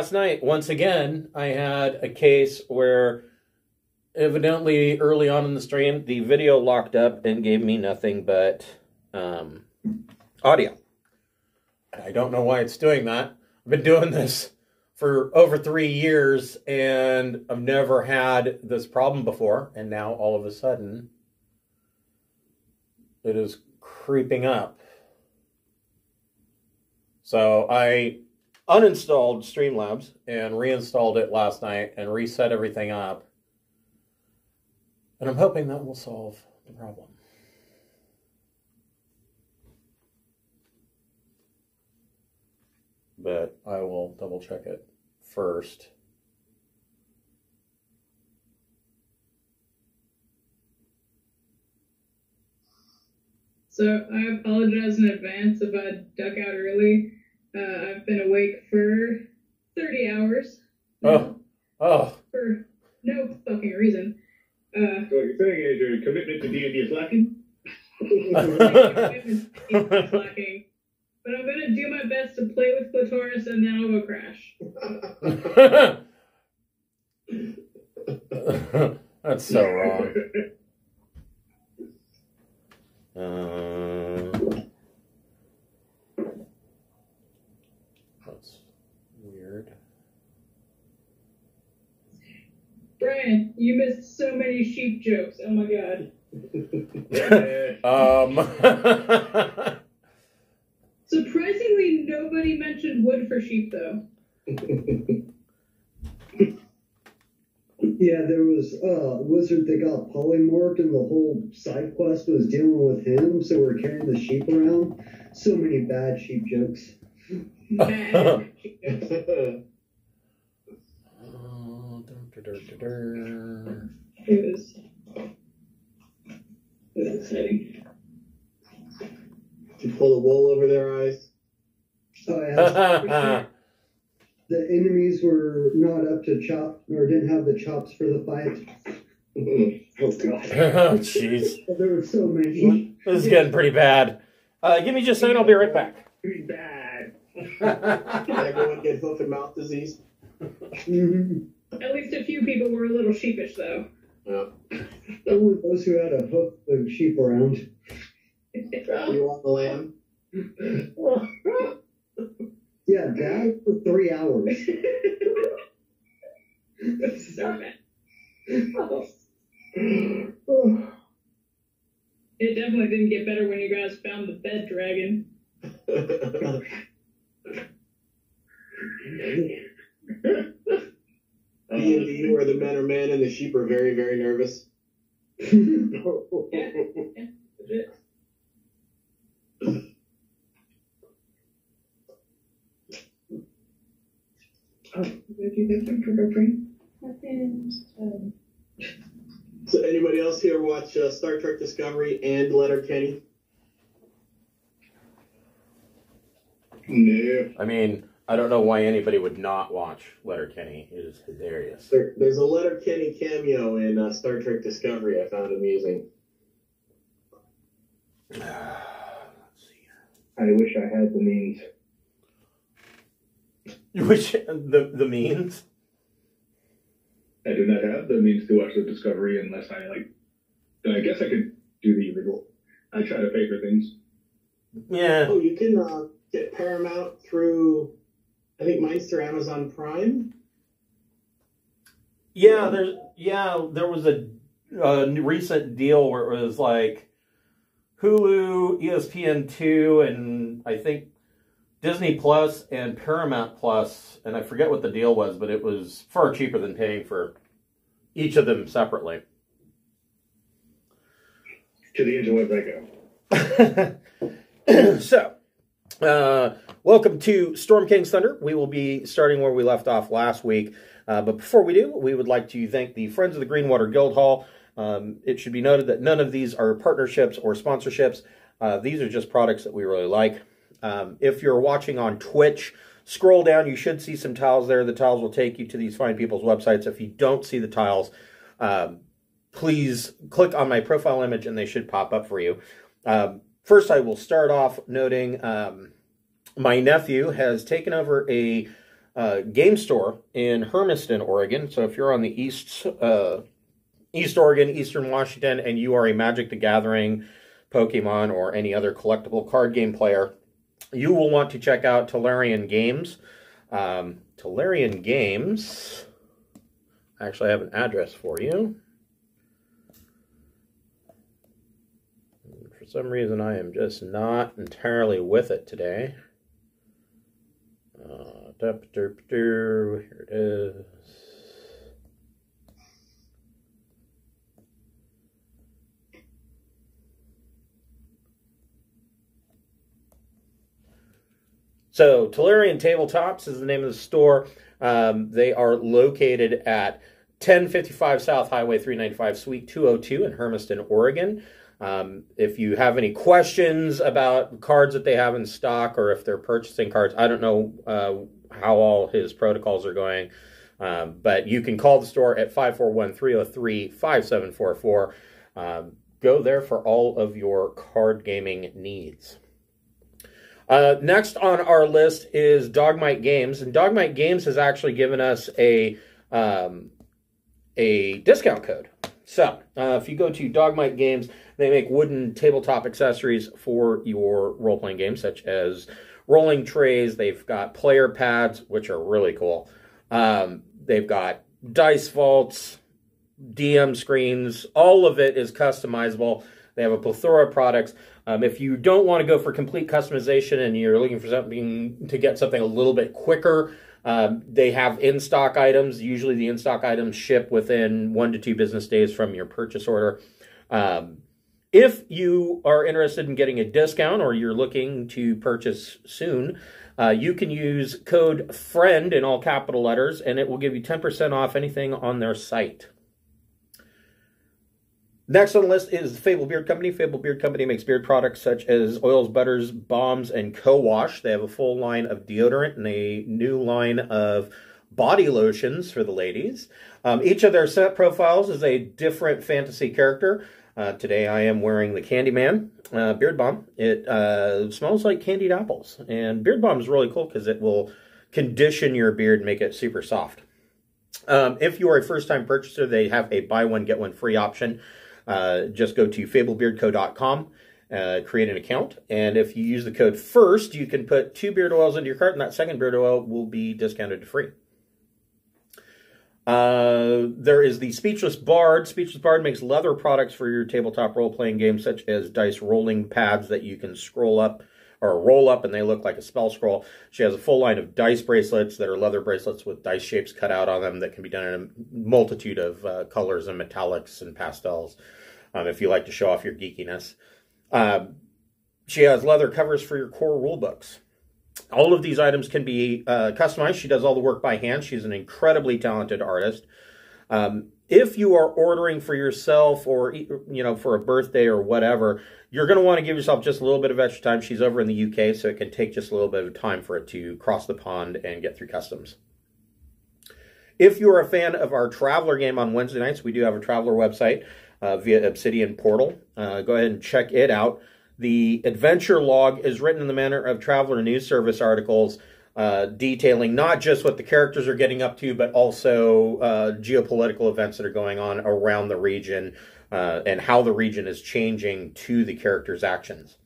last night, once again, I had a case where evidently early on in the stream, the video locked up and gave me nothing but audio. I don't know why it's doing that. I've been doing this for over 3 years, and I've never had this problem before, and now all of a sudden, it is creeping up. So I uninstalled Streamlabs and reinstalled it last night and reset everything up. And I'm hoping that will solve the problem. But I will double check it first. So I apologize in advance if I duck out early. I've been awake for 30 hours. Oh. For no fucking reason. So what you're saying is your commitment to D&D is lacking? Commitment to D&D is lacking. But I'm going to do my best to play with Clitoris, and then I'll go crash. That's so wrong. That's weird. Brian, you missed so many sheep jokes. Oh my god. Surprisingly, nobody mentioned wood for sheep, though. Yeah, there was a wizard that got polymorphed, and the whole side quest was dealing with him, so we're carrying the sheep around. So many bad sheep jokes. Bad sheep jokes. It was exciting. Did you pull the wool over their eyes? Oh, yeah. The enemies were not up to chop, or didn't have the chops for the fight. Oh, God. Oh, jeez. There were so many. This is getting pretty bad. Give me just a second, I'll be right back. Pretty bad. Did everyone get hoof and mouth disease? Mm-hmm. At least a few people were a little sheepish, though. Yeah. Only those who had a hoof the sheep around. You want the lamb? Yeah, that for 3 hours. So bad. It definitely didn't get better when you guys found the bed dragon. D&D, where the men are men and the sheep are very, very nervous. Yeah, legit. Oh, did you get some for So anybody else here watch Star Trek Discovery and Letterkenny? No. I mean, I don't know why anybody would not watch Letterkenny. It is hilarious. There's a Letterkenny cameo in Star Trek Discovery I found amusing. Let's see here. I wish I had the means. You wish the means? I do not have the means to watch the Discovery unless I guess I could do the illegal. I try to pay for things. Yeah. Oh, you can get Paramount through, I think mine's through Amazon Prime. Yeah, there was a recent deal where it was like Hulu, ESPN2, and I think Disney Plus and Paramount Plus, and I forget what the deal was, but it was far cheaper than paying for each of them separately. To the interwebs I go. So, welcome to Storm King's Thunder. We will be starting where we left off last week. But before we do, we would like to thank the Friends of the Greenwater Guildhall. It should be noted that none of these are partnerships or sponsorships. These are just products that we really like. If you're watching on Twitch, scroll down. You should see some tiles there. The tiles will take you to these fine people's websites. If you don't see the tiles, please click on my profile image and they should pop up for you. First, I will start off noting my nephew has taken over a game store in Hermiston, Oregon. So if you're on the East Oregon, Eastern Washington, and you are a Magic the Gathering, Pokemon, or any other collectible card game player, you will want to check out Tolarian Games. Tolarian Games, actually I have an address for you. For some reason I am just not entirely with it today. Here it is. So, Tolarian Tabletops is the name of the store. They are located at 1055 South Highway 395, Suite 202 in Hermiston, Oregon. If you have any questions about cards that they have in stock, or if they're purchasing cards, I don't know how all his protocols are going, but you can call the store at 541-303-5744. Go there for all of your card gaming needs. Next on our list is Dogmight Games, and Dogmight Games has actually given us a discount code. So, if you go to Dogmight Games, they make wooden tabletop accessories for your role-playing games, such as rolling trays. They've got player pads, which are really cool. They've got dice vaults, DM screens. All of it is customizable. They have a plethora of products. If you don't want to go for complete customization and you're looking for something to get something a little bit quicker, they have in-stock items. Usually the in-stock items ship within 1 to 2 business days from your purchase order. If you are interested in getting a discount or you're looking to purchase soon, you can use code FRIEND in all capital letters, and it will give you 10% off anything on their site. Next on the list is the Fable Beard Company. Fable Beard Company makes beard products such as oils, butters, balms, and co-wash. They have a full line of deodorant and a new line of body lotions for the ladies. Each of their scent profiles is a different fantasy character. Today I am wearing the Candyman Beard Balm. It smells like candied apples. And Beard Balm is really cool because it will condition your beard and make it super soft. If you are a first-time purchaser, they have a buy one, get one free option. Just go to fablebeardco.com, create an account, and if you use the code FIRST, you can put 2 beard oils into your cart, and that second beard oil will be discounted to free. There is the Speechless Bard. Speechless Bard makes leather products for your tabletop role-playing games, such as dice rolling pads that you can scroll up or roll up, and they look like a spell scroll. She has a full line of dice bracelets that are leather bracelets with dice shapes cut out on them that can be done in a multitude of colors and metallics and pastels, if you like to show off your geekiness. She has leather covers for your core rule books. All of these items can be customized. She does all the work by hand. She's an incredibly talented artist. If you are ordering for yourself or, for a birthday or whatever, you're going to want to give yourself just a little bit of extra time. She's over in the UK, so it can take just a little bit of time for it to cross the pond and get through customs. If you're a fan of our Traveler game on Wednesday nights, we do have a Traveler website via Obsidian Portal. Go ahead and check it out. The adventure log is written in the manner of Traveler News Service articles, detailing not just what the characters are getting up to, but also geopolitical events that are going on around the region and how the region is changing to the characters' actions.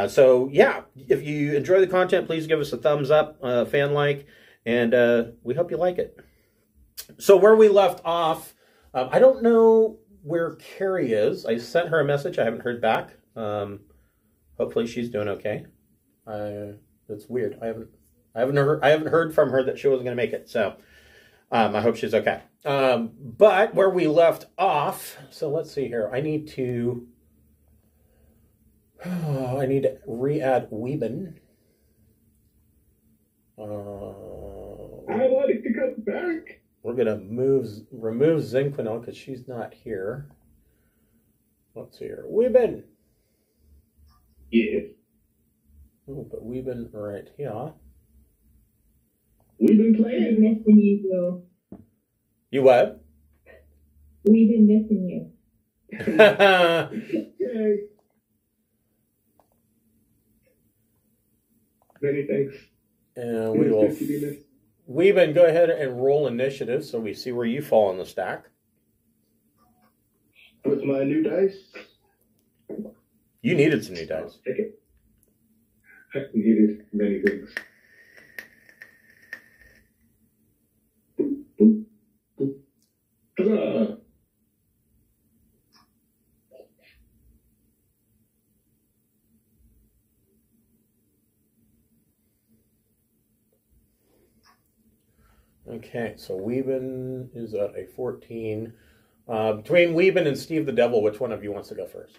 So, yeah, if you enjoy the content, please give us a thumbs up, fan like, and we hope you like it. So where we left off, I don't know where Carrie is. I sent her a message. I haven't heard back. Hopefully she's doing okay. That's weird. I haven't heard from her that she wasn't going to make it. So I hope she's okay. But where we left off, so let's see here. I need to re-add Weeben. I want it to come back. We're going to remove Zinquinel because she's not here. Let's see here. Weeben. Yeah. Oh, but Weeben right here. We've been playing. Missing you, Will. You what? We've been missing you. Okay. Many thanks. And Weeben, go ahead and roll initiative so we see where you fall on the stack. With my new dice. You needed some new dice. I'll take it. I needed many things. Boop, boop, boop. Huzzah! Okay, so Weeben is at a 14. Between Weeben and Steve the Devil, which one of you wants to go first?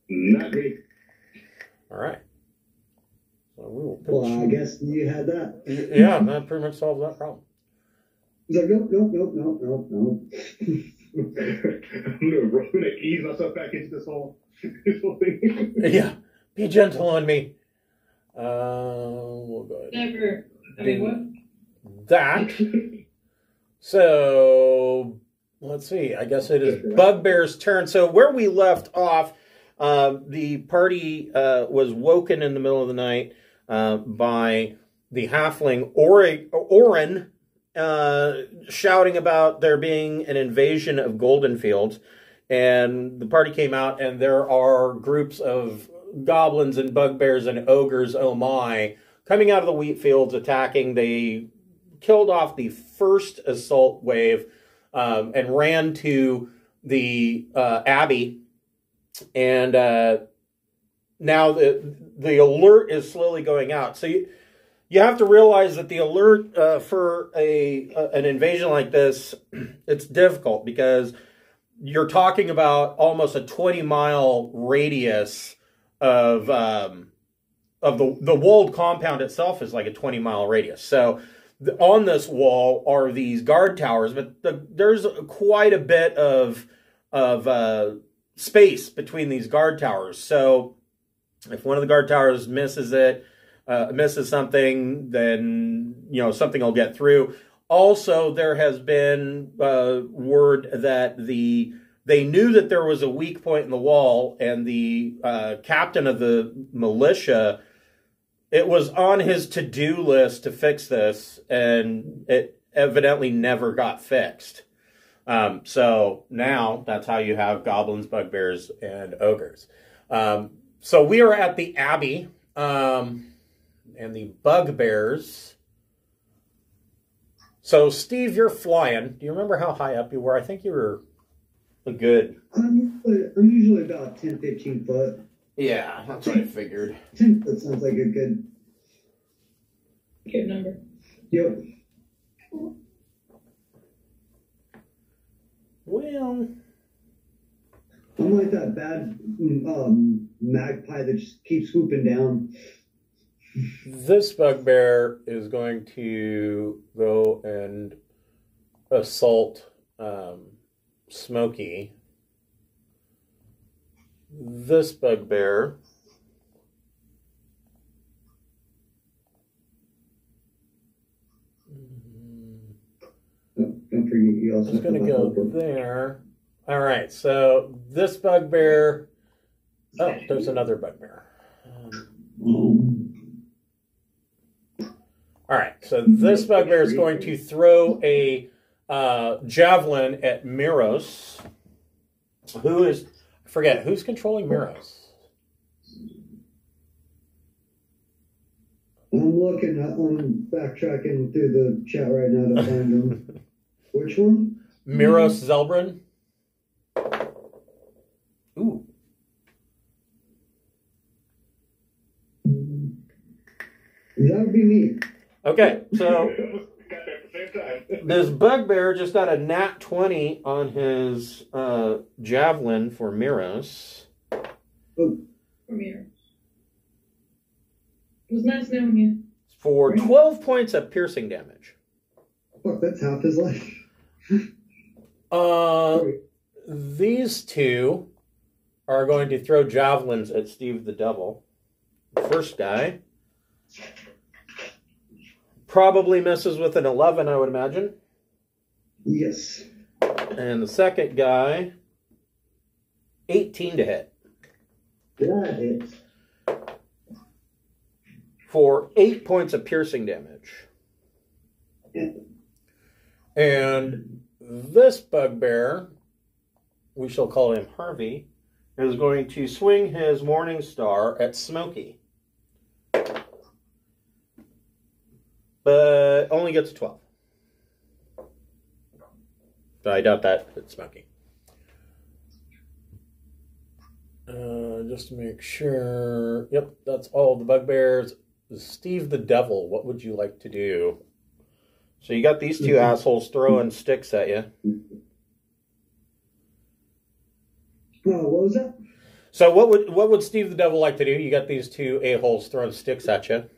Not me. All right. So we will Well, I guess you had that. Yeah, that pretty much solves that problem. He's like, nope. I'm gonna ease myself back into this whole thing. Yeah, be gentle on me. We'll go ahead. Never. I mean, what? That. So, let's see. I guess it is Bugbear's turn. So, where we left off, the party was woken in the middle of the night by the halfling Oren shouting about there being an invasion of Goldenfields. And the party came out, and there are groups of goblins and bugbears and ogres, oh my, coming out of the wheat fields attacking. They killed off the first assault wave and ran to the abbey. And now the alert is slowly going out. So you have to realize that the alert for an invasion like this, it's difficult because you're talking about almost a 20-mile radius of the walled compound itself is like a 20-mile radius. So on this wall are these guard towers, but there's quite a bit of space between these guard towers. So if one of the guard towers misses something, then something will get through. Also, there has been word that they knew that there was a weak point in the wall, and the captain of the militia, it was on his to-do list to fix this, and it evidently never got fixed. So now that's how you have goblins, bugbears, and ogres. So we are at the abbey, and the bugbears. So Steve, you're flying. Do you remember how high up you were? I think you were a good... I'm usually about 10, 15 foot. Yeah, that's what I figured. 10 foot sounds like a good number. Yep. Well, I'm like that bad magpie that just keeps swooping down. This bugbear is going to go and assault Smokey. This bugbear Don't forget, you also is going to go there. All right, so this bugbear. Oh, there's another bugbear. All right, so this bugbear is going to throw a javelin at Miros, who is, I forget, who's controlling Miros? I'm backtracking through the chat right now to find them. Which one? Miros Zelbrin. Ooh. That would be me. Okay, so this bugbear just got a nat 20 on his javelin for Miros. Oh. For Miros. It was nice knowing you. For 12 points of piercing damage. Fuck, that's half his life. These two are going to throw javelins at Steve the Devil. The first guy probably misses with an 11, I would imagine. Yes. And the second guy, 18 to hit. That hits. For 8 points of piercing damage. And this bugbear, we shall call him Harvey, is going to swing his Morning Star at Smokey. But only gets 12. But I doubt that it's Smokey. Just to make sure. Yep, that's all the bugbears. Steve the Devil, what would you like to do? So you got these two assholes throwing sticks at you. What was that? So what would Steve the Devil like to do? You got these two a-holes throwing sticks at you.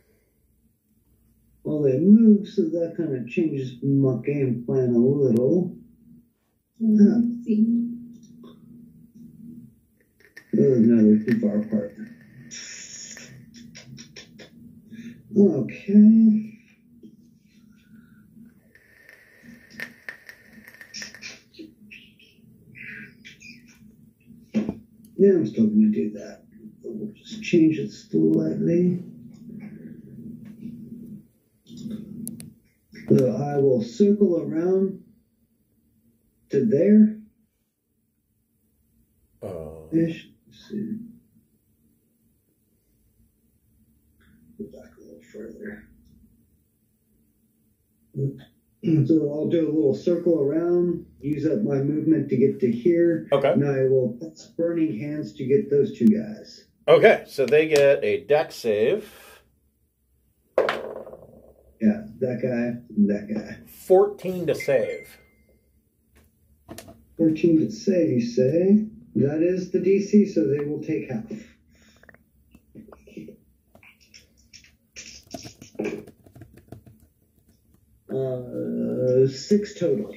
Well, they move, so that kind of changes my game plan a little. Let's see. No, they're too far apart. Okay. Yeah, I'm still going to do that. We'll just change it slightly. So I will circle around to there. Ish. Let's see. Go back a little further. So I'll do a little circle around, use up my movement to get to here. Okay. And I will press Burning Hands to get those two guys. Okay, so they get a dex save. Yeah, that guy and that guy. 14 to save. 13 to save, you say? That is the DC, so they will take half. Six total.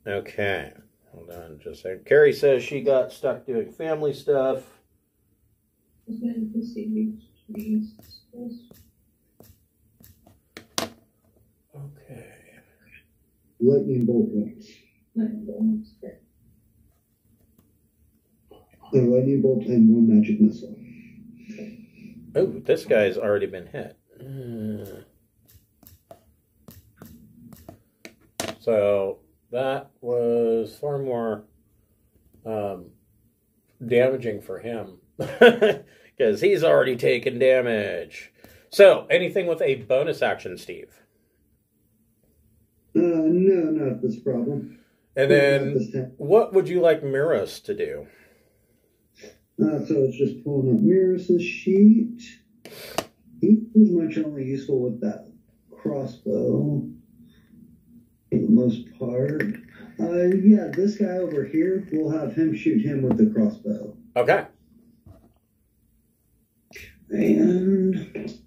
Okay. Hold on just a second. Carrie says she got stuck doing family stuff. Okay. Lightning bolt once. A lightning bolt and one magic missile. Oh, this guy's already been hit. So that was far more damaging for him because he's already taken damage. So anything with a bonus action, Steve? No, not this problem. And then what would you like Miros to do? So it's just pulling up Miros' sheet. He's pretty much only useful with that crossbow for the most part. Yeah, this guy over here, we'll have him shoot him with the crossbow. Okay. And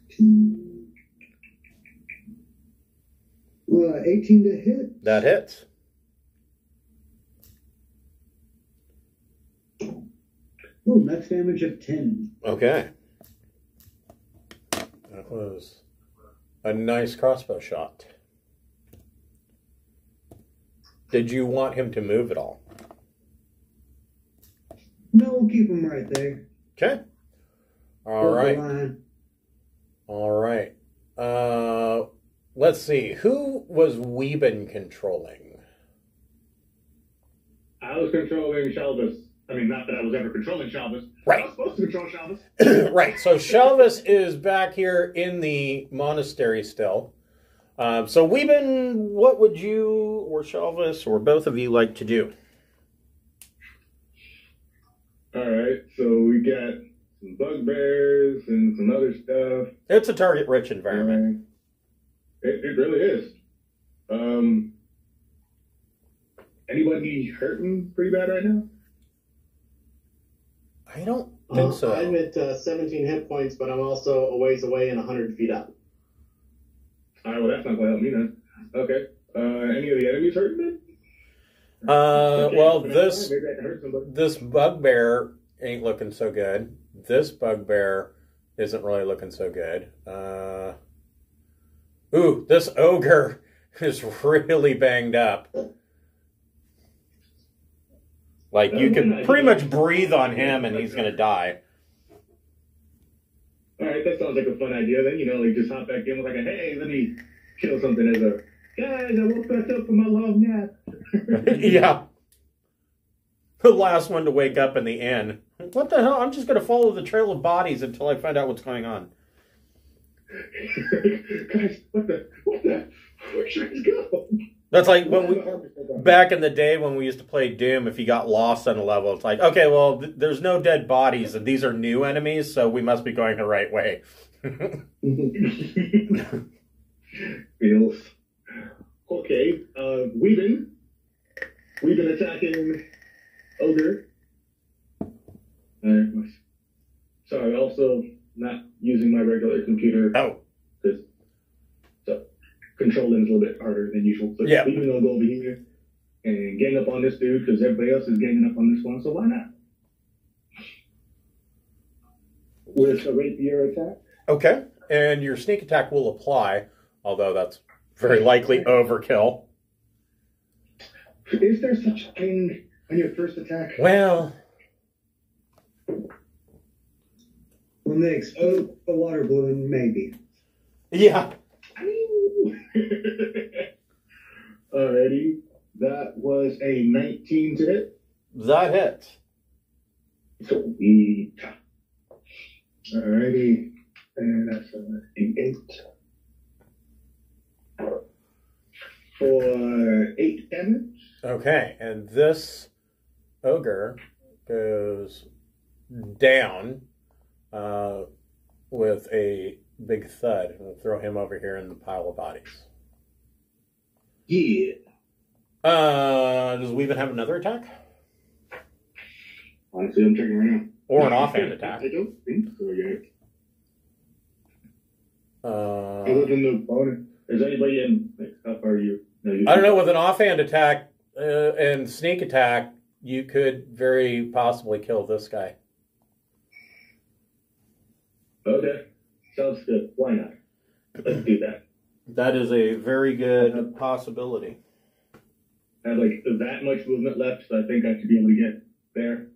16. 18 to hit. That hits. Oh, max damage of 10. Okay. That was a nice crossbow shot. Did you want him to move at all? No, we'll keep him right there. Okay. All right. All right. Let's see. Who was Weeben controlling? I was controlling Shelvis. I mean, not that I was ever controlling Shelvis. Right. I was supposed to control Shelvis. Right. So Shelvis is back here in the monastery still. So Weeben, what would you or Shelvis or both of you like to do? All right. So we got some bugbears and some other stuff. It's a target-rich environment. It really is. Anybody hurting pretty bad right now? I don't think so. I'm at 17 hit points, but I'm also a ways away and 100 feet up. All right, well, that's not going to help me then. Okay. Any of the enemies hurting then? Well, Maybe I can hurt somebody. this bugbear ain't looking so good. This bugbear isn't really looking so good. Ooh, this ogre is really banged up. Like, you can pretty much breathe on him and he's going to die. right, that sounds like a fun idea. Then, like just hop back in with like a, hey, let me kill something as a, guys, I woke back up from my long nap. Yeah. The last one to wake up in the inn. What the hell? I'm just going to follow the trail of bodies until I find out what's going on. Guys, where should I go? That's like back in the day when we used to play Doom, if you got lost on a level, it's like, okay, well, there's no dead bodies, and these are new enemies, so we must be going the right way. Feels. Okay, we've been attacking Ogre. Sorry, also not using my regular computer. Oh. So controlling is a little bit harder than usual. So yeah. We're gonna go over here and gang up on this dude because everybody else is ganging up on this one, so why not? With a rapier attack. Okay, and your sneak attack will apply, although that's very likely overkill. Is there such a thing on your first attack? Well, when they explode the water balloon, maybe. Yeah. Alrighty, that was a 19 to hit. That hits. Sweet. Alrighty, and that's an 8 for 8 damage. Okay, and this ogre goes down with a big thud. We'll throw him over here in the pile of bodies. Yeah. Does Weaven have another attack? Honestly, I'm checking right now. Or an offhand attack? I don't think so yet. Other than the bonus, is anybody in? Like, how far are you? No, I don't know. With an offhand attack and sneak attack, you could very possibly kill this guy. Okay, sounds good. Why not? Let's do that. That is a very good possibility. I have like that much movement left, so I think I should be able to get there.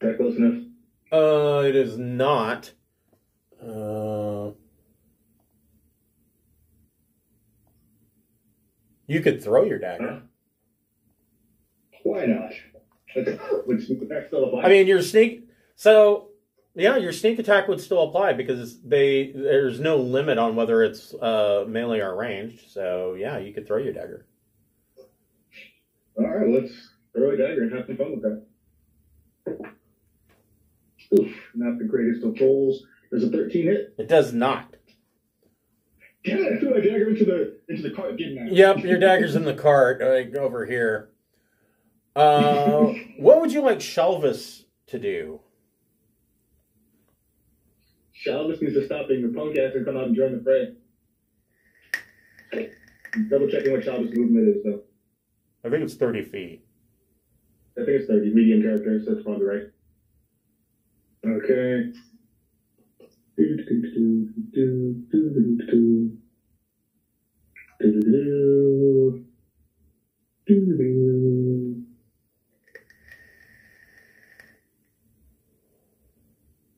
Is that close enough? It is not. You could throw your dagger. Huh? Why not? Would sneak attack still apply? I mean, your sneak. So, yeah, your sneak attack would still apply because there's no limit on whether it's melee or ranged. So, yeah, you could throw your dagger. All right, let's throw a dagger and have some fun with that. Oof, not the greatest of rolls. There's a 13 hit. It does not. Damn it, I threw my dagger into the cart, didn't I? Yep, your dagger's in the cart over here. What would you like Shelvis to do? Shelvis needs to stop being a punk ass and come out and join the fray. Double checking what Shelvis' movement is, though. I think it's 30 feet. I think it's 30. Medium character, so that's probably right. Okay. I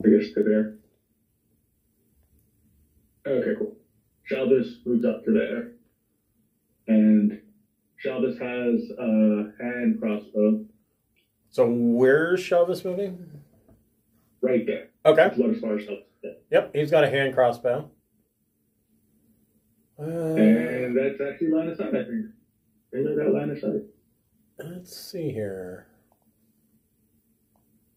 guess to there. Okay, cool. Shelvis moves up to there. And Shelvis has a hand crossbow. So where's Shelvis moving? Right there. Okay. That's about as far as Shelvis is. Yep, he's got a hand crossbow. And that's actually line of sight, I think. They know that line of sight. Let's see here.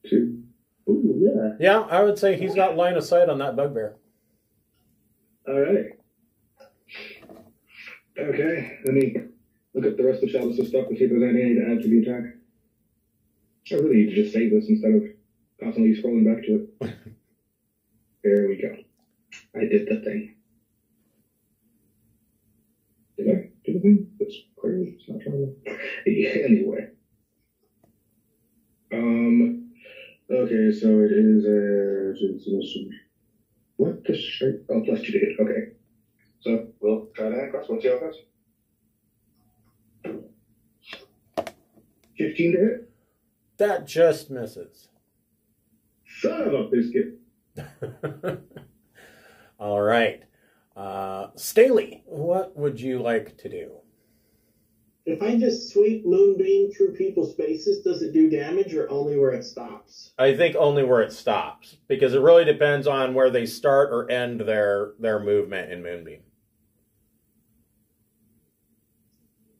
2. Ooh, yeah. Yeah, I would say he's got line of sight on that bugbear. All right. Okay, let me look at the rest of Shelvis' stuff and see if there's anything I need to add to the attack. I really need to just save this instead of constantly scrolling back to it. There we go. I did the thing. Did I do the thing? That's crazy. It's not trying to... Yeah, anyway. Okay, so it is what the shit? Oh, plus 2 to hit. Okay. So we'll try that across. We'll see how it goes. 15 to hit. That just misses. Son of a biscuit. All right. Staley, what would you like to do? If I just sweep Moonbeam through people's spaces, does it do damage or only where it stops? I think only where it stops, because it really depends on where they start or end their movement in Moonbeam.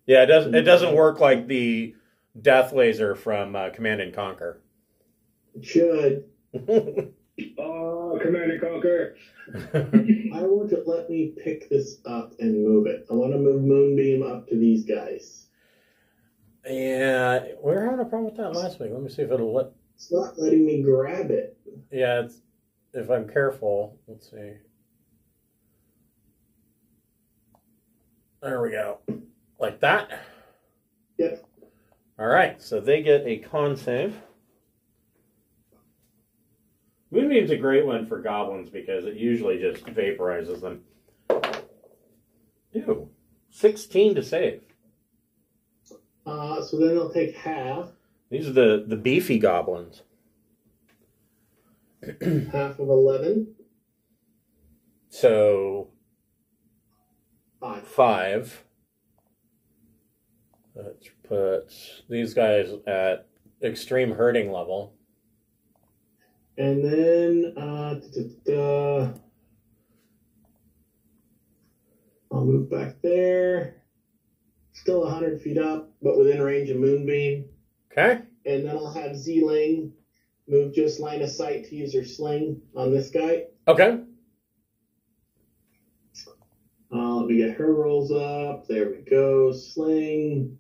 Yeah, it doesn't work like the Death Laser from Command and Conquer. It should. Oh, Command and Conquer. I want to let me pick this up and move it. I want to move Moonbeam up to these guys. Yeah, we were having a problem with that last week. Let me see if it'll let... It's not letting me grab it. Yeah, if I'm careful. Let's see. There we go. Like that? Yep. All right, so they get a con save. Moonbeam's a great one for goblins because it usually just vaporizes them. Ew. 16 to save. So then they'll take half. These are the beefy goblins. Half of 11. So 5. 5. Let's put these guys at extreme hurting level. And then I'll move back there. Still 100 feet up, but within range of Moonbeam. Okay. And then I'll have Z-Ling move just line of sight to use her sling on this guy. Okay. Let me get her rolls up. There we go. Sling.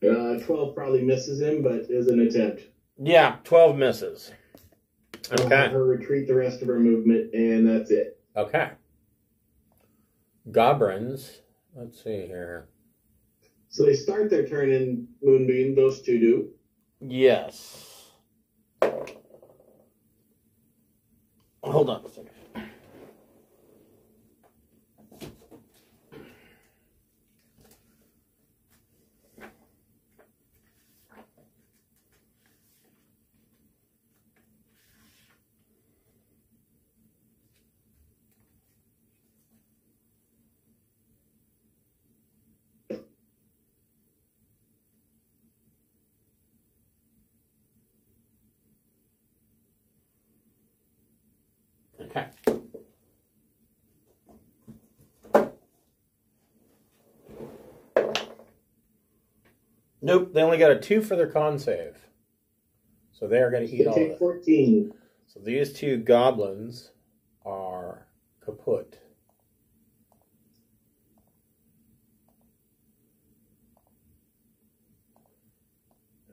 12 probably misses him, but is an attempt. Yeah, 12 misses. I'll have her retreat the rest of her movement, and that's it. Okay. Goblins. Let's see here. So they start their turn in Moonbeam. Those two do. Yes. Hold on a second. Okay. Nope, they only got a 2 for their con save. So they are going to eat They all of take it. 14. So these two goblins are kaput.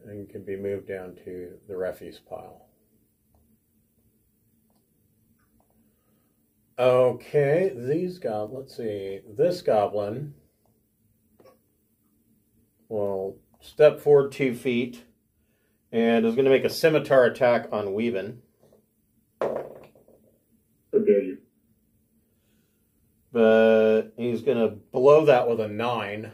And can be moved down to the refuse pile. Okay, these goblins, let's see, this goblin will step forward 2 feet and is going to make a scimitar attack on Weavin. Okay. But he's going to blow that with a 9.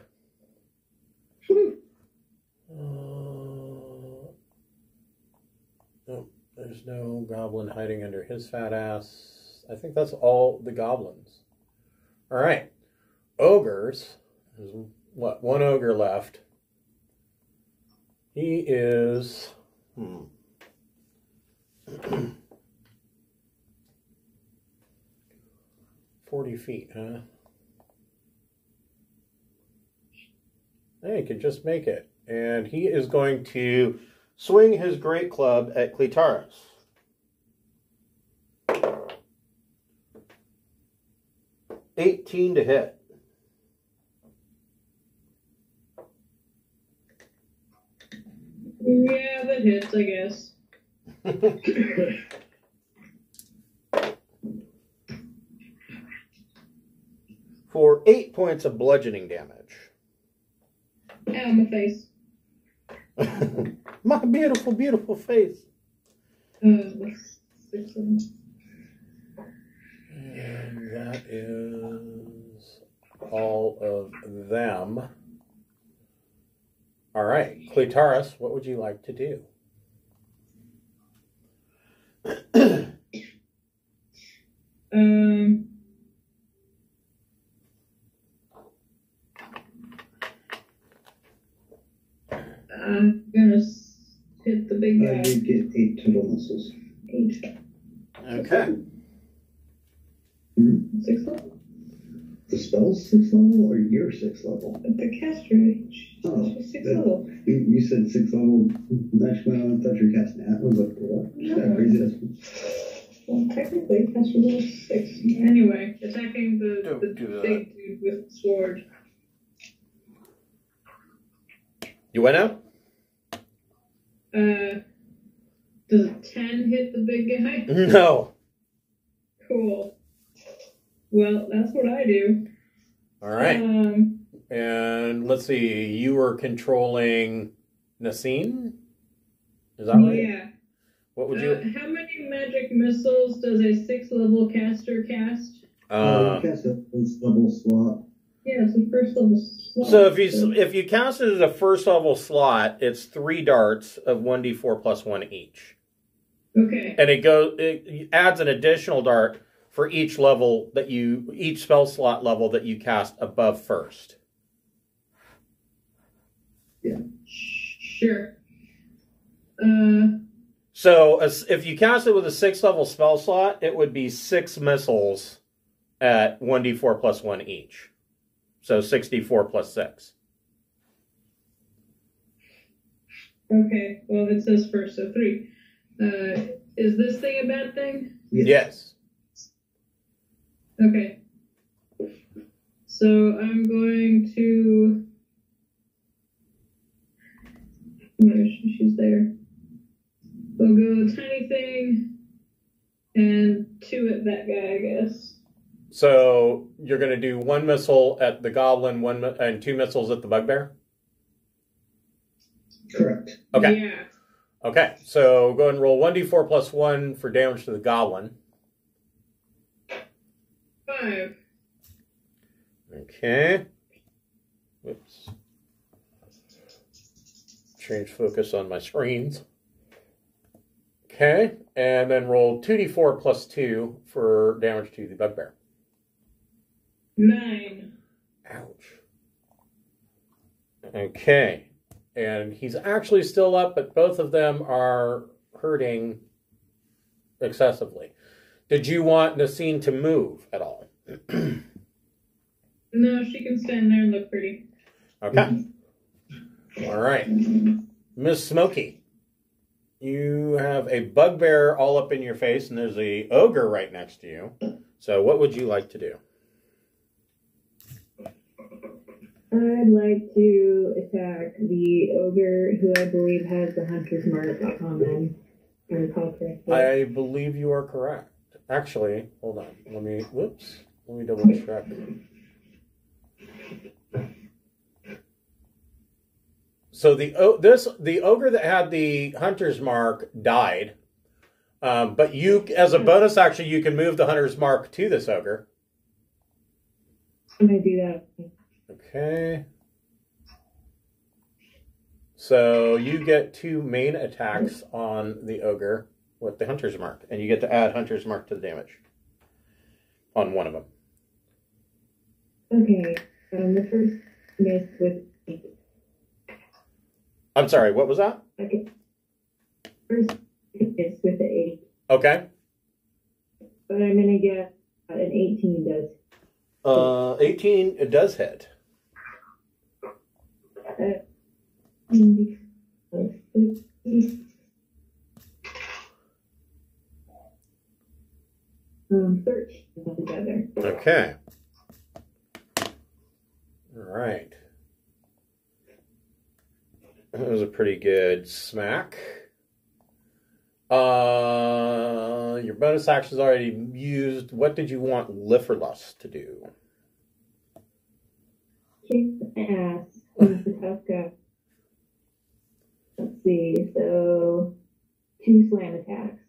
Nope, there's no goblin hiding under his fat ass. I think that's all the goblins. All right. Ogres. There's what? One ogre left. He is... 40 feet, huh? Hey, he can just make it. And he is going to swing his great club at Clitaris. $18 to hit. Yeah, that hits, I guess. For 8 points of bludgeoning damage. Ow, my face. My beautiful, beautiful face. 6 of them. And that is all of them. All right, Clitaris, what would you like to do? I'm gonna hit the big guy. You get 8 total missiles. 8. Okay. 6 level? The spell's 6 level or your 6 level? The caster. She's 6 level. You said 6 level. Actually, I thought you were casting that. I was like, what? No. Crazy. Well, technically, caster level 6. Anyway, attacking the big dude with the sword. You went out? Does a 10 hit the big guy? No. Cool. Well, that's what I do. All right. And let's see. You were controlling Nasine? Is that right? Yeah. What would you? How many magic missiles does a 6 level caster cast? You cast a first level slot. Yeah, it's a first level slot. So if you cast it as a first level slot, it's 3 darts of 1d4 plus 1 each. Okay. And it adds an additional dart for each spell slot level that you cast above first. Yeah. Sure. So if you cast it with a 6th level spell slot, it would be 6 missiles at 1d4 plus 1 each. So 6d4 plus 6. Okay. Well, it says first, so 3. Is this thing a bad thing? Yes. Okay. So I'm going to... She's there. We'll go tiny thing and 2 at that guy, I guess. So you're going to do 1 missile at the goblin, and 2 missiles at the bugbear? Correct. Okay. Yeah. Okay, so go ahead and roll 1d4 plus 1 for damage to the goblin. 5. Okay. Whoops. Change focus on my screens. Okay, and then roll 2d4 plus 2 for damage to the bugbear. 9. Ouch. Okay. And he's actually still up, but both of them are hurting excessively. Did you want Nasine to move at all? No, she can stand there and look pretty. Okay. All right. Miss Smokey, you have a bugbear all up in your face, and there's a ogre right next to you. So what would you like to do? I'd like to attack the ogre, who I believe has the hunter's mark on them. If I recall correctly. I believe you are correct. Actually, hold on. Let me double check. So the ogre that had the hunter's mark died, but you, as a bonus action, you can move the hunter's mark to this ogre. I'm gonna do that. Okay. So you get 2 main attacks on the ogre with the hunter's mark, and you get to add hunter's mark to the damage on one of them. Okay. The first miss with 8. I'm sorry, what was that? Okay. First miss with the 8. Okay. But I'm gonna get an 18 does. 18, it does hit. 13 altogether. Okay. All right. That was a pretty good smack. Your bonus action is already used. What did you want Lifferlust to do? Kick the ass. He's the tough guy. Let's see. So 2 slam attacks.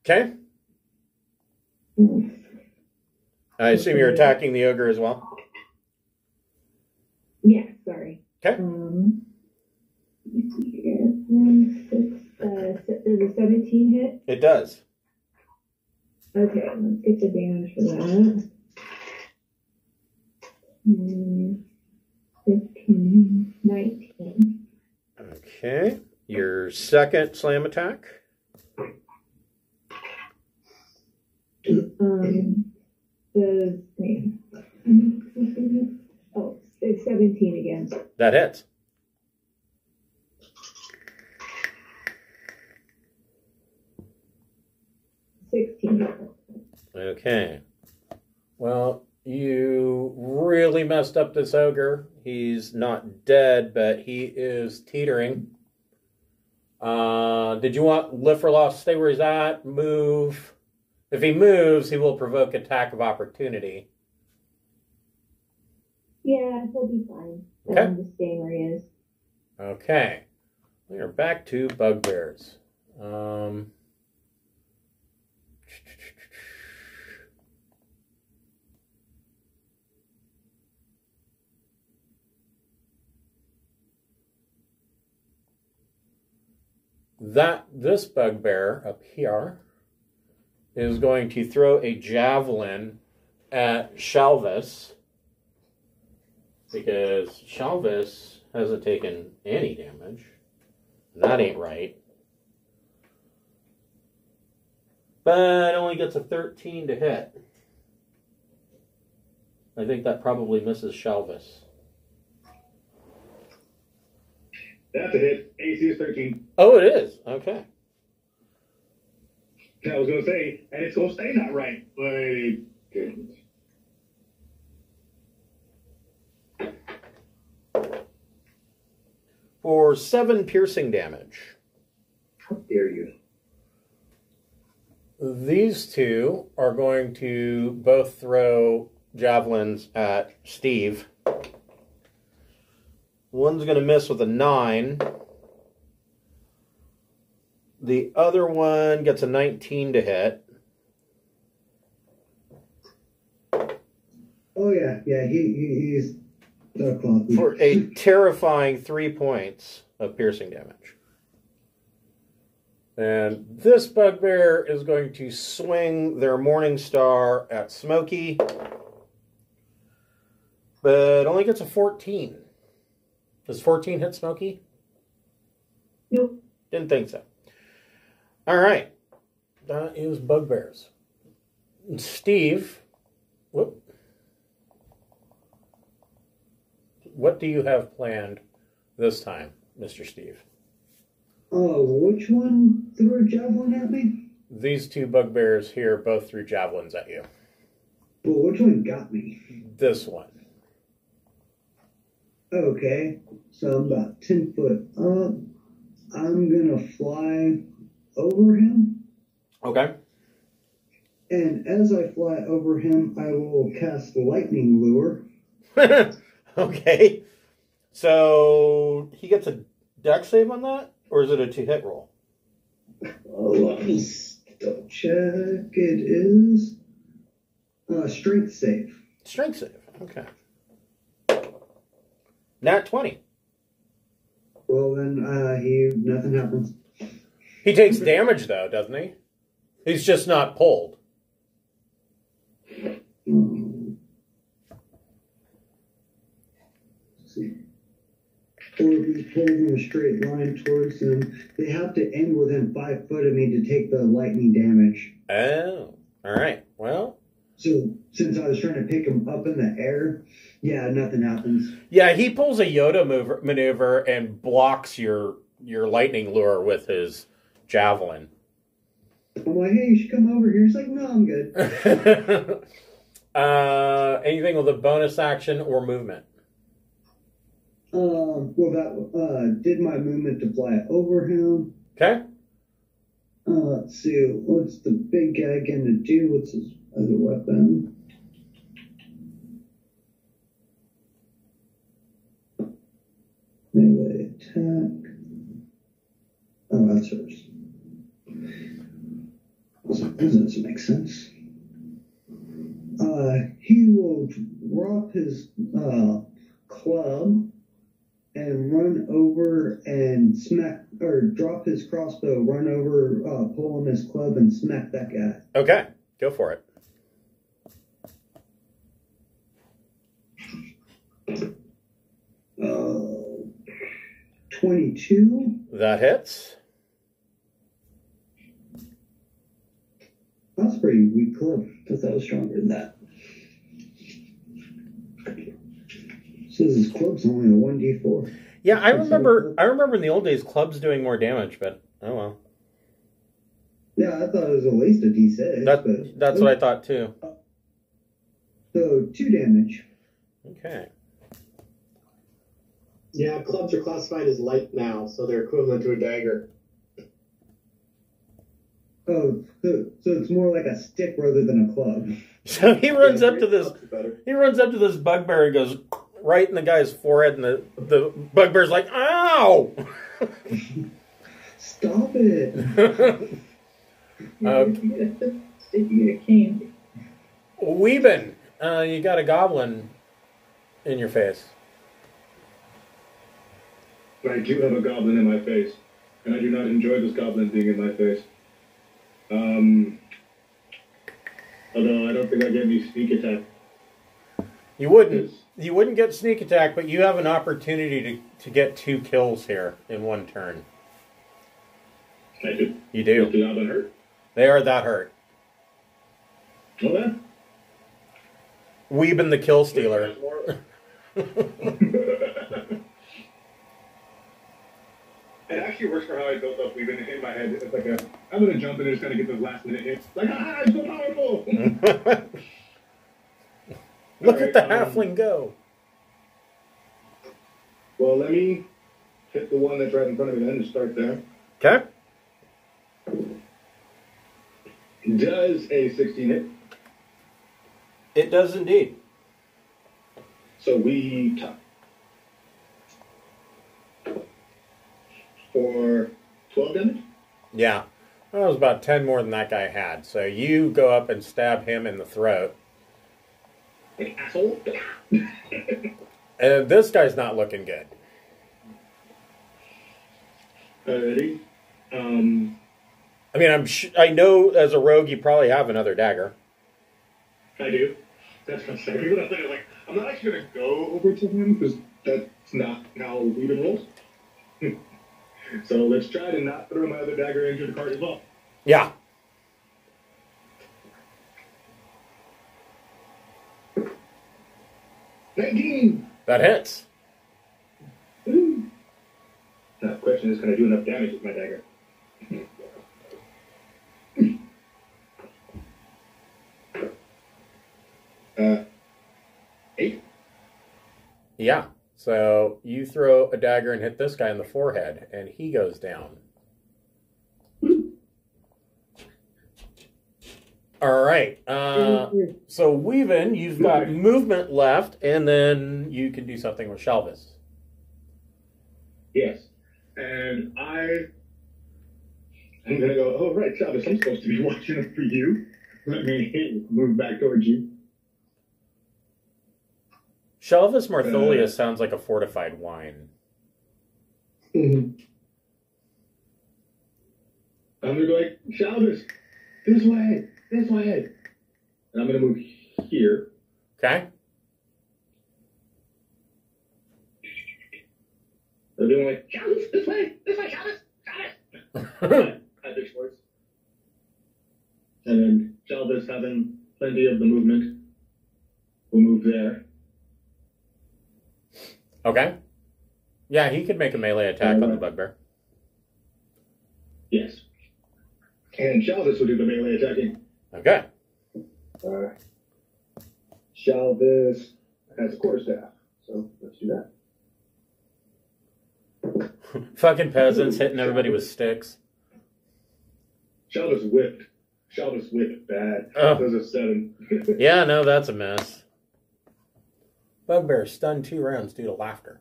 Okay. I assume you're attacking the ogre as well? Yeah, sorry. Okay. Let's see here. does a 17 hit? It does. Okay, let's get the damage for that. 15, 19. Okay. Your second slam attack. It's 17 again. That hits. Okay. Well, you really messed up this ogre. He's not dead, but he is teetering. Did you want live for loss, stay where he's at, move? If he moves, he will provoke attack of opportunity. Yeah, he'll be fine. Okay. I'm just staying where he is. Okay. We are back to bugbears. This bugbear up here is going to throw a javelin at Shalvis, because Shalvis hasn't taken any damage. That ain't right. But only gets a 13 to hit. I think that probably misses Shalvis. That's a hit. AC is 13. Oh, it is? Okay. I was going to say, and it's going to stay not right, but it didn't. For 7 piercing damage. How dare you? These two are going to both throw javelins at Steve. One's going to miss with a 9. The other one gets a 19 to hit. Oh, yeah. Yeah, he's for a terrifying 3 points of piercing damage. And this bugbear is going to swing their Morning Star at Smokey, but only gets a 14. Does 14 hit Smokey? Nope. Didn't think so. All right. That is bugbears. Steve, whoop. What do you have planned this time, Mr. Steve? Which one threw a javelin at me? These two bugbears here both threw javelins at you. Well, which one got me? This one. Okay, so I'm about 10 foot up. I'm going to fly over him. Okay. And as I fly over him, I will cast Lightning Lure. Okay. So he gets a dex save on that? Or is it a 2-hit roll? Let me double check. It is strength save. Strength save. Okay. Nat 20. Well, then nothing happens. He takes damage, though, doesn't he? He's just not pulled. Let's see. Or be pulled in a straight line towards them. They have to end within 5 foot of me to take the lightning damage. Oh, all right. Well. So since I was trying to pick him up in the air, yeah, nothing happens. Yeah, he pulls a Yoda maneuver and blocks your lightning lure with his javelin. I'm like, hey, you should come over here. He's like, no, I'm good. Anything with a bonus action or movement? Well, that did my movement to fly over him. Okay. Let's see, what's the big guy going to do? What's his other weapon? Melee attack. Oh, that's hers. That doesn't make sense. He will drop his club and run over and smack, or drop his crossbow, run over, pull on his club and smack that guy. Okay, go for it. 22. That hits. That's a pretty weak club. I thought I was stronger than that. Says his club's only a 1d4. Yeah, I remember in the old days clubs doing more damage, but oh well. Yeah, I thought it was at least a d6. That's what I thought too. So 2 damage. Okay. Yeah, clubs are classified as light now, so they're equivalent to a dagger. Oh, so it's more like a stick rather than a club. So he runs up to this. He runs up to this bugbear and goes right in the guy's forehead, and the bugbear's like, "Ow!" Stop it! You get a cane. Weeben, you got a goblin in your face. I do have a goblin in my face, and I do not enjoy this goblin being in my face. Although I don't think I get any sneak attack. You wouldn't get sneak attack, but you have an opportunity to get 2 kills here in one turn. I do. You do. Is the goblin hurt? They are that hurt. Okay. Weeben the kill stealer. It actually works for how I built up Weeben in my head. It's like I'm going to jump in and just kind of get those last minute hits. Like, I'm so powerful! Look at the halfling go. Well, let me hit the one that's right in front of me then to start there. Okay. Does a 16 hit? It does indeed. So we top. For 12 damage? Yeah. That was about 10 more than that guy had. So you go up and stab him in the throat. Like, asshole? And this guy's not looking good. Alrighty. I mean, I know as a rogue you probably have another dagger. I do. That's what I'm saying. Like, I'm not actually going to go over to him because that's not how Weeben rolls. So let's try to not throw my other dagger into the cart as well. Yeah. That hits. Now the question is, can I do enough damage with my dagger? 8? Yeah. So you throw a dagger and hit this guy in the forehead, and he goes down. All right. So Weeben, you've got movement left, and then you can do something with Shelvis. Yes. And I'm going to go, oh, right, Travis, I'm supposed to be watching it for you. Let me move back towards you. Shelvis Martholius sounds like a fortified wine. I'm going to go like, Shelvis, this way. And I'm going to move here. Okay. They're doing like, Shelvis, this way, Shelvis. At this voice. And then Shelvis, having plenty of the movement, will move there. Okay. Yeah, he could make a melee attack on the bugbear. Yes. And Shelvis will do the melee attacking. Okay. Shelvis has a quarterstaff, so let's do that. Fucking peasants hitting everybody with sticks. Shelvis whipped bad. Oh. That was a 7. Yeah, no, that's a mess. Bugbear stunned 2 rounds due to laughter.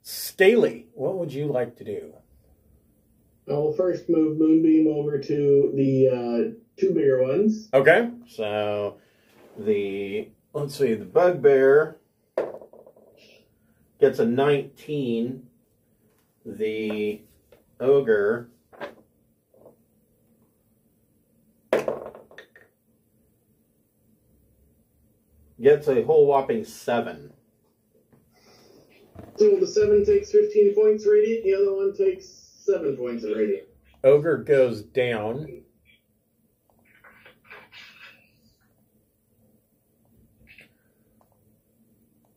Staley, what would you like to do? I'll first move Moonbeam over to the 2 bigger ones. Okay, so let's see, the bugbear gets a 19. The ogre gets a whole whopping 7. So the 7 takes 15 points radiant, the other one takes 7 points of radiant. Ogre goes down.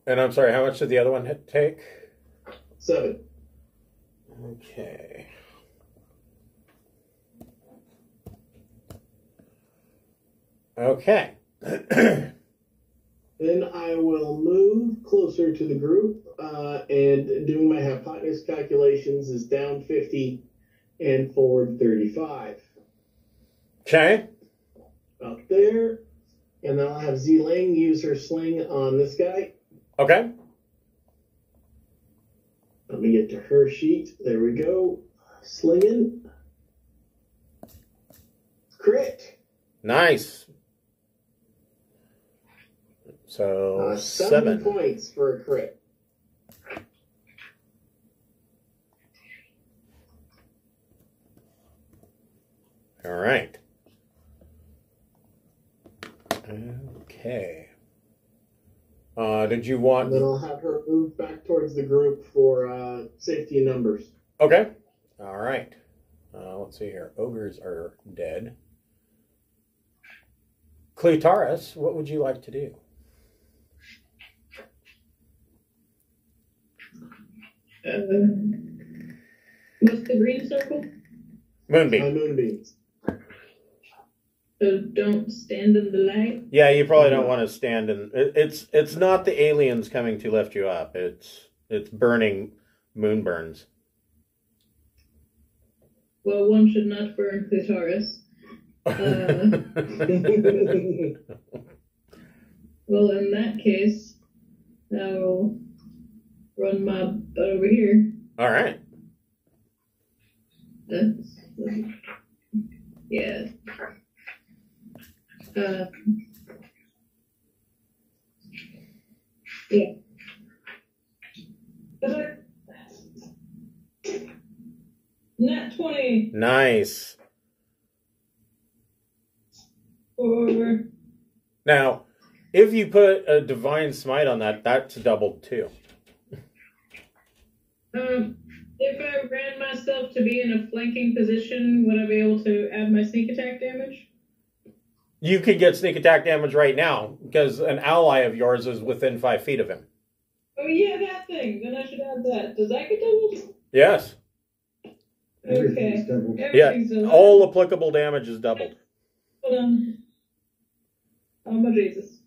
And I'm sorry, how much did the other one take? 7. Okay. Okay. Then I will move closer to the group, and doing my hypotenuse calculations is down 50 and forward 35. Okay. Up there. And then I'll have Z-Ling use her sling on this guy. Okay. Let me get to her sheet. There we go. Slinging. Crit. Nice. So 7 points for a crit. All right. Okay. Did you want... And then I'll have her move back towards the group for safety in numbers. Okay. All right. Let's see here. Ogres are dead. Cletaris, what would you like to do? What's the green circle? Moonbeam. Moonbeams. So don't stand in the light. Yeah, you probably don't want to stand in... It's not the aliens coming to lift you up. It's burning moonburns. Well, one should not burn Clitoris. Well, in that case, I'll run my butt over here. All right. Yeah. Yeah. Nat 20. Nice. Or Now, if you put a divine smite on that, that's doubled too. if I ran myself to be in a flanking position, would I be able to add my sneak attack damage? You could get sneak attack damage right now because an ally of yours is within 5 feet of him. Oh yeah, that thing. Then I should add that. Does that get doubled? Yes. Everything's Okay. doubled. Everything's Yeah. doubled. All applicable damage is doubled. Hold on. Oh my Jesus.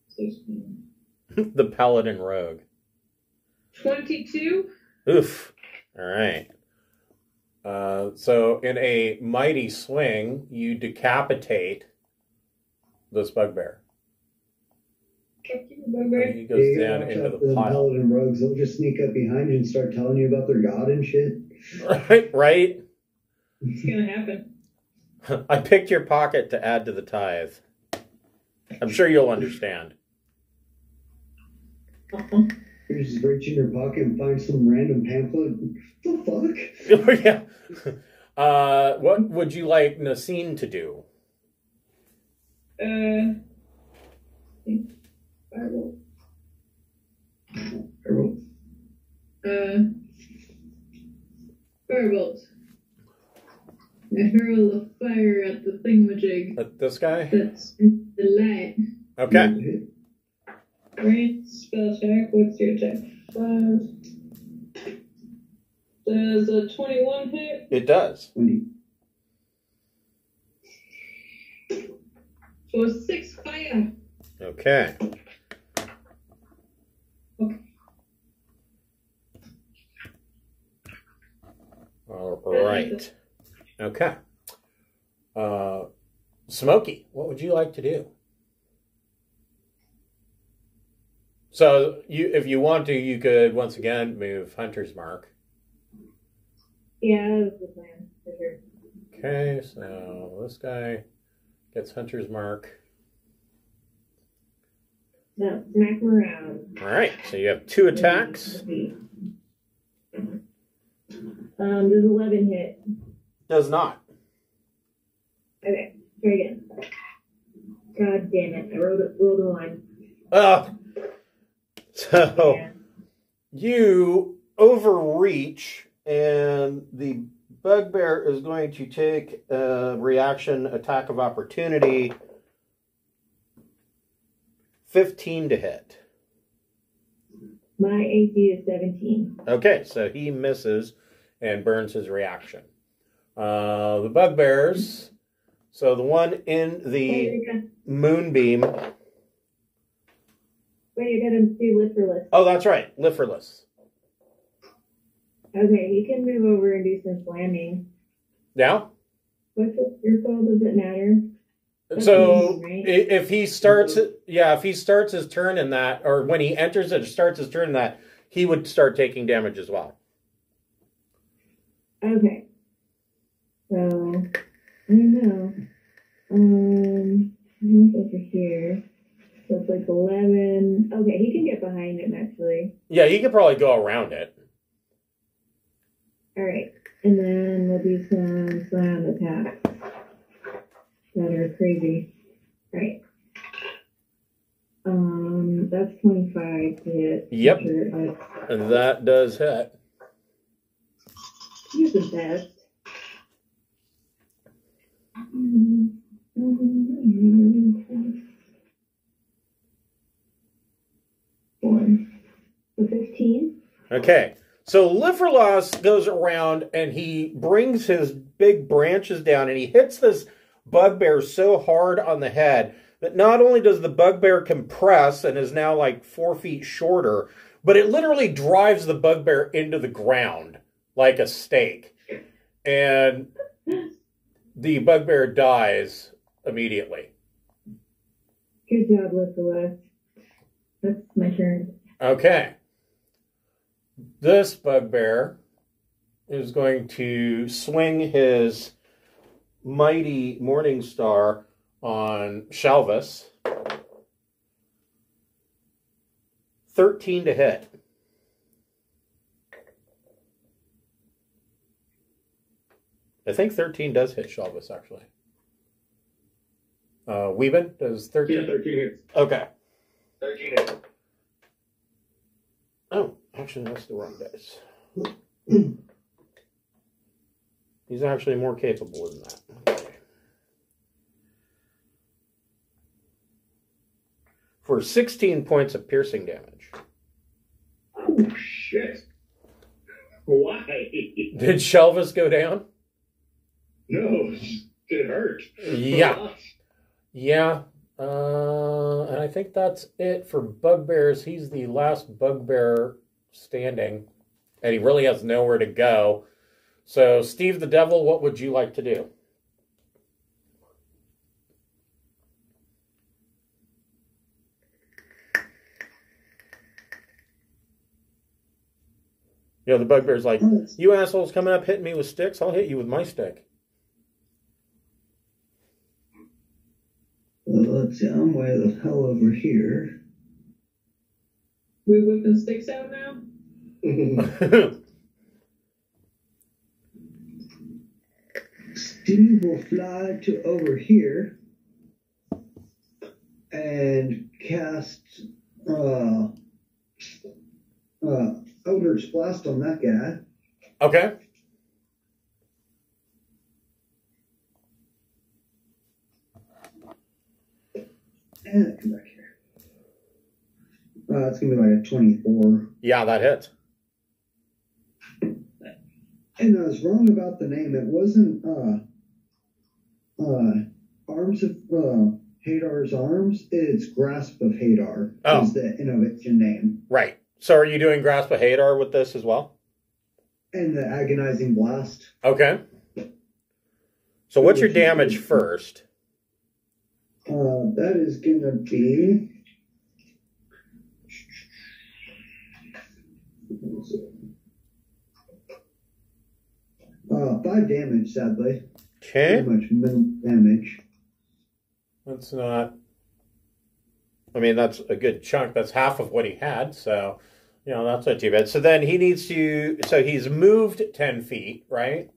16. The paladin rogue. 22. Oof. All right. So in a mighty swing, you decapitate this bugbear. And he goes down into the pile. Paladin rogues, they'll just sneak up behind you and start telling you about their god and shit. Right? It's gonna happen. I picked your pocket to add to the tithe. I'm sure you'll understand. Uh-huh. You just reach in your pocket and find some random pamphlet. What the fuck? Yeah. What would you like Nassim to do? Firebolt. Firebolt. Firebolt. I hurl a fire at the thingamajig At this guy? that's in the light. Okay. Great spell check. What's your attack? 5. Does a 21 hit? It does. 20. So a 6 fire. Okay. All right. Okay. Smokey, what would you like to do? So, if you want to, you could once again move Hunter's Mark. Yeah, that was the plan, for sure. Okay, so this guy gets Hunter's Mark. No, smack him around. All right, so you have 2 attacks. Does 11 hit? Does not. Okay, try again. God damn it, I rolled a 1. So, you overreach, and the bugbear is going to take a reaction attack of opportunity. 15 to hit. My AC is 17. Okay, so he misses and burns his reaction. The bugbears, so the one in the moonbeam. Wait, you gotta do Liferless. Oh, that's right, Liferless. Okay, he can move over and do some slamming. Yeah? What's your call? Does it matter? So Right? if he starts, if he starts his turn in that, or when he enters it, starts his turn in that, he would start taking damage as well. Okay. So, I don't know. What's over here? So it's like 11. Okay, he can get behind him, actually. Yeah, he could probably go around it. All right. And then we'll do some slam attacks that are crazy. All right. That's 25 to hit. Yep. Sure. And that does hit. He's the best. So 15. Okay. So Liferloss goes around and he brings his big branches down and he hits this bugbear so hard on the head that not only does the bugbear compress and is now like 4 feet shorter, but it literally drives the bugbear into the ground like a stake. And the bugbear dies immediately. Good job, Liferless. That's my turn. Okay. This bugbear is going to swing his mighty Morning Star on Shalvis. 13 to hit. I think 13 does hit Shalvis, actually. Weeben, does 13? Yeah, 13 hits. Okay. 13 hits. Oh, actually, that's the wrong dice. He's actually more capable than that. Okay. For 16 points of piercing damage. Oh, shit. Why? Did Shelvis go down? No, it hurt. Yeah. Yeah. And I think that's it for bugbears. He's the last bugbear standing. And he really has nowhere to go. So, Steve the Devil, what would you like to do? You know, the bugbear's like, you assholes coming up hitting me with sticks? I'll hit you with my stick. Well, let's see, I'm way the hell over here. We whipping sticks out now? Steve will fly to over here and cast Eldritch Blast on that guy. Okay. And come back here. It's gonna be like a 24. Yeah, that hits. And I was wrong about the name. It wasn't Arms of Hadar's Arms. It's Grasp of Hadar. Oh. Is the innovation name. Right. So are you doing Grasp of Hadar with this as well? And the Agonizing Blast. Okay. So what's your damage first? That is gonna be 5 damage, sadly. Okay. Pretty much minimal damage. That's not... I mean, that's a good chunk. That's half of what he had, so... You know, that's not too bad. So then he needs to... So he's moved 10 feet, right?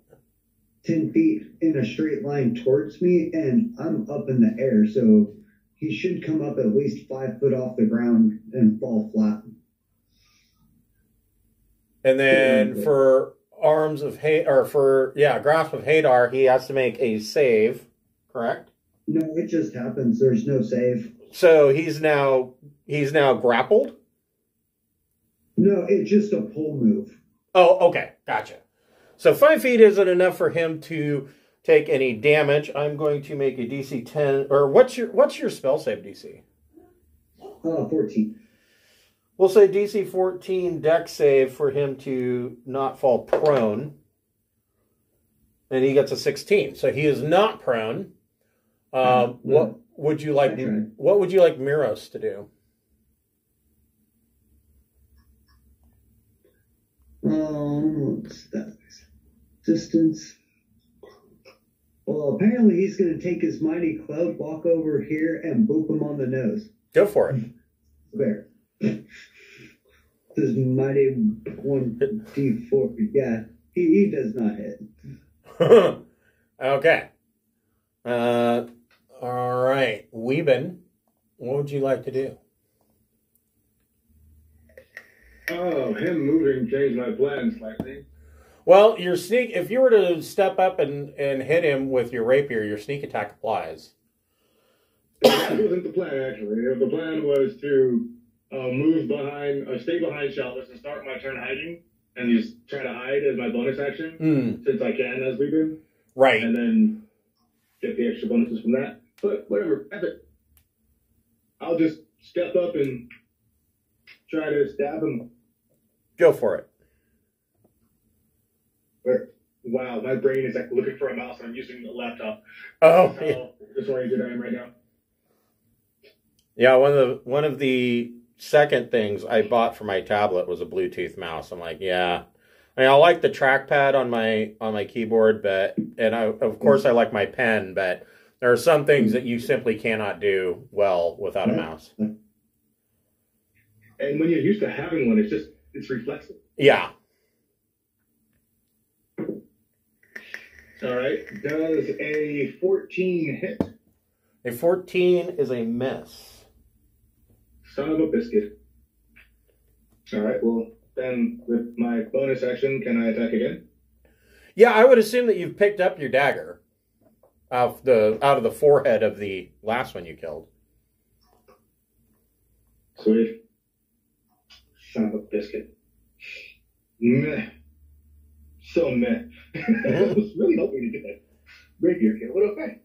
10 feet in a straight line towards me, and I'm up in the air, so he should come up at least 5 foot off the ground and fall flat. And then for Grasp of Hadar, he has to make a save, correct? No, it just happens. There's no save. So he's now grappled? No, it's just a pull move. Oh, okay. Gotcha. So 5 feet isn't enough for him to take any damage. I'm going to make a DC 10. Or what's your spell save DC? 14. We'll say DC 14 dex save for him to not fall prone. And he gets a 16. So he is not prone. What would you like Miros to do? What's that? Distance. Well, apparently he's going to take his mighty club, walk over here, and boop him on the nose. Go for it. There. This mighty 1d4. Yeah, he does not hit. Okay. All right. Weeben, what would you like to do? Oh, him moving changed my plan slightly. Well, your sneak, if you were to step up and hit him with your rapier, your sneak attack applies. That wasn't the plan, actually. The plan was to stay behind Shelvis and start my turn hiding, and just try to hide as my bonus action, since I can as we do. Right. And then get the extra bonuses from that. But whatever, epic. I'll just step up and try to stab him. Go for it. Wow, my brain is like looking for a mouse and I'm using the laptop. Oh, That's how disoriented I am right now. Yeah, one of the second things I bought for my tablet was a Bluetooth mouse. I'm like, yeah. I mean, I like the trackpad on my keyboard, of course I like my pen, but there are some things that you simply cannot do well without a mouse. And when you're used to having one, it's reflexive. Yeah. All right. Does a 14 hit? A 14 is a miss. Son of a biscuit. All right. Well, then with my bonus action, can I attack again? Yeah, I would assume that you've picked up your dagger out of the forehead of the last one you killed. Sweet. Son of a biscuit. Meh. So meh. I was really hoping to get that rapier kill. What okay?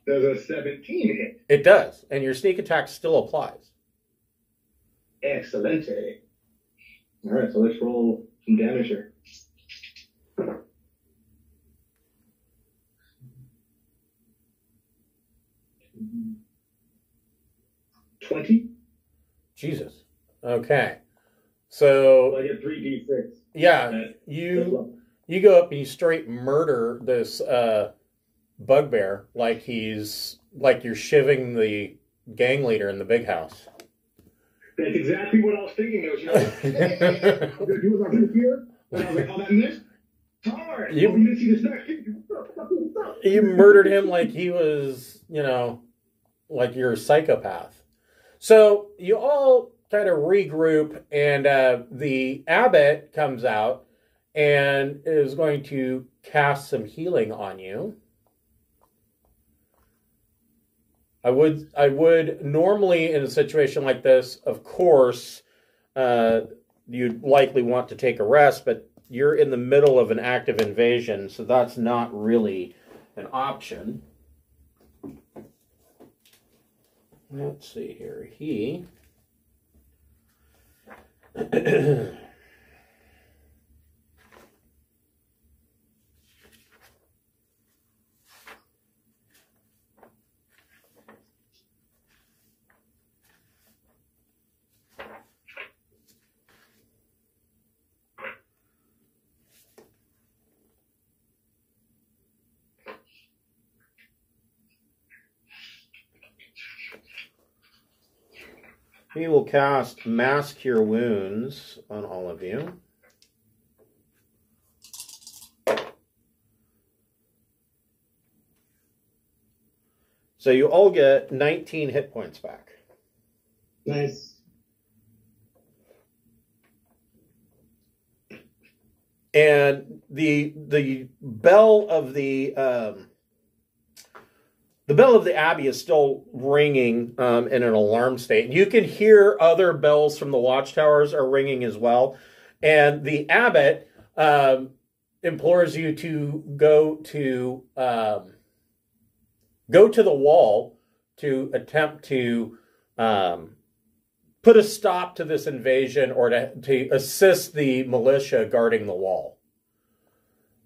Does a 17 hit? It does, and your sneak attack still applies. Excelente. All right, so let's roll some damage here. 20. Jesus. Okay. So I get 3d6. yeah, you go up and you straight murder this bugbear like you're shivving the gang leader in the big house. That's exactly what I was thinking. What I'm gonna do with my rapier. And I was like, oh, that missed. Hard. You murdered him like he was, like you're a psychopath. So you all kind of regroup, and the abbot comes out and is going to cast some healing on you. I would normally in a situation like this, of course, you'd likely want to take a rest, but you're in the middle of an active invasion, so that's not really an option. Let's see here. He He will cast Mass Cure Wounds on all of you. So you all get 19 hit points back. Nice. And the bell of the bell of the abbey is still ringing in an alarm state. You can hear other bells from the watchtowers are ringing as well. And the abbot implores you to go to the wall to attempt to put a stop to this invasion or to assist the militia guarding the wall.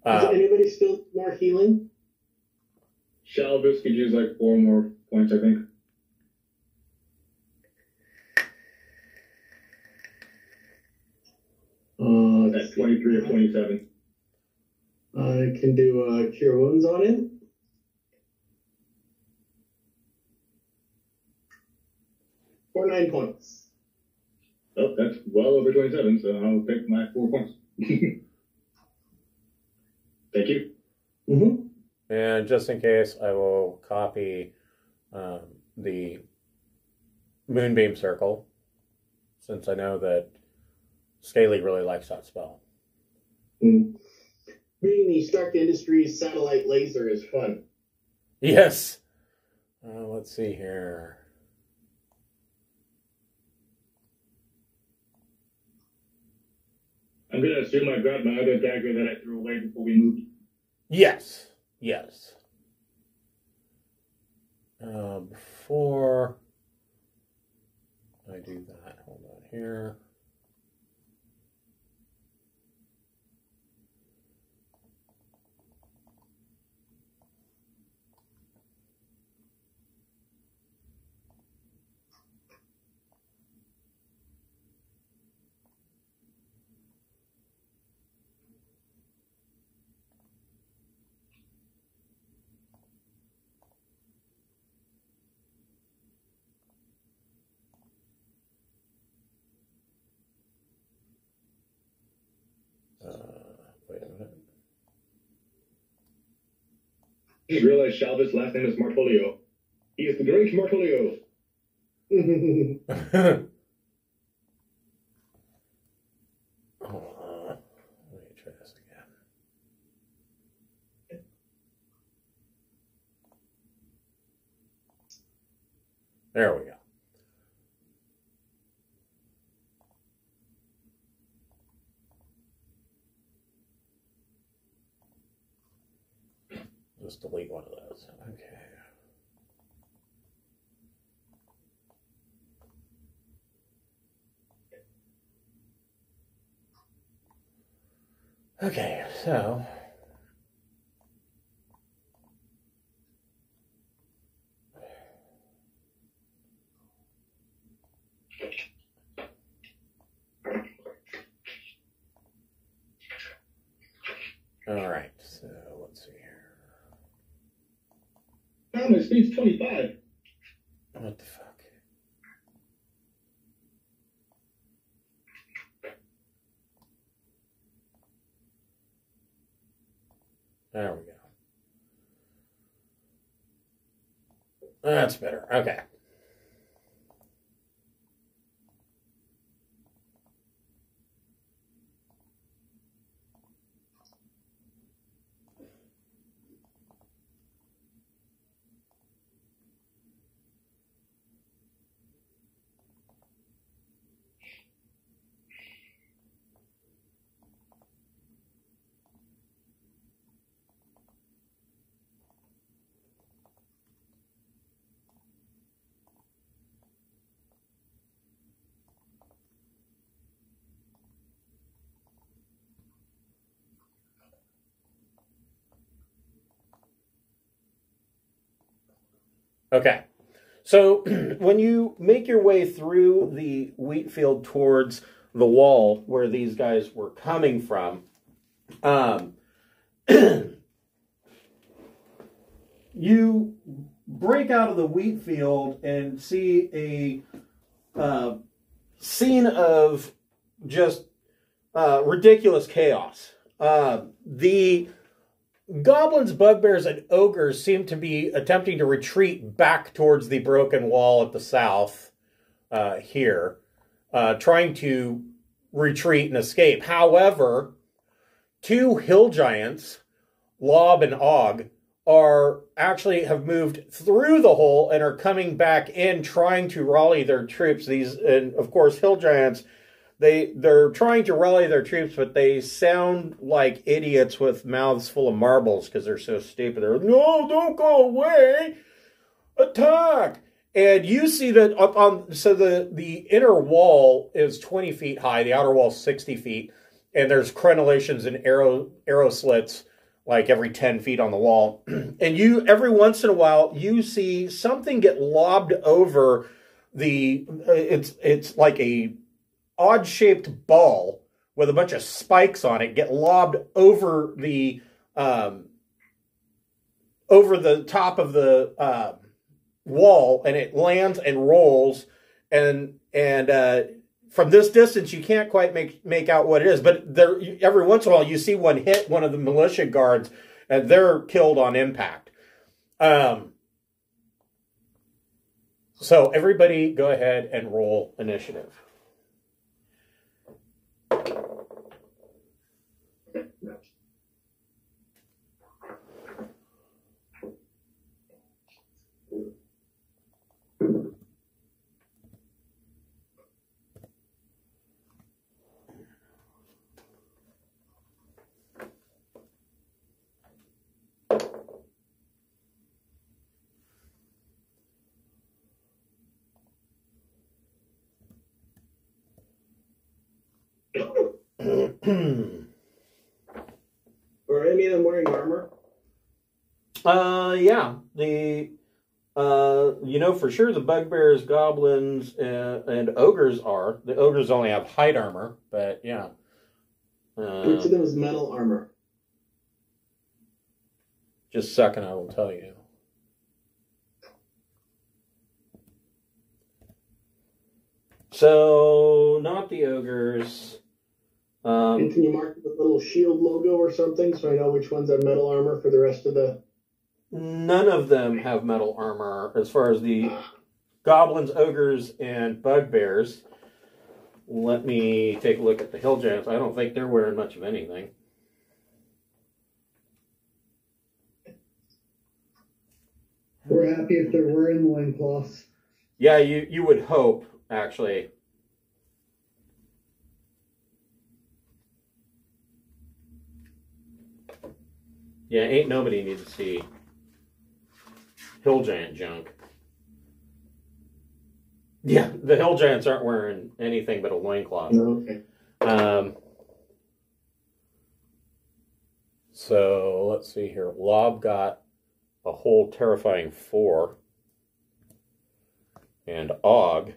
Does anybody still need more healing? Shalvis could use like 4 more points, I think. That's 23 or 27. I can do Cure Wounds on him. For 9 points. Oh, that's well over 27, so I'll take my 4 points. Thank you. Mm-hmm. And just in case, I will copy the Moonbeam Circle, since I know that Scaly really likes that spell. Mm. Being the Stark Industries satellite laser is fun. Yes. Let's see here. I'm going to assume I grabbed my other dagger that I threw away before we moved. Yes. Yes. Before I do that, hold on here. Wait a minute. I just realized Shalvis' last name is Martolio. He is the great Martolio. Hold on. Let me try this again. There we go. Just delete one of those. Okay. Okay, so all right, so let's see here. Oh, my speed's 25. What the fuck? There we go. That's better. Okay. Okay, so when you make your way through the wheat field towards the wall where these guys were coming from, you break out of the wheat field and see a scene of just ridiculous chaos. The goblins, bugbears, and ogres seem to be attempting to retreat back towards the broken wall at the south here, trying to retreat and escape. However, 2 hill giants, Lob and Og, have moved through the hole and are coming back in, trying to rally their troops. And of course, hill giants, they're trying to rally their troops, but they sound like idiots with mouths full of marbles because they're so stupid. They're, no, don't go away, attack! And you see that up on, so the inner wall is 20 feet high, the outer wall is 60 feet, and there's crenellations and arrow slits like every 10 feet on the wall. And you, every once in a while, you see something get lobbed over it's like a odd-shaped ball with a bunch of spikes on it, get lobbed over the top of the wall, and it lands and rolls, and from this distance you can't quite make out what it is, but there, every once in a while you see one hit one of the militia guards and they're killed on impact. So everybody go ahead and roll initiative. Are any of them wearing armor? Yeah. You know for sure the bugbears, goblins, and ogres are. The ogres only have hide armor, but yeah. Which of them is metal armor? Just a second, I will tell you. So, not the ogres. And can you mark the little shield logo or something so I know which ones have metal armor for the rest of the... None of them have metal armor as far as the goblins, ogres, and bugbears. Let me take a look at the hill giants. I don't think they're wearing much of anything. We're happy if they're wearing loincloths. Yeah, you would hope, actually. Yeah, ain't nobody needs to see hill giant junk. Yeah, the hill giants aren't wearing anything but a loincloth. Okay. So let's see here. Lob got a whole terrifying 4. And Og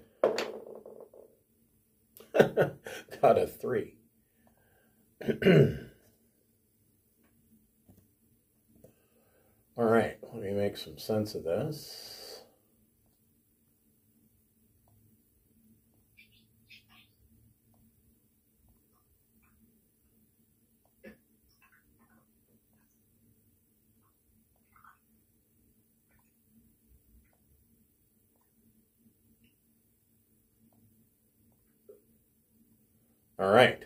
got a 3. All right, let me make some sense of this. All right.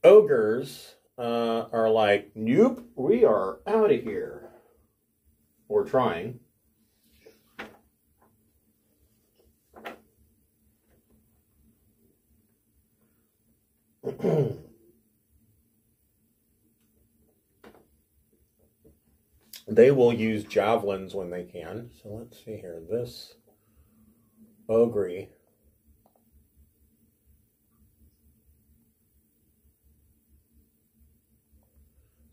Ogres are like, nope, we are out of here. We're trying. They will use javelins when they can. So let's see here. This ogre.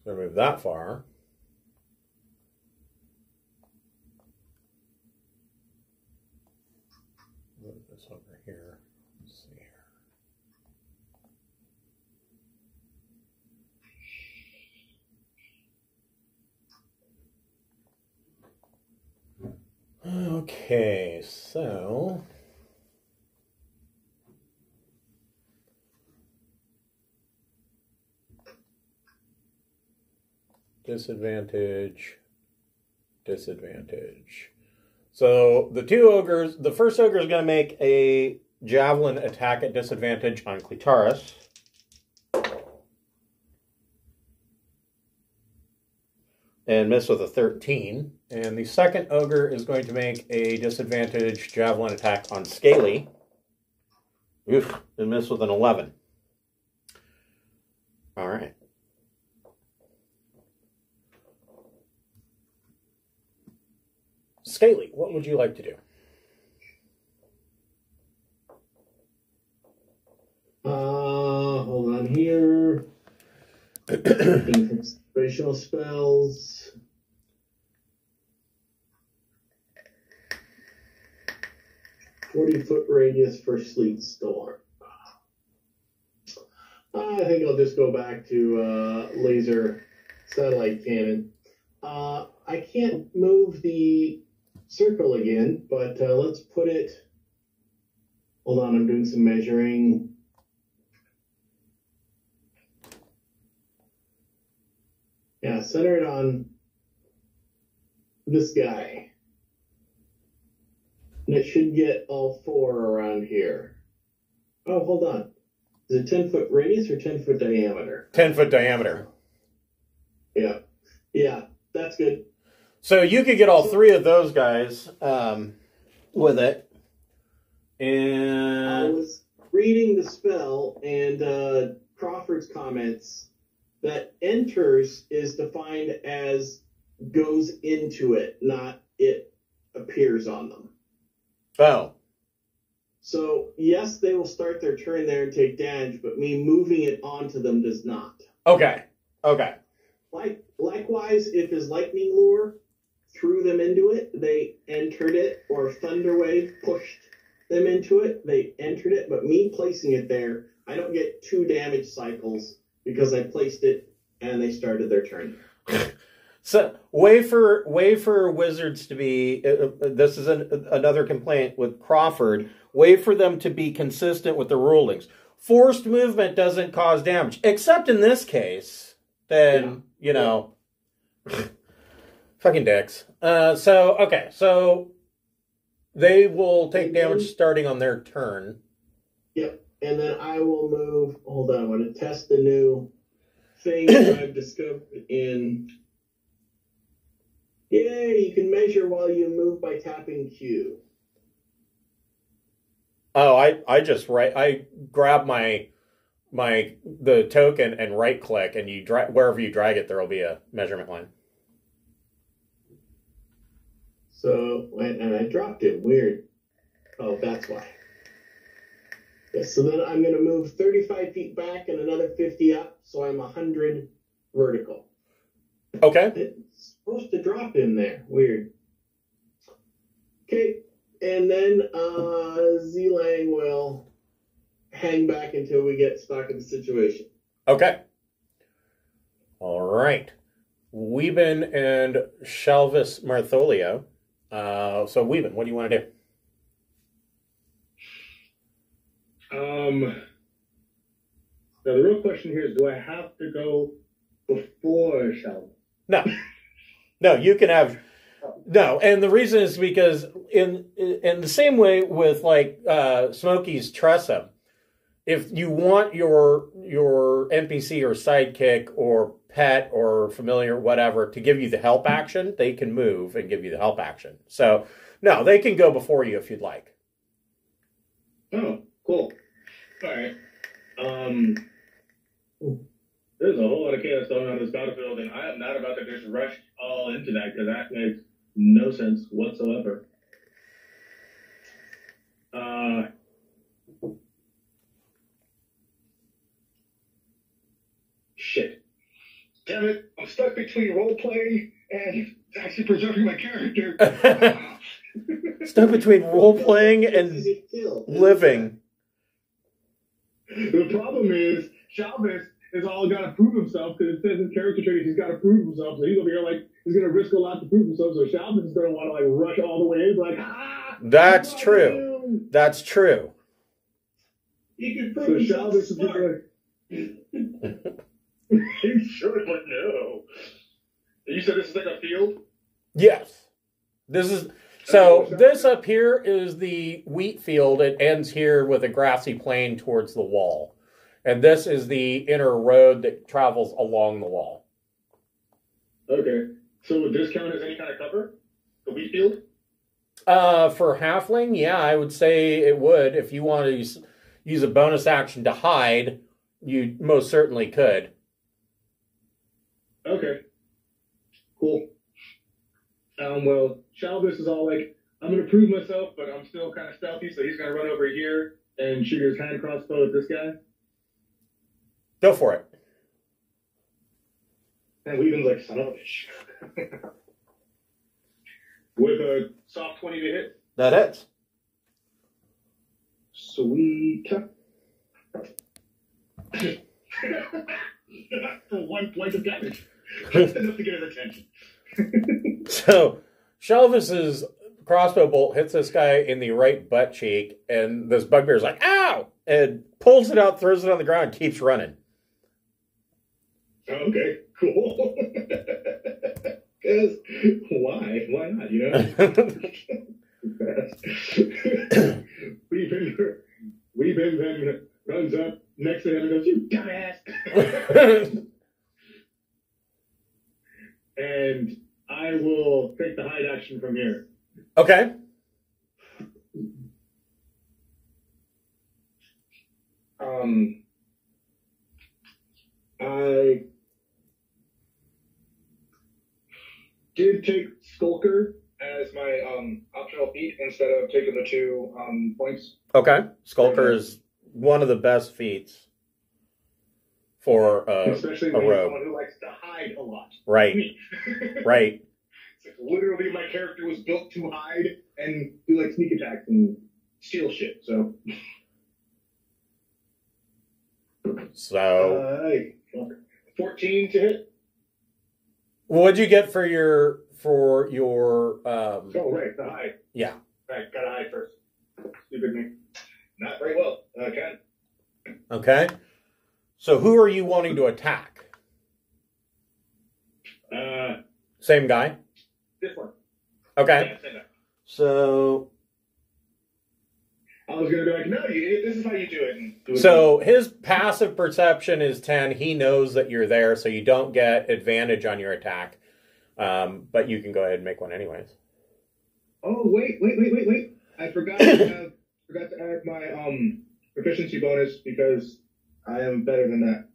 So move that far. Move this over here. Let's see here. Okay, so disadvantage, disadvantage. So the two ogres, the first ogre is going to make a javelin attack at disadvantage on Clitaris. and miss with a 13. And the second ogre is going to make a disadvantage javelin attack on Scaly. Oof, and miss with an 11. All right. Scaly, what would you like to do? Hold on here. Spatial spells. "40-foot radius for sleet storm." I think I'll just go back to laser satellite cannon. I can't move the circle again, but let's put it. Hold on, I'm doing some measuring. Yeah, center it on this guy. And it should get all 4 around here. Oh, hold on. Is it 10-foot radius or 10-foot diameter? 10-foot diameter. Yeah. Yeah, that's good. So you could get all 3 of those guys with it. And I was reading the spell and Crawford's comments that enters is defined as goes into it, not it appears on them. Oh. So, yes, they will start their turn there and take damage, but me moving it onto them does not. Okay. Okay. Likewise, if his lightning lure threw them into it, they entered it, or thunder wave pushed them into it, they entered it, but me placing it there, I don't get 2 damage cycles because I placed it and they started their turn. So, way for wizards to be, this is another complaint with Crawford, way for them to be consistent with the rulings. Forced movement doesn't cause damage, except in this case, then, you know, fucking dicks. So they will take damage starting on their turn. Yep, and then I will move, hold on, I want to test the new thing that I've discovered in... Yay, you can measure while you move by tapping Q. Oh, I grab the token and right click, and you wherever you drag it, there will be a measurement line. So, and I dropped it, weird. Oh, that's why. Yeah, so then I'm going to move 35 feet back and another 50 up, so I'm 100 vertical. Okay. It's supposed to drop in there. Weird. Okay, and then Z-Lang will hang back until we get stock of the situation. Okay. All right. Weeben and Shalvis Martholio. So Weeben, what do you want to do? Now the real question here is, do I have to go before Shalvis? No, you can have no, and the reason is because in the same way with like Smokey's Tressum, if you want your NPC or sidekick or pet or familiar whatever to give you the help action, they can move and give you the help action. So no, they can go before you if you'd like. Oh, cool. All right. There's a whole lot of chaos going on in this battlefield, and I am not about to just rush all into that because that makes no sense whatsoever. Shit. Damn it, I'm stuck between role-playing and actually preserving my character. Stuck between role-playing and living. The problem is, Chavez has all got to prove himself because it says in character trait he's got to prove himself. So he's over here like he's going to risk a lot to prove himself. So Chavez is going to want to like rush all the way in, like That's true. That's true. You can prove yourself smart. You should, but no. You said this is like a field? Yes. This up here is the wheat field. It ends here with a grassy plain towards the wall. And this is the inner road that travels along the wall. Okay. So would this count as any kind of cover? The wheat field? For halfling, yeah, I would say it would. If you want to use a bonus action to hide, you most certainly could. Okay. Cool. Well, Shalvis is all like, I'm going to prove myself, but I'm still kind of stealthy, so he's going to run over here and shoot his hand crossbow at this guy. Go for it. And Weaven's like, son of a bitch. With a soft 20 to hit. That hits. Sweet. For 1 point of damage. Just enough to get his attention. So, Shelvis's crossbow bolt hits this guy in the right butt cheek, and this bugbear's like, ow! And pulls it out, throws it on the ground, keeps running. Okay, cool. Because why? Why not, you know? We've then runs up next to him and goes, you dumbass! And I will take the hide action from here. Okay. I did take Skulker as my optional feat instead of taking the 2 points. Okay. Skulker is one of the best feats for especially a when you're rogue. someone who likes to hide a lot. Right. Right. It's like literally my character was built to hide and do like sneak attacks and steal shit. So. So. 14 to hit. What'd you get for your Oh right, the hide. Yeah. Right, gotta hide first. Stupid me. Not very well. Ken. Okay. So who are you wanting to attack? Same guy? This one. Okay. Yeah, same guy. So I was gonna be like, no, this is how you do it. And do it So his passive perception is 10. He knows that you're there, so you don't get advantage on your attack. But you can go ahead and make one anyways. Oh, wait. I forgot to add my proficiency bonus because I am better than that.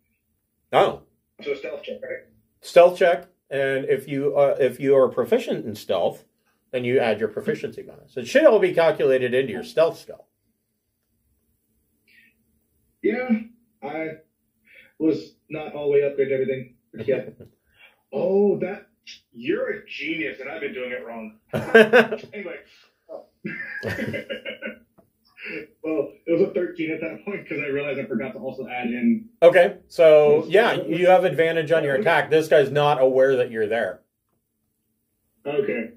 Oh. So stealth check, right? Stealth check, and if you are proficient in stealth, then you add your proficiency bonus. It should all be calculated into your stealth skill. Yeah, I was not all the way upgraded everything. Yeah. Oh, you're a genius, and I've been doing it wrong. Anyway. Oh. Well, it was a 13 at that point because I realized I forgot to also add in. Okay, so yeah, you have advantage on your attack. This guy's not aware that you're there. Okay.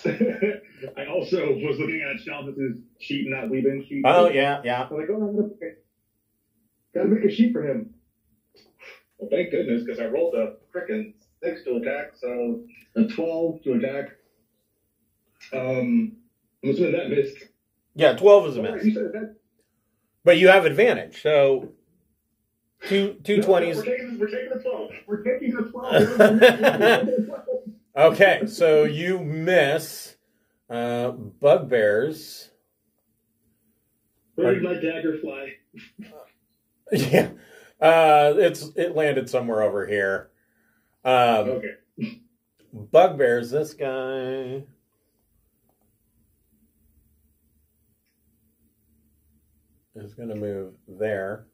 I also was looking at Shalvis's sheet, not Weeben's sheet. Oh, yeah. I'm like, I'm gotta make a sheet for him. Well, thank goodness, because I rolled a frickin' 6 to attack, so a 12 to attack. I'm assuming that missed. Yeah, 12 is a miss. You said that. But you have advantage, so two 20s. We're taking the 12. We're taking the 12. Okay, so you miss bugbears. Where did my dagger fly? Yeah, it landed somewhere over here. Okay. Bugbears. This guy. Is going to move there.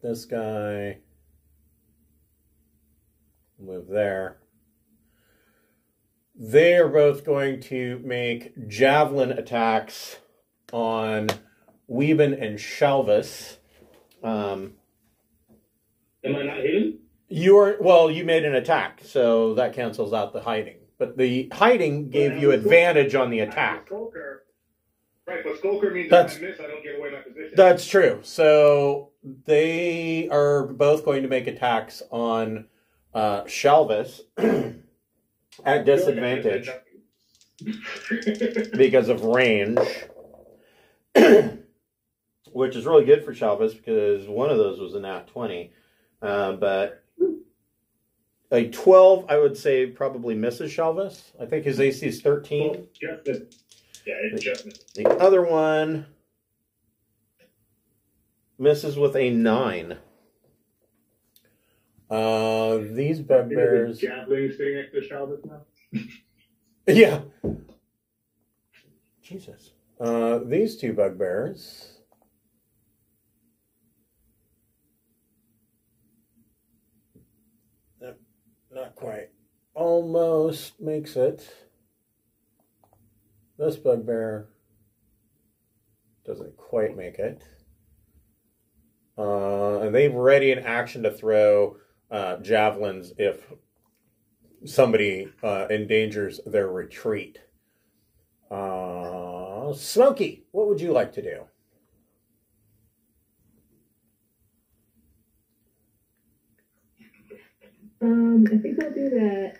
This guy will move there. They are both going to make javelin attacks on Weeben and Shalvis. Am I not hidden? You made an attack, so that cancels out the hiding. But the hiding gave you advantage on the attack. Right, but Skulker means if I miss, I don't give away my position. That's true. So they are both going to make attacks on Shalvis at disadvantage because of range, which is really good for Shalvis because one of those was a nat 20. But A 12, I would say, probably misses Shalvis. I think his AC is 13. Just missed. Yeah, it just missed. The other one misses with a 9. These bugbears. Javelin sitting next to Shalvis now. Yeah. Jesus. These two bugbears. Not quite. Almost makes it. This bugbear doesn't quite make it. And they've ready in action to throw javelins if somebody endangers their retreat. Smokey, what would you like to do? I think I'll do that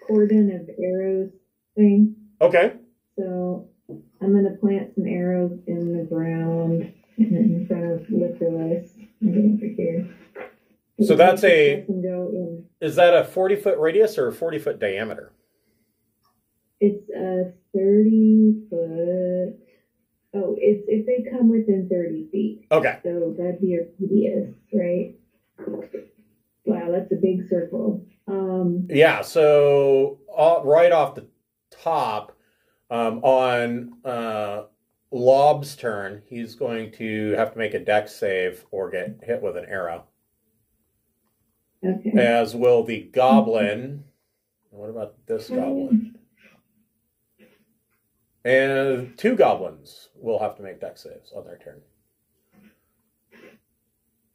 cordon of arrows thing. Okay. So I'm going to plant some arrows in the ground in front of Lifterless. I'm going over here. So that's a... And go in. Is that a 40-foot radius or a 40-foot diameter? It's a 30-foot... Oh, it's if they come within 30 feet. Okay. So that'd be a radius, right? Wow, that's a big circle. Yeah, so right off the top, on Lob's turn, he's going to have to make a dex save or get hit with an arrow. Okay. As will the goblin. What about this goblin? And 2 goblins will have to make dex saves on their turn.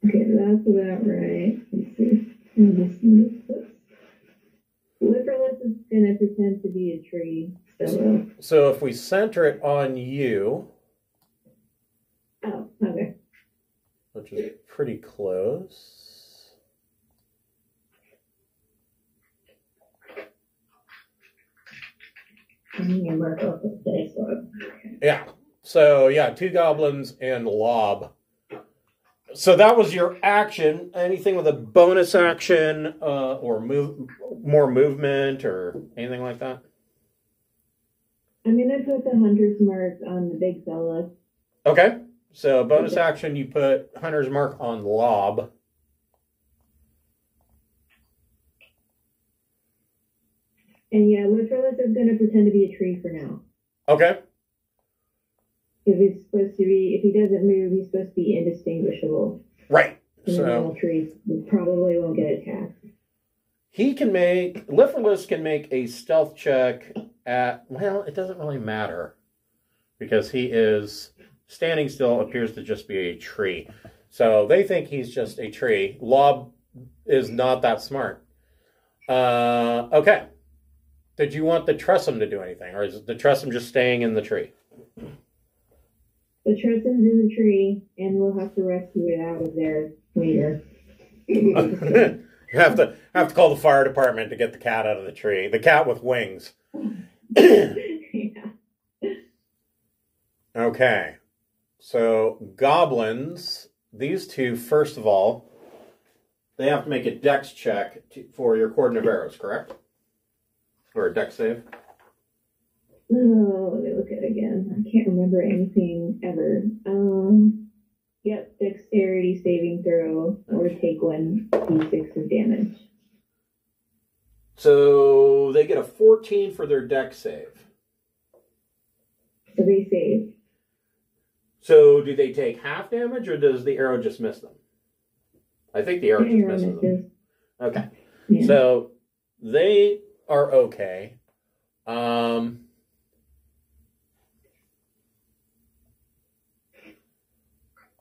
Okay, that's about right. Let's see. Liverless is going to pretend to be a tree. So if we center it on you... Oh, okay. Which is pretty close. Yeah. So, yeah, 2 goblins and Lob. So that was your action. Anything with a bonus action or more movement or anything like that? I'm going to put the hunter's mark on the big fella. Okay. So bonus action, you put hunter's mark on Lob. And yeah, Lifterless is going to pretend to be a tree for now. Okay. Because it's supposed to be, if he doesn't move, he's supposed to be indistinguishable. Right. And the normal trees probably won't get attacked. Lifterless can make a stealth check at, well, it doesn't really matter. Because he is standing still, appears to just be a tree. So they think he's just a tree. Lob is not that smart. Okay. Did you want the Tressum to do anything? Or is the Tressum just staying in the tree? The Tressum's in the tree, and we'll have to rescue it out of there later. You have to call the fire department to get the cat out of the tree. The cat with wings. Yeah. Okay. So, goblins, these 2, first of all, they have to make a dex check for your cordon of arrows, correct? Or a dex save? Oh, let me look at it again. I can't remember anything ever. Yep, dexterity saving throw or take 1d6 of damage. So they get a 14 for their dex save. So they save. So do they take half damage or does the arrow just miss them? I think the arrow just misses them. Okay. Yeah. So they are okay.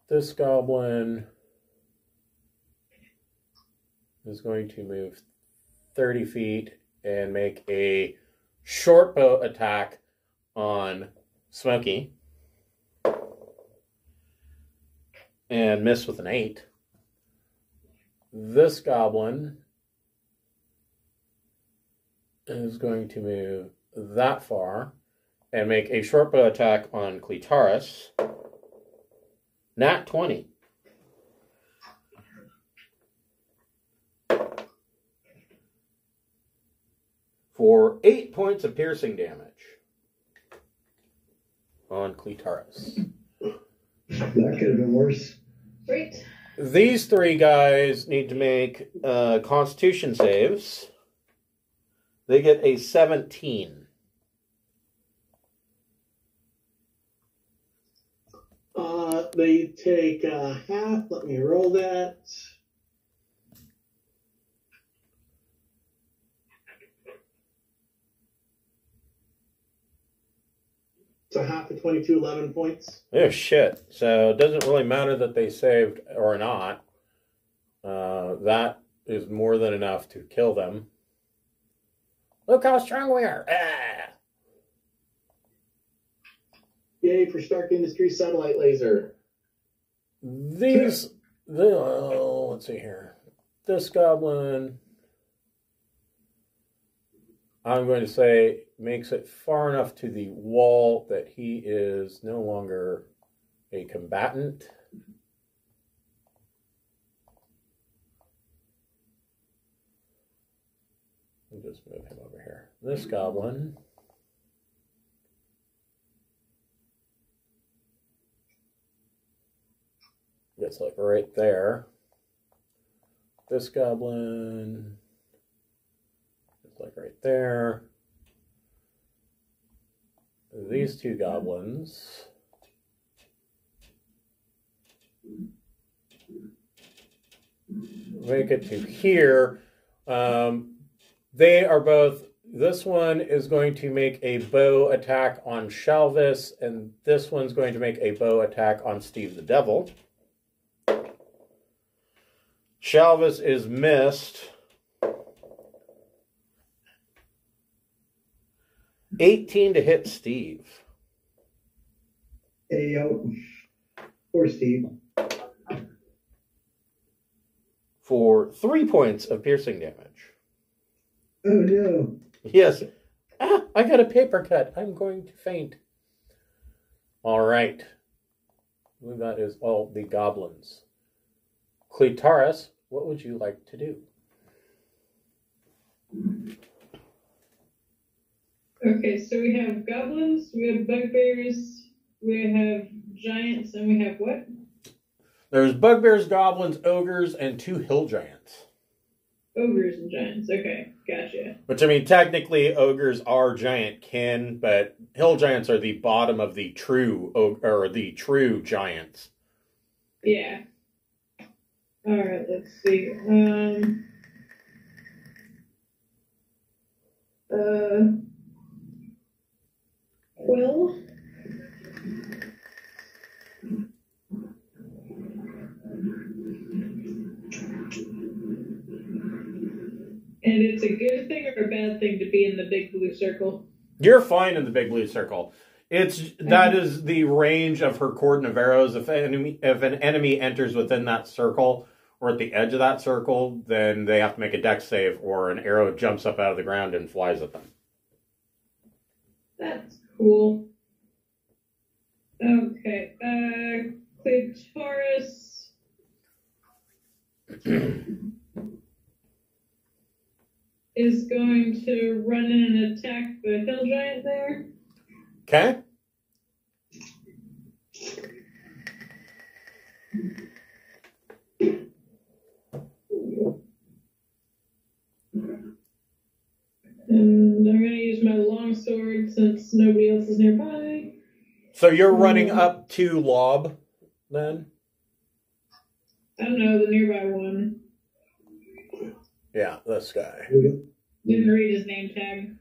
This goblin is going to move 30 feet and make a short bow attack on Smokey. And miss with an 8. This goblin is going to move that far and make a short bow attack on Clitaris. Nat 20. for 8 points of piercing damage on Clitaris. That could have been worse. Great. These three guys need to make Constitution saves. They get a 17. They take half. Let me roll that. So half of 22, 11 points. Oh, shit. So it doesn't really matter that they saved or not. That is more than enough to kill them. Look how strong we are. Ah! Yay for Stark Industries satellite laser. Let's see here. This goblin, I'm going to say, makes it far enough to the wall that he is no longer a combatant. I'll just move him over here. This goblin gets like right there. This goblin is like right there. These two goblins make it to here. They are both, this one is going to make a bow attack on Shalvis, and this one's going to make a bow attack on Steve the Devil. Shalvis is missed. 18 to hit Steve. Hey, yo. Poor Steve. For 3 points of piercing damage. Oh, no. Yes. Ah, I got a paper cut. I'm going to faint. All right. That is all the goblins. Clitaris, what would you like to do? Okay, so we have goblins, we have bugbears, we have giants, and we have what? There's bugbears, goblins, ogres, and 2 hill giants. Ogres and giants. Okay, gotcha. Which, I mean, technically, ogres are giant kin, but hill giants are the bottom of the true, or the true giants. Yeah. All right, let's see. Well, and it's a good thing or a bad thing to be in the big blue circle? You're fine in the big blue circle. That is the range of her cordon of arrows. If an enemy enters within that circle or at the edge of that circle, then they have to make a dex save, or an arrow jumps up out of the ground and flies at them. That's cool. Okay, Clitaris. Is going to run in and attack the hill giant there. Okay. And I'm going to use my longsword since nobody else is nearby. So you're running up to Lob, then? I don't know, the nearby one. Yeah, this guy. Didn't read his name tag.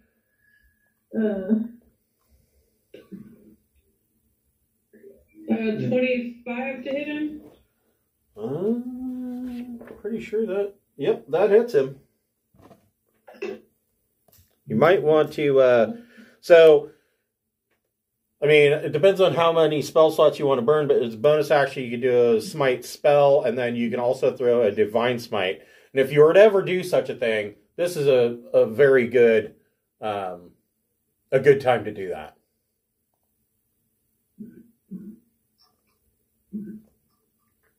25 to hit him? Pretty sure that... Yep, that hits him. You might want to... So, I mean, it depends on how many spell slots you want to burn, but as a bonus action, you can do a smite spell, and then you can also throw a divine smite. And if you were to ever do such a thing, this is a very good... a good time to do that.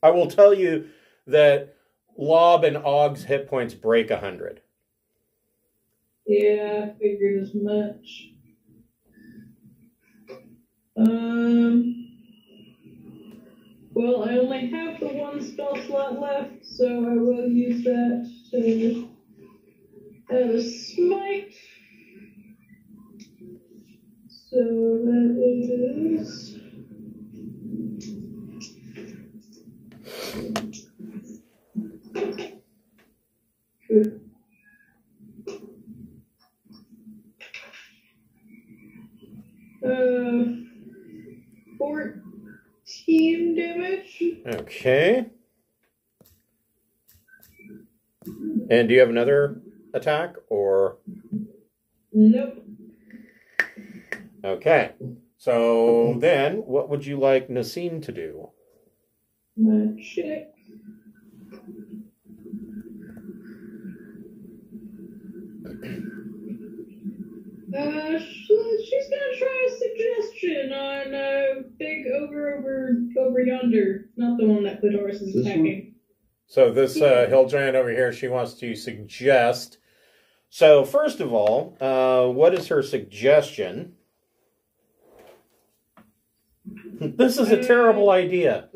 I will tell you that Lob and Og's hit points break 100. Yeah, I figured as much. Well, I only have the one spell slot left, so I will use that to have a smite. So that is... Good. 14 damage. Okay. And do you have another attack, or? Nope. Okay. So then, what would you like Nassim to do? Check. She's gonna try a suggestion on big over yonder. Not the one that Clitoris is attacking. So this hill giant over here, she wants to suggest. So first of all, what is her suggestion? This is a terrible idea.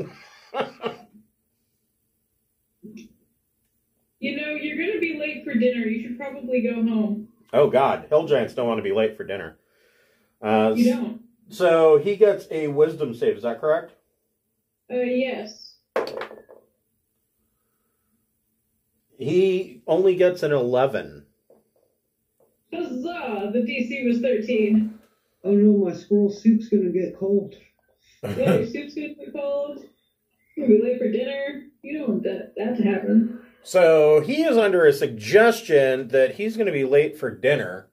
You know, you're gonna be late for dinner. You should probably go home. Oh God, hill giants don't want to be late for dinner. You don't. So he gets a wisdom save. Is that correct? Yes. He only gets an 11. Huzzah! The DC was 13. Oh no, my squirrel soup's gonna get cold. Yeah, your soup's gonna get cold. You'll be late for dinner. You don't want that to happen. So he is under a suggestion that he's going to be late for dinner.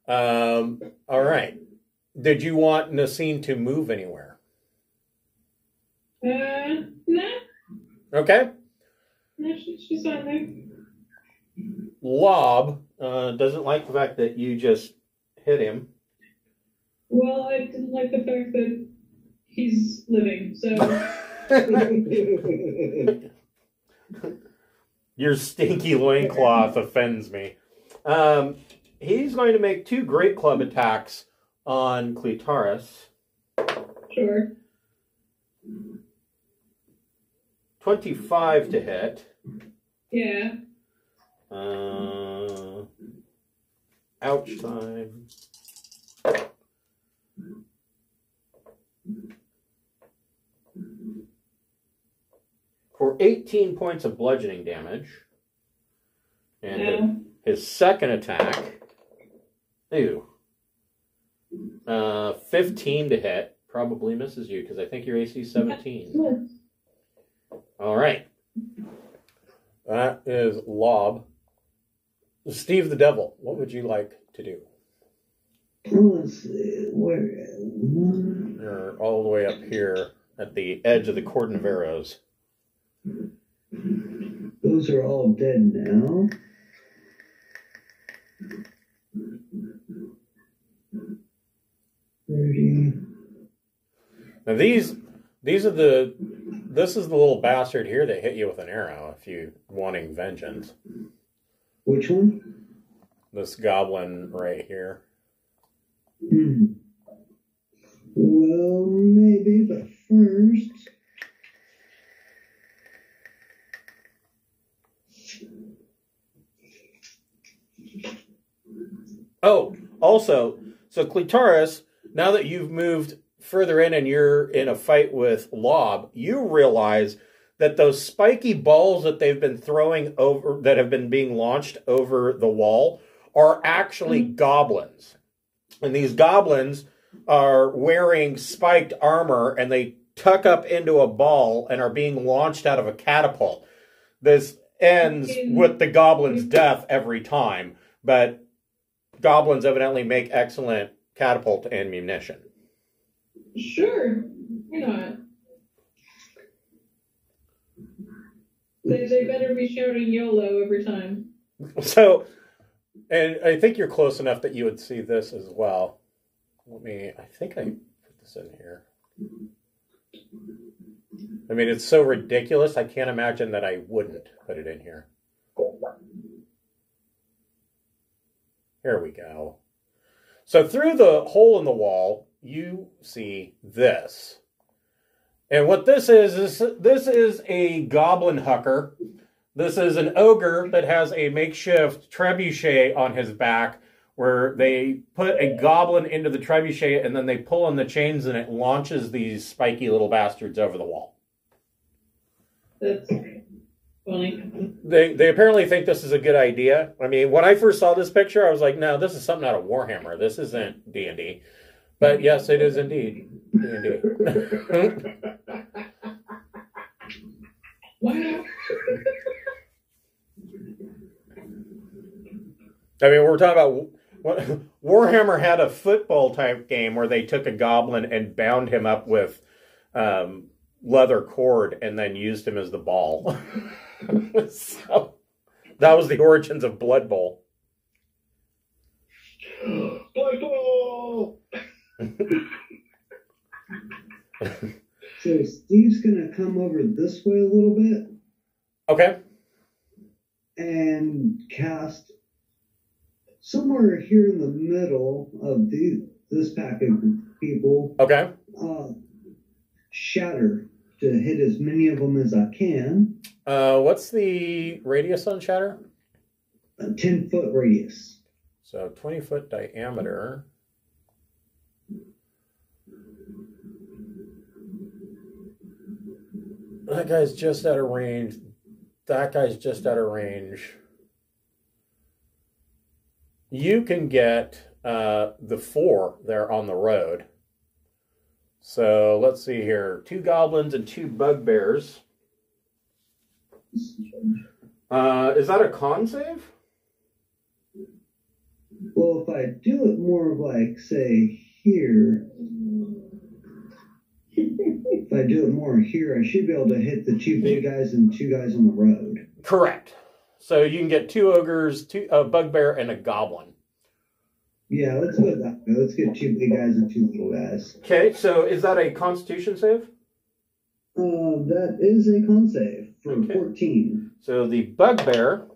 All right. Did you want Nassim to move anywhere? Nah. Okay. No, she's on there. Lob doesn't like the fact that you just hit him. Well, I didn't like the fact that he's living, so... Your stinky loincloth offends me. He's going to make 2 great club attacks on Clitoris. Sure. 25 to hit. Yeah. Ouch time. For 18 points of bludgeoning damage. And his second attack. 15 to hit. Probably misses you, because I think your AC is 17. All right. That is Lob. Steve the Devil, what would you like to do? Let's see, where? You're all the way up here at the edge of the cordon of arrows. Those are all dead now. Now this is the little bastard here that hit you with an arrow if you wanting vengeance. Which one? This goblin right here. Well, maybe, but first... Oh, also, so Clitoris, now that you've moved further in and you're in a fight with Lob, you realize that those spiky balls that they've been throwing over, that have been being launched over the wall, are actually goblins. And these goblins are wearing spiked armor, and they tuck up into a ball and are being launched out of a catapult. This ends with the goblin's death every time, but goblins evidently make excellent catapult ammunition. Sure, why not? They better be shouting YOLO every time. So, and I think you're close enough that you would see this as well. I think I put this in here. I mean, it's so ridiculous, I can't imagine that I wouldn't put it in here. Here we go. So through the hole in the wall, you see this. And what this is a goblin hucker. This is an ogre that has a makeshift trebuchet on his back where they put a goblin into the trebuchet and then they pull on the chains and it launches these spiky little bastards over the wall. That's funny. They apparently think this is a good idea. I mean, when I first saw this picture, I was like, no, this is something out of Warhammer. This isn't D&D. But yes, it is indeed D&D. Wow. I mean, we're talking about Warhammer had a football type game where they took a goblin and bound him up with leather cord and then used him as the ball. So that was the origins of Blood Bowl. Blood Bowl! So Steve's gonna come over this way a little bit Okay. and cast somewhere here in the middle of this pack of people. Okay. Shatter to hit as many of them as I can. What's the radius on Shatter? A 10-foot radius. So 20-foot diameter. That guy's just out of range. That guy's just out of range. You can get the 4 there on the road. So let's see here. 2 goblins and 2 bugbears. Is that a con save? Well, if I do it more like, say, here, if I do it more here, I should be able to hit the 2 big guys and 2 guys on the road. Correct. So you can get 2 ogres, a bugbear, and a goblin. Yeah, let's go with that. Let's get 2 big guys and 2 little guys. Okay, so is that a Constitution save? That is a con save for 14. So the bugbear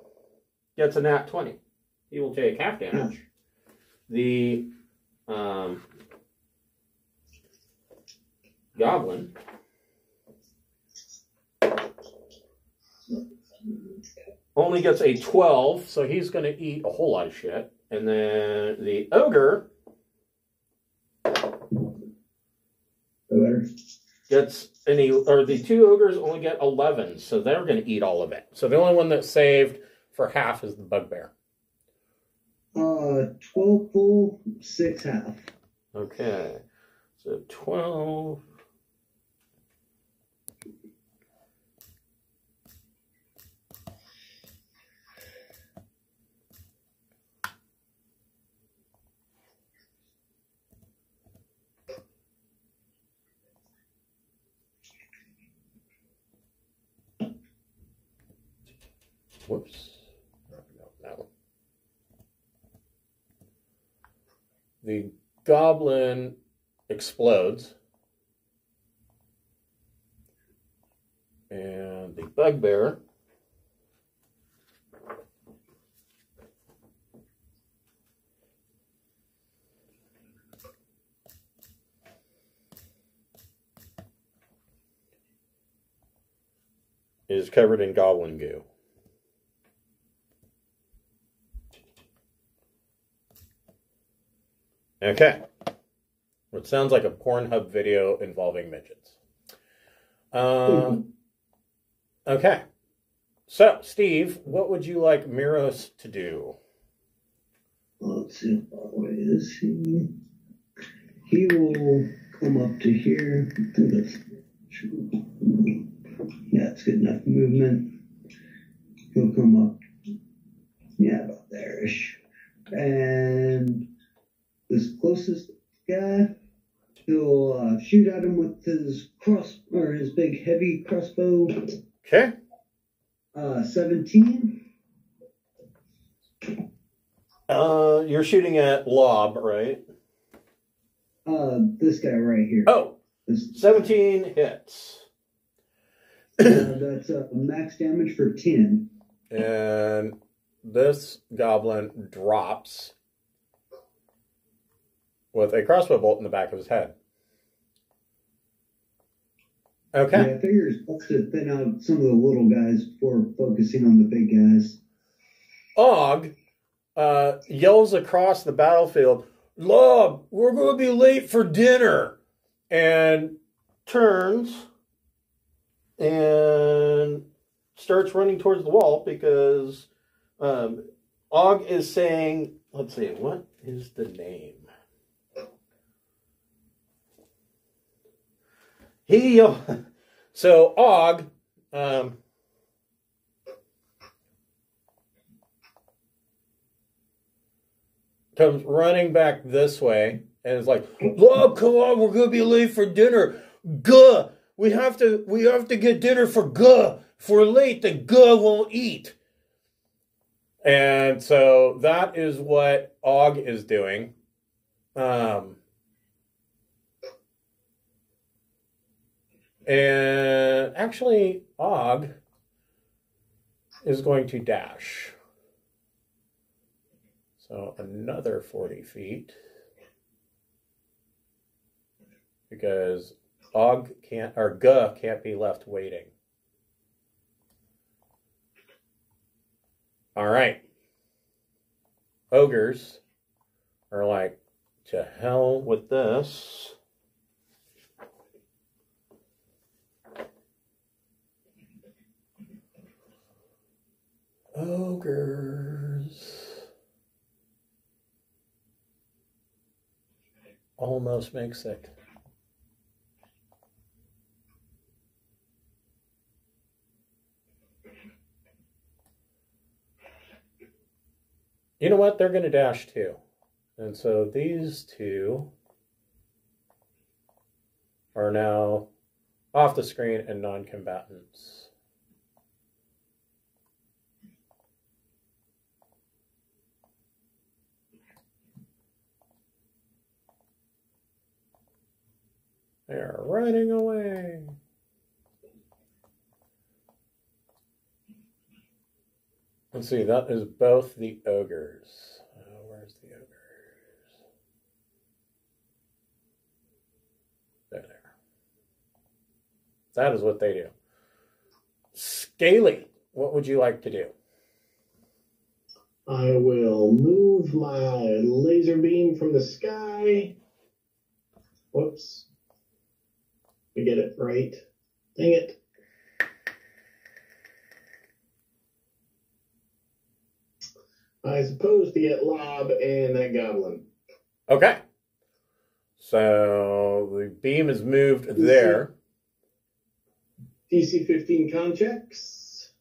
gets a nat 20. He will take half damage. The goblin only gets a 12, so he's going to eat a whole lot of shit. And then the ogre gets the 2 ogres only get 11, so they're going to eat all of it. So the only one that's saved for half is the bugbear. 12 full, 6 half. Okay, so 12. Whoops. No. The goblin explodes. And the bugbear is covered in goblin goo. Okay. What sounds like a Pornhub video involving midgets. Okay. So, Steve, what would you like Miros to do? Let's see, what is he? He will come up to here. Yeah, it's good enough movement. He'll come up. Yeah, about there-ish. And this closest guy, he'll shoot at him with his his big heavy crossbow. Okay. 17. You're shooting at lob, right? This guy right here. Oh, 17 hits. That's max damage for 10. And this goblin drops with a crossbow bolt in the back of his head. Okay. Yeah, I figure it's best to thin out some of the little guys before focusing on the big guys. Og yells across the battlefield, "Log, we're going to be late for dinner," and turns and starts running towards the wall because Og is saying, let's see, what is the name? So Og comes running back this way and is like, "Log, come on, we're gonna be late for dinner. Guh! We have to get dinner for Guh. If we're late, the Guh won't eat." And so that is what Og is doing. And actually, Og is going to dash. So another 40 feet. Because Og can't, or Guh can't be left waiting. All right. Ogres are like, to hell with this. Ogres almost makes it. You know what? They're going to dash too. And so these two are now off the screen and non-combatants. They're running away. Let's see, that is both the ogres. Where's the ogres? There. That is what they do. Scaly, what would you like to do? I will move my laser beam from the sky. Whoops. We get it right. Dang it. I suppose to get Lob and that goblin. Okay. So the beam is moved there. DC 15 con checks.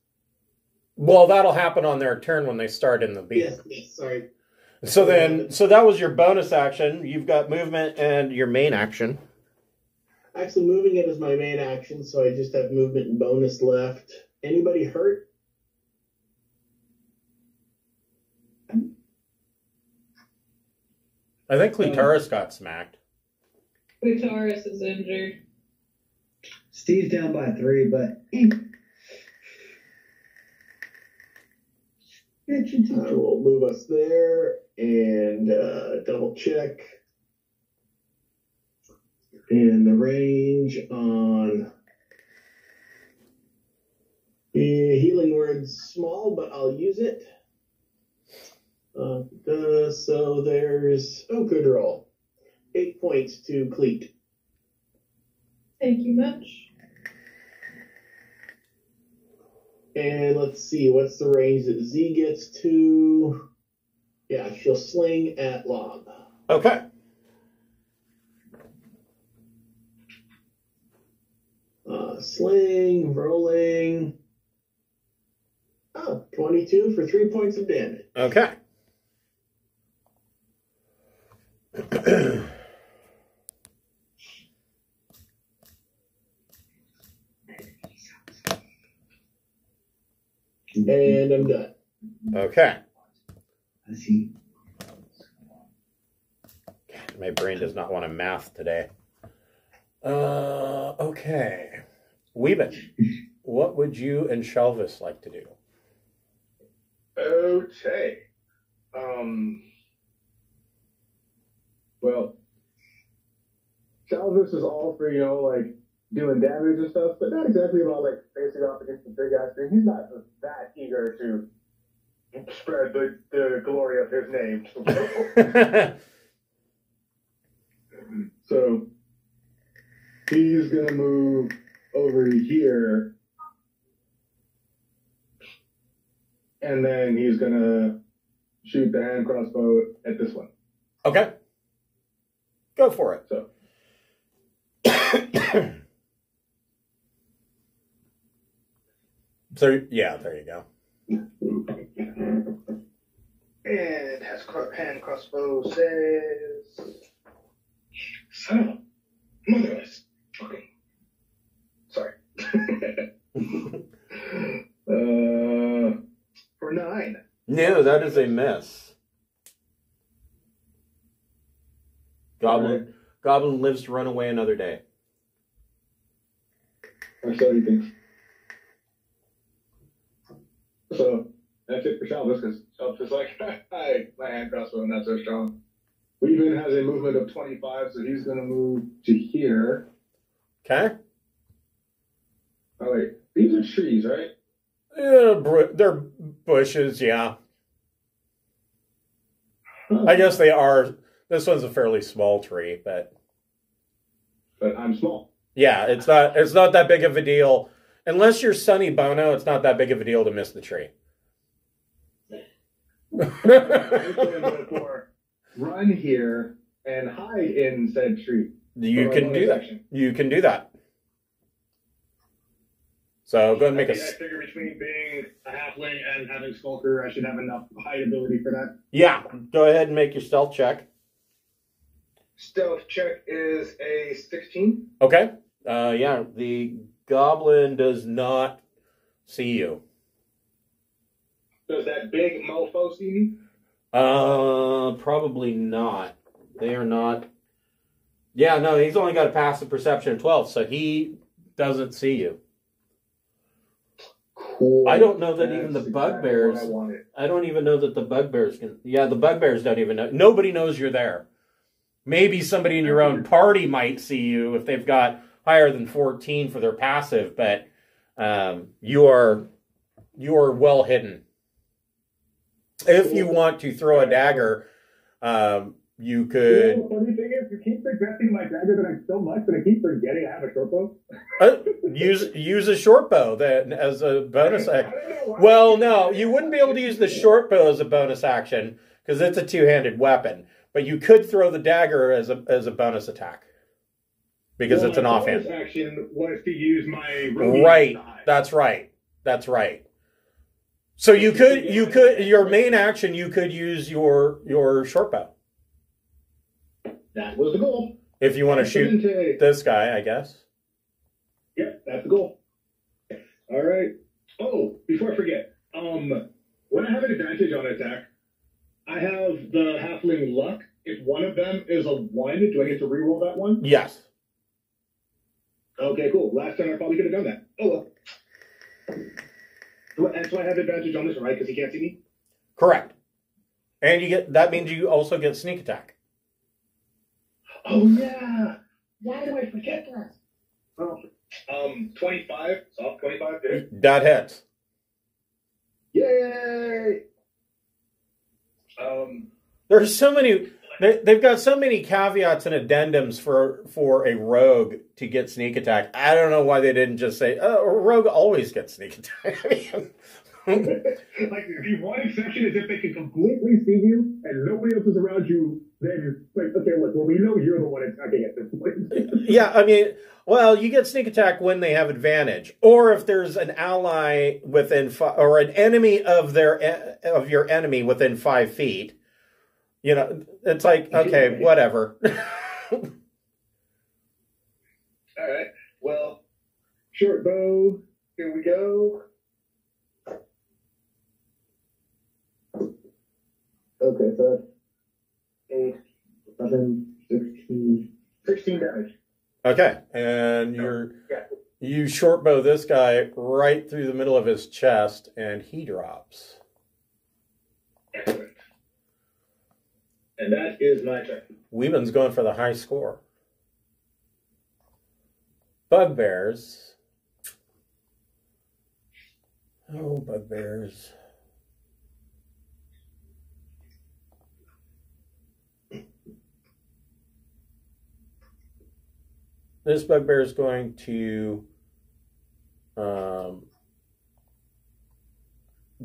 Well, that'll happen on their turn when they start in the beam. Yes, sorry. So that was your bonus action. You've got movement and your main action. Actually, moving it is my main action, so I just have movement and bonus left. Anybody hurt? I think Clitoris got smacked. Clitoris is injured. Steve's down by 3, but I will move us there and double check. And the range on healing word's small, but I'll use it. So there's, good roll. 8 points to Cleat. Thank you much. And let's see, what's the range that Z gets to? Yeah, she'll sling at Lob. Okay. Sling, rolling. 22 for 3 points of damage. Okay. And I'm done. Okay. I see. My brain does not want to math today. Okay. Weeben, what would you and Shelvis like to do? Okay. Well, of this is all for, like, doing damage and stuff, but not exactly about, like, facing off against the big-ass thing. He's not that eager to spread the glory of his name. So, he's going to move over here, and then he's going to shoot the hand crossbow at this one. Okay. Go for it. So. So, yeah, there you go. And has hand crossbow says, son of a motherless. Okay. Sorry. For 9. No, that is a miss. Goblin lives to run away another day. Or so he thinks. So that's it for Shalvis, because Shalvis is like, hi, my hand crossbow not so strong. Weaven has a movement of 25, so he's going to move to here. Okay. Oh, wait. These are trees, right? Yeah, they're bushes, yeah. I guess they are. This one's a fairly small tree, but I'm small. yeah, it's not that big of a deal. Unless you're Sonny Bono, it's not that big of a deal to miss the tree. Run here and hide in said tree. You can do that. You can do that. So go ahead and make I figure between being a halfling and having Skulker, I should have enough hide ability for that. Yeah, go ahead and make your stealth check. Stealth check is a 16. Okay. Yeah, the goblin does not see you. Does that big mofo see me? Probably not. They are not. Yeah, no, he's only got a passive perception of 12, so he doesn't see you. Cool. I don't know that even the bugbears. I don't even know that the bugbears can. Yeah, the bugbears don't even know. Nobody knows you're there. Maybe somebody in your own party might see you if they've got higher than 14 for their passive, but you are well hidden. If you want to throw a dagger, you could. The funny thing is, you keep suggesting my dagger that I'm so much that I keep forgetting I have a short bow. Use a short bow as a bonus action. Well, no, you wouldn't be able to use the short bow as a bonus action because it's a two-handed weapon. But you could throw the dagger as a bonus attack because it's an offhand. Bonus action was to use my right. That's right. That's right. So you could your main action you could use your short bow. That was the goal. If you want to shoot this guy, I guess. Yep, that's the goal. All right. Oh, before I forget, when I have an advantage on attack, I have the halfling luck. If one of them is a 1, do I get to reroll that one? Yes. Okay, cool. Last time I probably could have done that. Oh well. And so I have advantage on this, right? Because he can't see me. Correct. And that means you also get sneak attack. Oh yeah. Why do I forget that? Oh, 25. Soft 25. There. That hits. Yay! There's so many. They've got so many caveats and addendums for a rogue to get sneak attack. I don't know why they didn't just say, "Oh, a rogue always gets sneak attack." Like the one exception is if they can completely see you and nobody else is around you. Then like, okay, look, well, we know you're the one attacking at this point. Yeah, I mean, well, you get sneak attack when they have advantage, or if there's an ally within or an enemy of your enemy within 5 feet. You know, it's like, okay, whatever. All right. Well, short bow. Here we go. Okay, so that's 8, 11, 16 damage. Okay, and you short bow this guy right through the middle of his chest, and he drops. Excellent. And that is my turn. Weeman's going for the high score. bugbears. Oh, bugbears. This bugbear is going to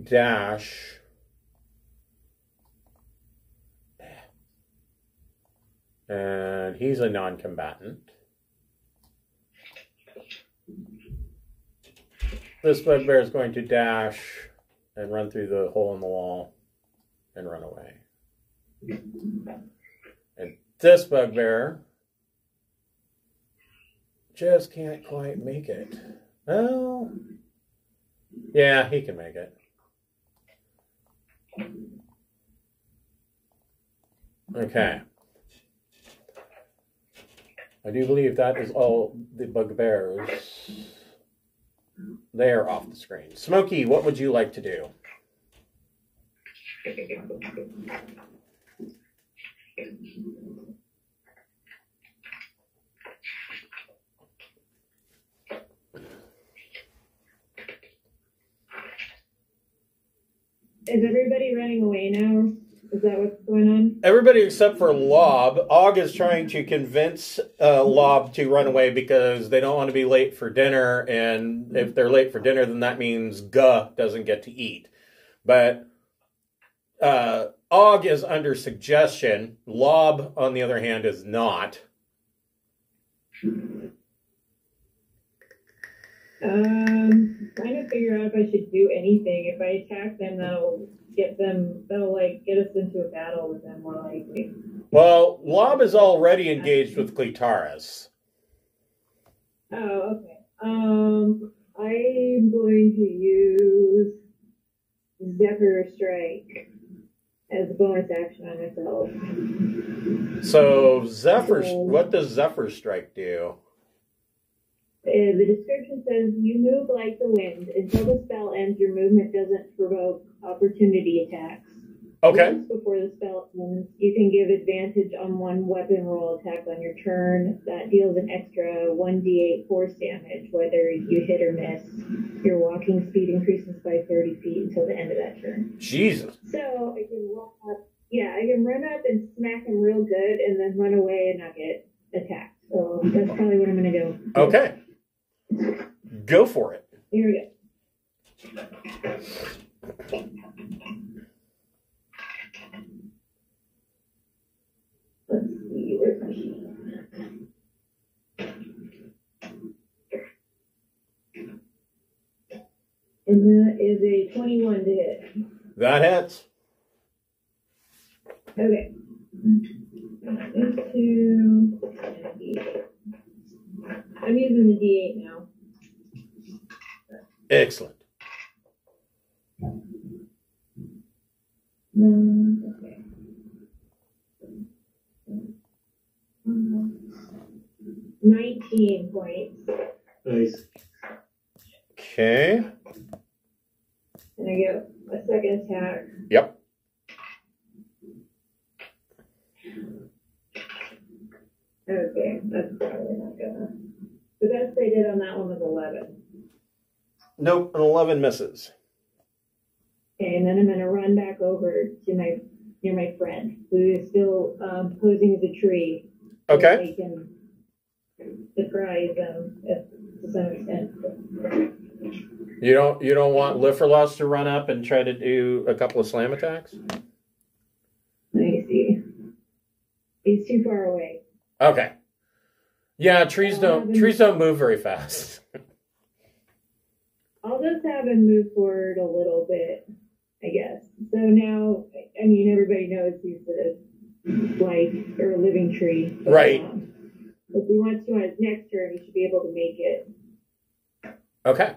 dash. And he's a non-combatant. This bugbear is going to dash and run through the hole in the wall and run away. And this bugbear just can't quite make it. Well, yeah, he can make it. Okay. I do believe that is all the bugbears. They are off the screen. Smokey, what would you like to do? Is everybody running away now? Is that what's going on? Everybody except for Lob. Og is trying to convince Lob to run away because they don't want to be late for dinner. And if they're late for dinner, then that means Guh doesn't get to eat. But Og is under suggestion. Lob, on the other hand, is not. Trying to figure out if I should do anything. If I attack them, that'll get us into a battle with them more likely. Well, Lob is already engaged with Clitaris. Oh, okay. I'm going to use Zephyr Strike as a bonus action on myself. So what does Zephyr Strike do? The description says, you move like the wind. Until the spell ends, your movement doesn't provoke opportunity attacks. Okay. Once before the spell ends, you can give advantage on one weapon roll attack on your turn. That deals an extra 1d8 force damage, whether you hit or miss. Your walking speed increases by 30 feet until the end of that turn. Jesus. So I can I can run up and smack him real good and then run away and not get attacked. So that's probably what I'm going to do. Okay. Go for it. Here we go. Let's see, where's my sheet? And that is a 21 to hit. That hits. Okay. These two. And D8. I'm using the D8 now. Excellent. Okay. 19 points. Nice. Okay. And I get a second attack. Yep. Okay, that's probably not gonna. The best I did on that one was 11. Nope, an 11 misses. Okay, and then I'm gonna run back over to near my friend who is still posing as a tree. Okay. So they can surprise them to some extent. You don't want Lifferloss to run up and try to do a couple of slam attacks? I see. He's too far away. Okay. Yeah, trees don't move very fast. I'll just have him move forward a little bit, I guess. So now, I mean, everybody knows he's a life or a living tree. Right. If he wants to on his next turn, he should be able to make it. Okay.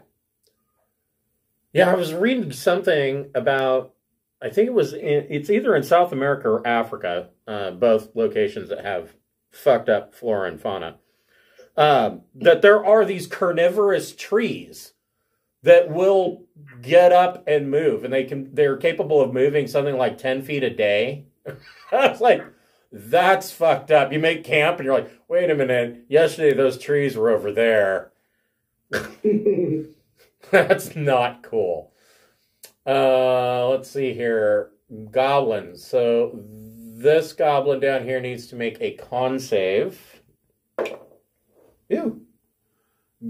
Yeah, I was reading something about, I think it's either in South America or Africa, both locations that have fucked up flora and fauna, that there are these carnivorous trees that will get up and move, and they're capable of moving something like 10 feet a day. I was like, That's fucked up. You make camp and you're like, wait a minute, yesterday those trees were over there. That's not cool. Let's see here. Goblins. So this goblin down here needs to make a con save. Ew.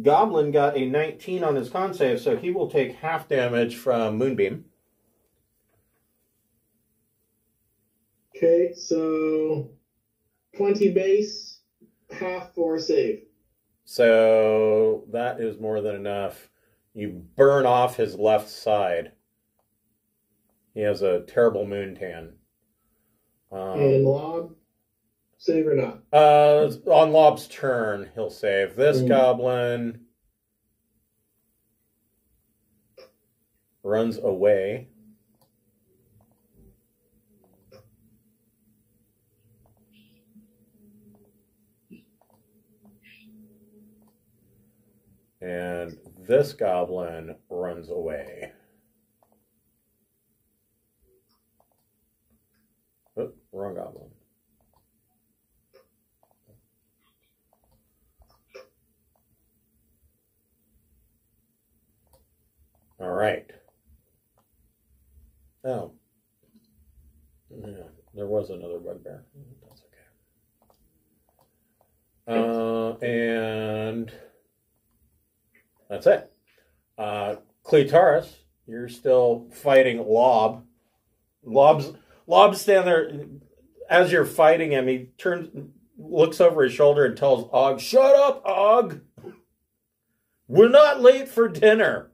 Goblin got a 19 on his con save, so he will take half damage from Moonbeam. Okay, so 20 base, half for save. So that is more than enough. You burn off his left side. He has a terrible moon tan. And Lob, save or not? On Lob's turn, he'll save. This goblin runs away. And this goblin runs away. Oh, wrong goblin. All right. Oh. Yeah, there was another bugbear. That's okay. And that's it. Cleotaris, you're still fighting Lob. Lob's standing there. As you're fighting him, he looks over his shoulder and tells Og, "Shut up, Og! We're not late for dinner."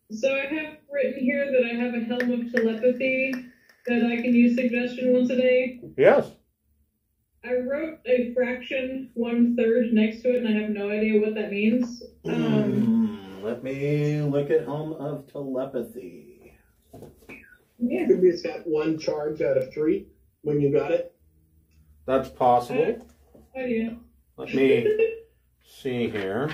So I have written here that I have a helm of telepathy that I can use suggestion once a day. Yes. I wrote a fraction 1/3 next to it, and I have no idea what that means. Let me look at Helm of Telepathy. Yeah. Could be it's got 1 charge out of 3 when you got it. That's possible. Idea. Let me see here.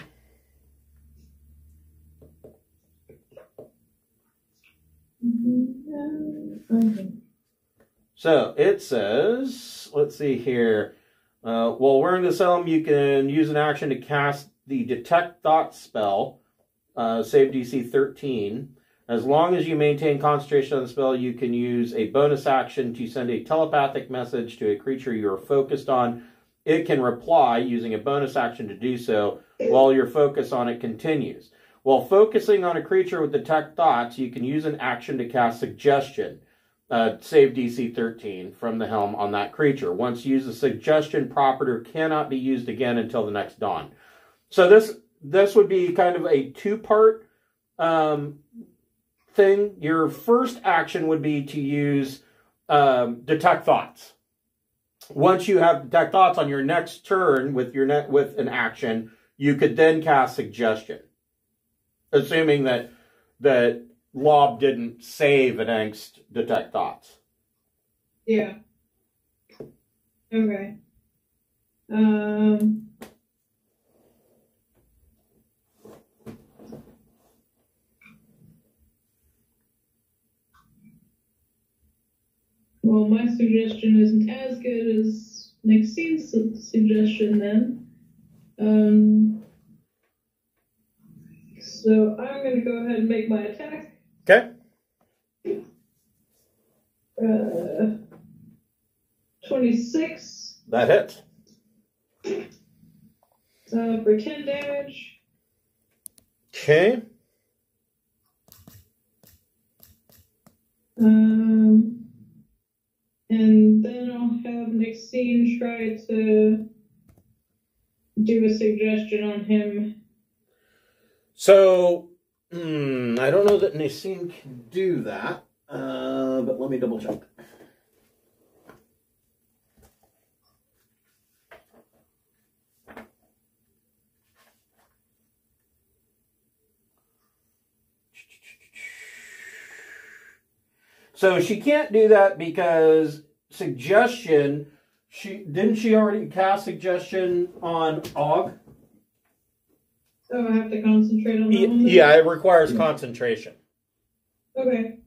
So it says, let's see here. While wearing this helm, you can use an action to cast the Detect Thoughts spell, save DC 13. As long as you maintain concentration on the spell, you can use a bonus action to send a telepathic message to a creature you are focused on. It can reply using a bonus action to do so while your focus on it continues. While focusing on a creature with Detect Thoughts, you can use an action to cast Suggestion, save DC 13 from the helm on that creature. Once used, the Suggestion property cannot be used again until the next dawn. So this would be kind of a 2-part thing. Your first action would be to use Detect Thoughts. Once you have Detect Thoughts on your next turn with an action, you could then cast Suggestion. Assuming that Lob didn't save against Detect Thoughts. Yeah. Okay. Well, my suggestion isn't as good as Nixine's suggestion then. So I'm going to go ahead and make my attack. Okay. 26. That hits. For 10 damage. Okay. And then I'll have Nixine try to do a suggestion on him. So, I don't know that Nissim can do that, but let me double check. So she can't do that because Suggestion, she already cast Suggestion on Og? Oh, I have to concentrate on that one? Then? Yeah, it requires concentration. Okay.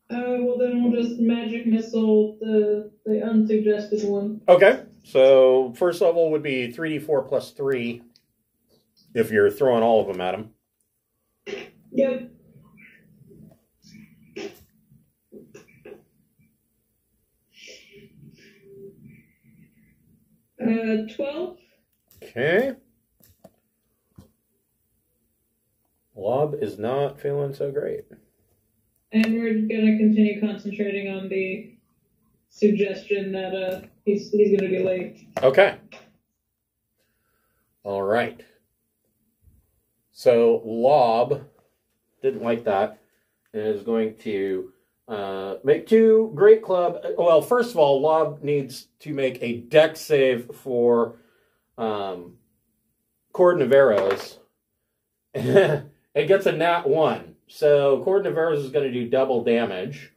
Well, then we'll just magic missile the unsuggested one. Okay, so first level would be 3d4 plus 3 if you're throwing all of them at him. Yep. 12. Okay. Lob is not feeling so great. And we're gonna continue concentrating on the suggestion that he's gonna be late. Okay. All right. So Lob didn't like that and is going to make 2 Great Club. Well, first of all, Lob needs to make a dex save for Cordnaveros. It gets a nat 1. So Cordnaveros is going to do double damage.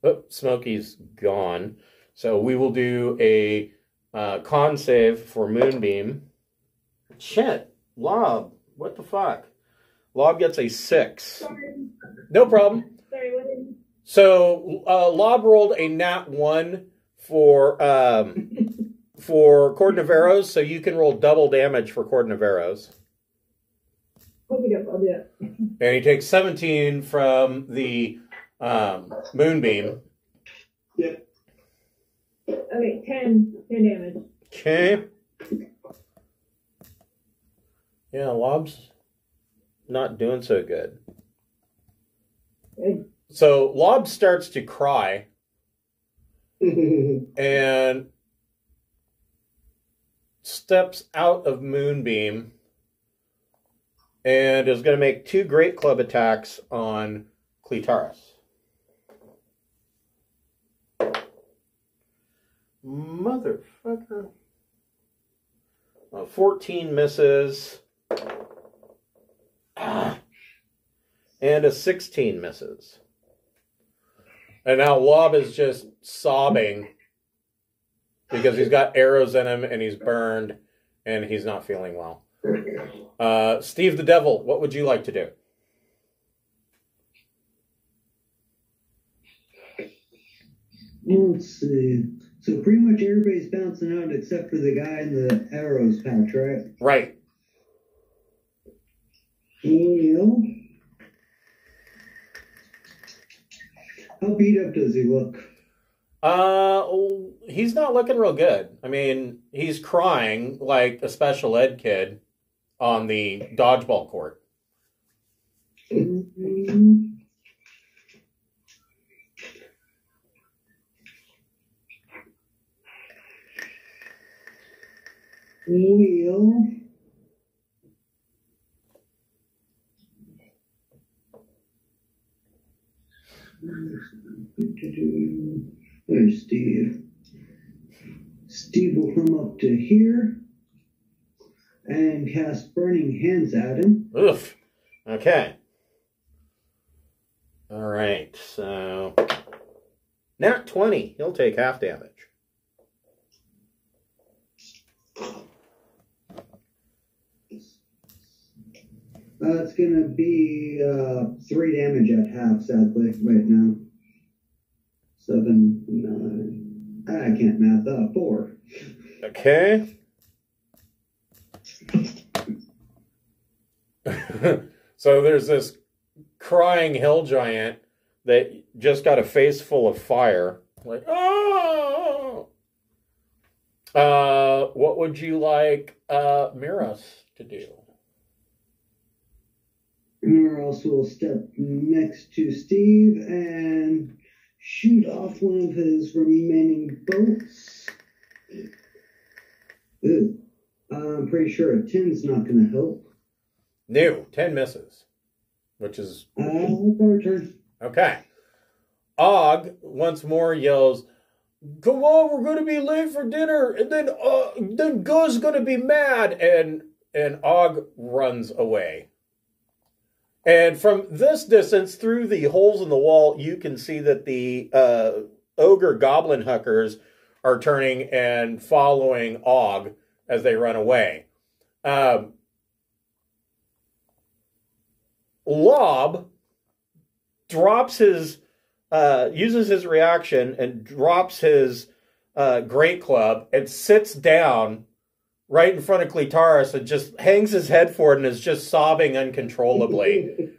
Oh, Smokey's gone. So we will do a con save for Moonbeam. Shit. Lob. What the fuck? Lob gets a 6. Sorry. No problem. Sorry, what did... So Lob rolled a nat 1 for Cordnaveros, so you can roll double damage for Cordnaveros. Okay, I'll do it. And he takes 17 from the Moonbeam. Yep. Okay, 10 damage. Okay. Yeah, Lob's not doing so good. Good. So Lob starts to cry and steps out of Moonbeam and is going to make 2 Great Club attacks on Cletaris. Motherfucker. 14 misses. And a 16 misses. And now Lob is just sobbing because he's got arrows in him and he's burned and he's not feeling well. Steve the Devil, what would you like to do? Let's see. So pretty much everybody's bouncing out except for the guy in the arrows patch, right? Right. Well, how beat up does he look? He's not looking real good. I mean, he's crying like a special ed kid on the dodgeball court. Mm-hmm. Well, there's Steve. Steve will come up to here and cast Burning Hands at him. Oof. Okay. All right. So, nat 20. He'll take half damage. It's going to be 3 damage at half, sadly, right now. 7, 9. I can't math up. 4. Okay. So there's this crying hill giant that just got a face full of fire. Like, oh! What would you like Miros to do? Miros will step next to Steve and shoot off one of his remaining bolts. Ooh. I'm pretty sure a 10's not going to help. No, 10 misses, which is... Our turn. Okay. Og once more yells, "Come on, we're going to be late for dinner, and then Guz's going to be mad," and Og runs away. And from this distance, through the holes in the wall, you can see that the ogre goblin huckers are turning and following Og as they run away. Lob drops his, uses his reaction and drops his great club and sits down right in front of Clitaris and just hangs his head forward and is just sobbing uncontrollably.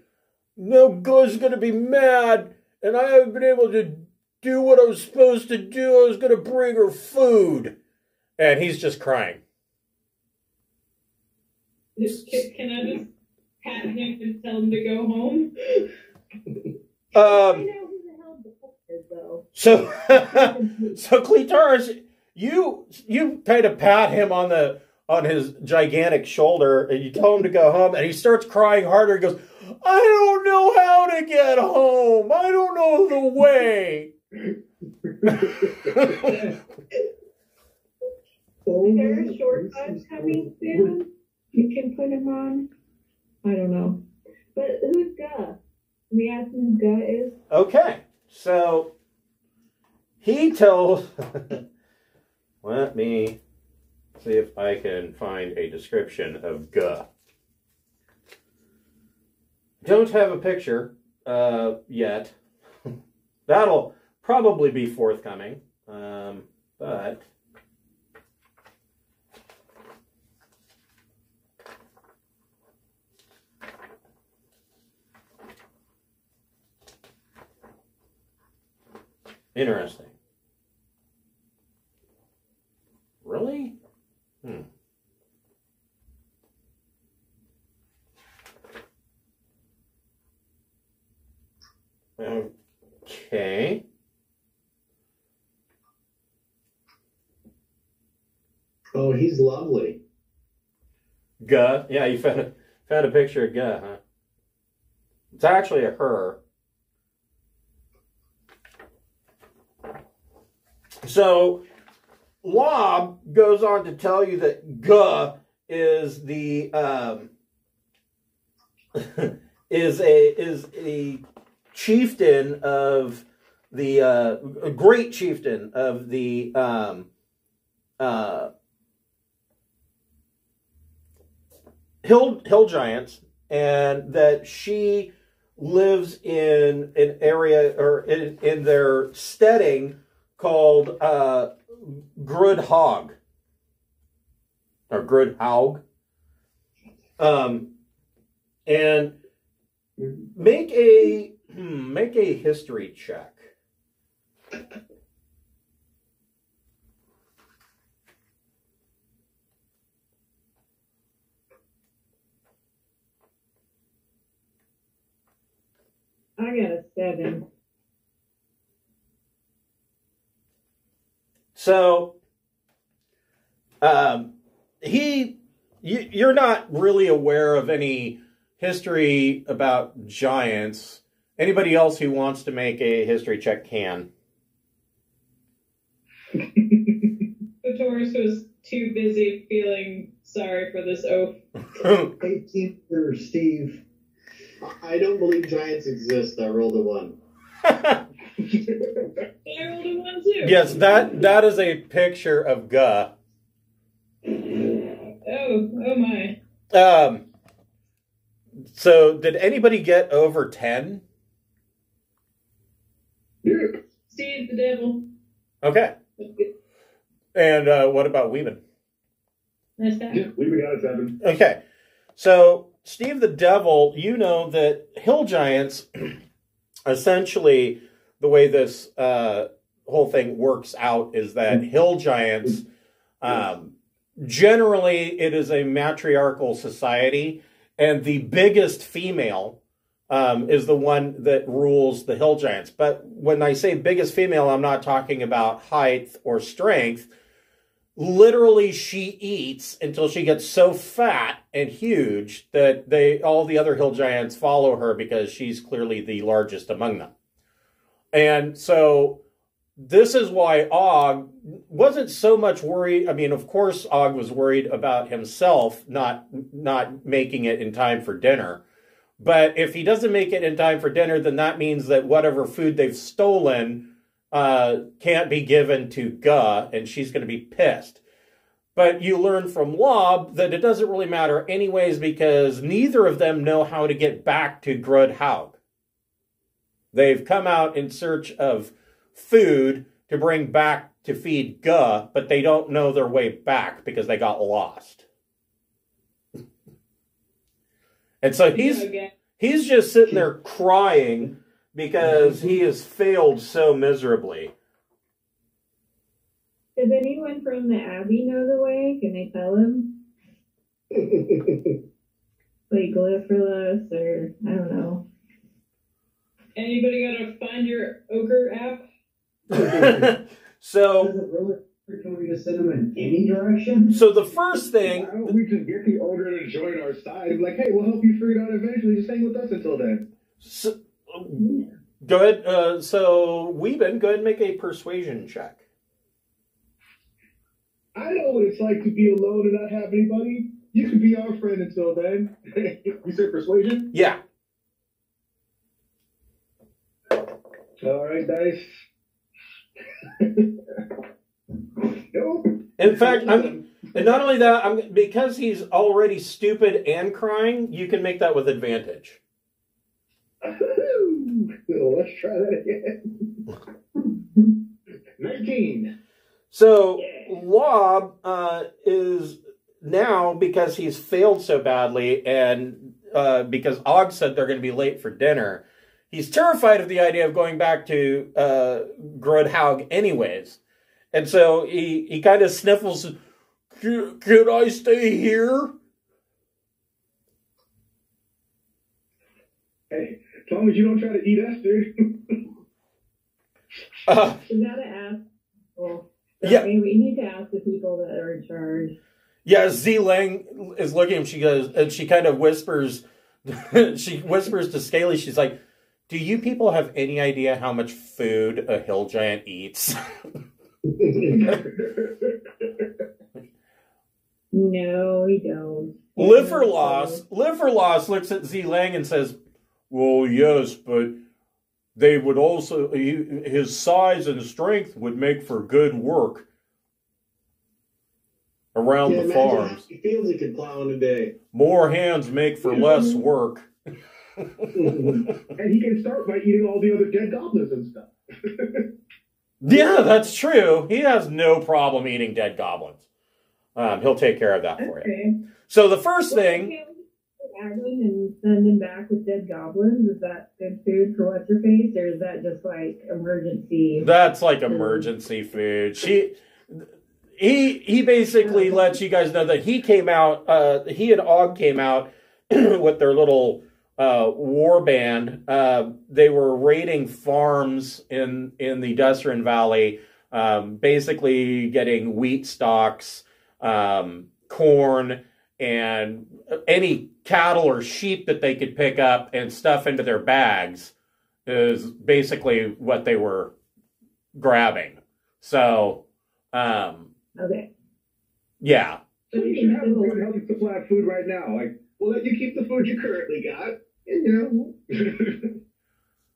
No, Go's going to be mad, and I haven't been able to do what I was supposed to do. I was going to bring her food. And he's just crying. Can I just pat him and tell him to go home? I know who the hell the fuck is, though. So Clitaris, you kind of pat him on his gigantic shoulder, and you tell him to go home, and he starts crying harder. He goes, I don't know how to get home. I don't know the way. Is there a shortcut coming soon? You can put him on? I don't know. But who's Guh? We asked him who Guh is. Okay, so he tells... Let me see if I can find a description of Guh. Don't have a picture yet. That'll probably be forthcoming, but... Interesting. Really? Okay. Oh, he's lovely. Guh. Yeah, you found a picture of Guh, huh? It's actually a her. So, Lob goes on to tell you that Guh is the is a chieftain of the a great chieftain of the hill giants, and that she lives in an area or in their steading called Grudhaug or Grudhaug, and make a history check. I got a 7. So, you're not really aware of any history about giants. Anybody else who wants to make a history check can. Taurus was too busy feeling sorry for this oaf. 18 for Steve. I don't believe giants exist. I rolled a 1. I rolled a 1 too. Yes, that is a picture of Guh. Oh my. So did anybody get over 10? Yeah. Steve the devil. Okay. And what about Weeman? Nice guy. Yeah, we got a 7. Okay. So Steve the Devil, you know that hill giants, essentially the way this whole thing works out is that hill giants, generally it is a matriarchal society, and the biggest female is the one that rules the hill giants. But when I say biggest female, I'm not talking about height or strength. Literally, she eats until she gets so fat and huge that all the other hill giants follow her because she's clearly the largest among them. And so this is why Og wasn't so much worried. I mean, of course, Og was worried about himself not making it in time for dinner. But if he doesn't make it in time for dinner, then that means that whatever food they've stolen can't be given to Guh, and she's going to be pissed. But you learn from Lob that it doesn't really matter anyways, because neither of them know how to get back to Grudhaug. They've come out in search of food to bring back to feed Guh, but they don't know their way back because they got lost. And so he's just sitting there crying because he has failed so miserably. Does anyone from the Abbey know the way? Can they tell him? Like Glypherless or I don't know. Anybody got a Find Your Ogre app? So, Does it really tell me to send them in any direction? so the first thing, Why don't we just get the ogre to join our side? Be like, hey, we'll help you figure it out eventually. Just hang with us until then. so, go ahead. So Weeben, go ahead and make a persuasion check. I know what it's like to be alone and not have anybody. You can be our friend until then. You said persuasion? Yeah. All right, dice. Nope. In fact, and not only that, because he's already stupid and crying, you can make that with advantage. Well, let's try that again. 19. So Lob is now, because he's failed so badly, and because Og said they're going to be late for dinner, he's terrified of the idea of going back to Grudhaug anyways. And so he kind of sniffles, can I stay here? Hey, as long as you don't try to eat us, dude. We gotta ask people. So Yeah. we need to ask the people that are in charge. Yeah, Z Lang is looking at him, she goes, and she kind of whispers, she whispers to Scaly, she's like, do you people have any idea how much food a hill giant eats? No, we don't. Liverloss looks at Z Lang and says, well, yes, but they would also, his size and strength would make for good work around the farms. He feels he could plow in a day. More hands make for less work. And he can start by eating all the other dead goblins and stuff. Yeah, that's true. He has no problem eating dead goblins. He'll take care of that for you. Okay. So the first thing, Can't we Agron and send him back with dead goblins? Is that good food for what's her face, or is that just like emergency? that's like emergency food. He basically lets you guys know that he came out. He and Og came out with their little war band. They were raiding farms in the Dustrin Valley, basically getting wheat stalks, corn, and any cattle or sheep that they could pick up and stuff into their bags is basically what they were grabbing. So, Okay. yeah. So you should have a good healthy supply of food right now. Like, we'll let you keep the food you currently got. You know.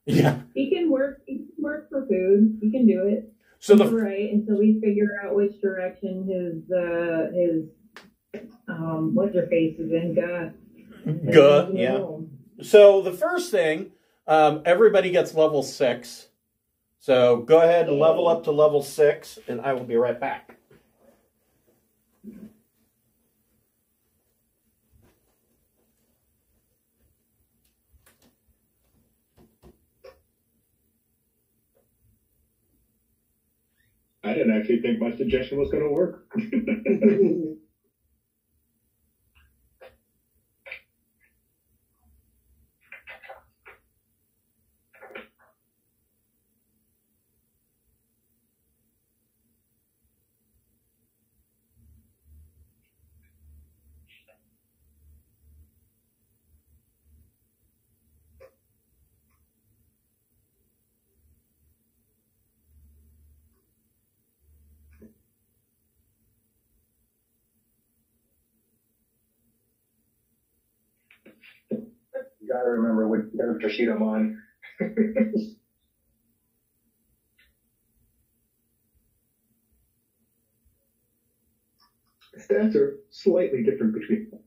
Yeah. He can work for food. He can do it. So right until we figure out which direction his what's her face is in. Guh, yeah. So the first thing, everybody gets level 6. So go ahead and level up to level 6, and I will be right back. I didn't actually think my suggestion was going to work. gotta remember what character sheet I'm on. Stats are slightly different between them.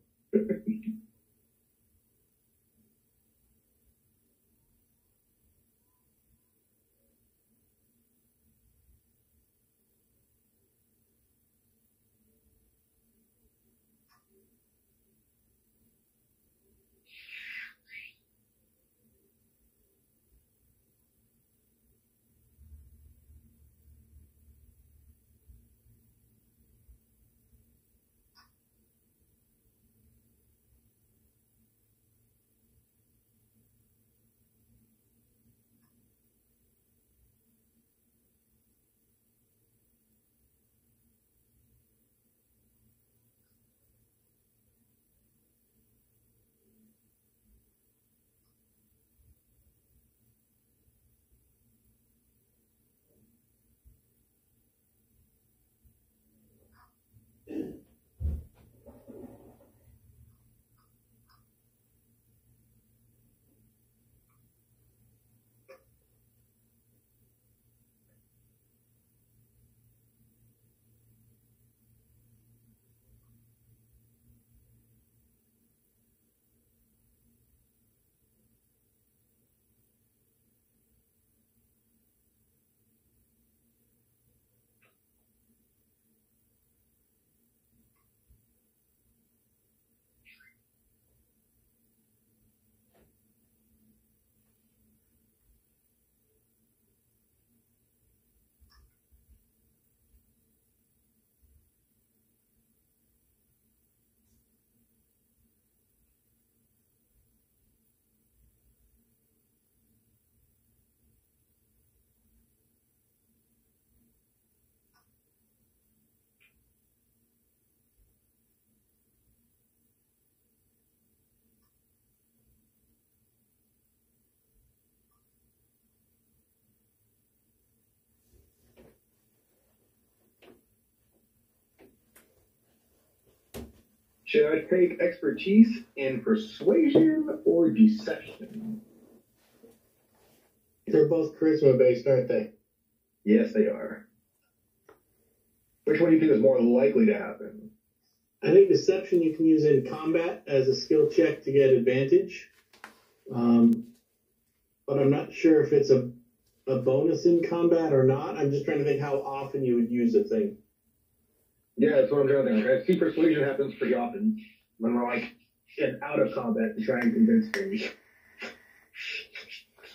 Should I take expertise in persuasion or deception? They're both charisma based, aren't they? Yes, they are. Which one do you think is more likely to happen? I think deception you can use in combat as a skill check to get advantage. But I'm not sure if it's a bonus in combat or not. I'm just trying to think how often you would use a thing. Yeah, that's what I'm trying to think. I see persuasion happens pretty often when we're like out of combat to try and convince things.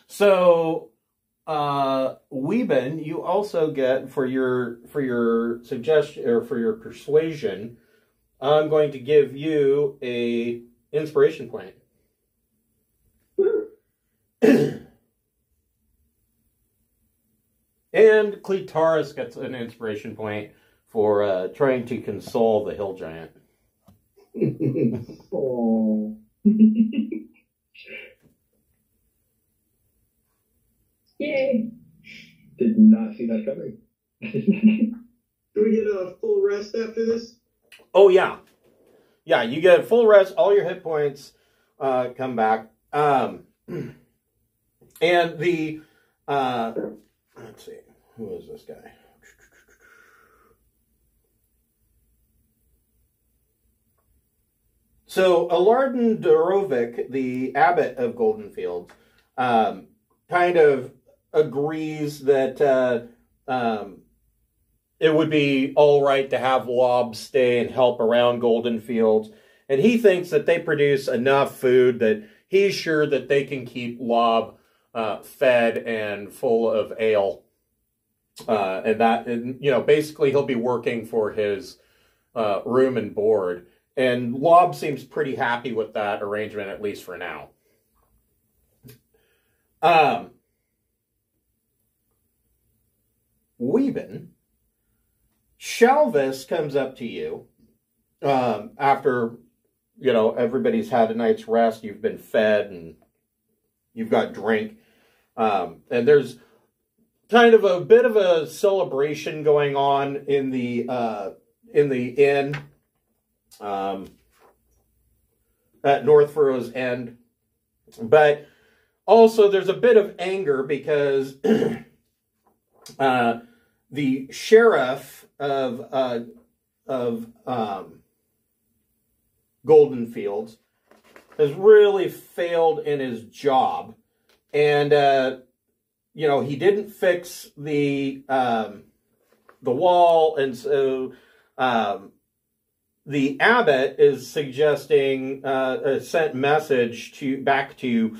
So, Weeben, you also get for your suggestion or for your persuasion, I'm going to give you a inspiration point. And Cletaris gets an inspiration point for trying to console the hill giant. Oh. Yay. Did not see that coming. Do we get a full rest after this? Oh, yeah. Yeah, you get full rest. All your hit points come back. And the... let's see. Who is this guy? So, Alardin Dorovic, the abbot of Goldenfields, kind of agrees that it would be all right to have Lob stay and help around Goldenfields. And he thinks that they produce enough food that he's sure that they can keep Lob fed and full of ale. And basically he'll be working for his room and board. And Lob seems pretty happy with that arrangement, at least for now. Weeben, Shalvis comes up to you after, everybody's had a night's rest. You've been fed and you've got drink. And there's kind of a bit of a celebration going on in the inn at North Furrow's End. But also there's a bit of anger because the sheriff of Goldenfields has really failed in his job, and he didn't fix the wall, and so the abbot is suggesting a sent message back to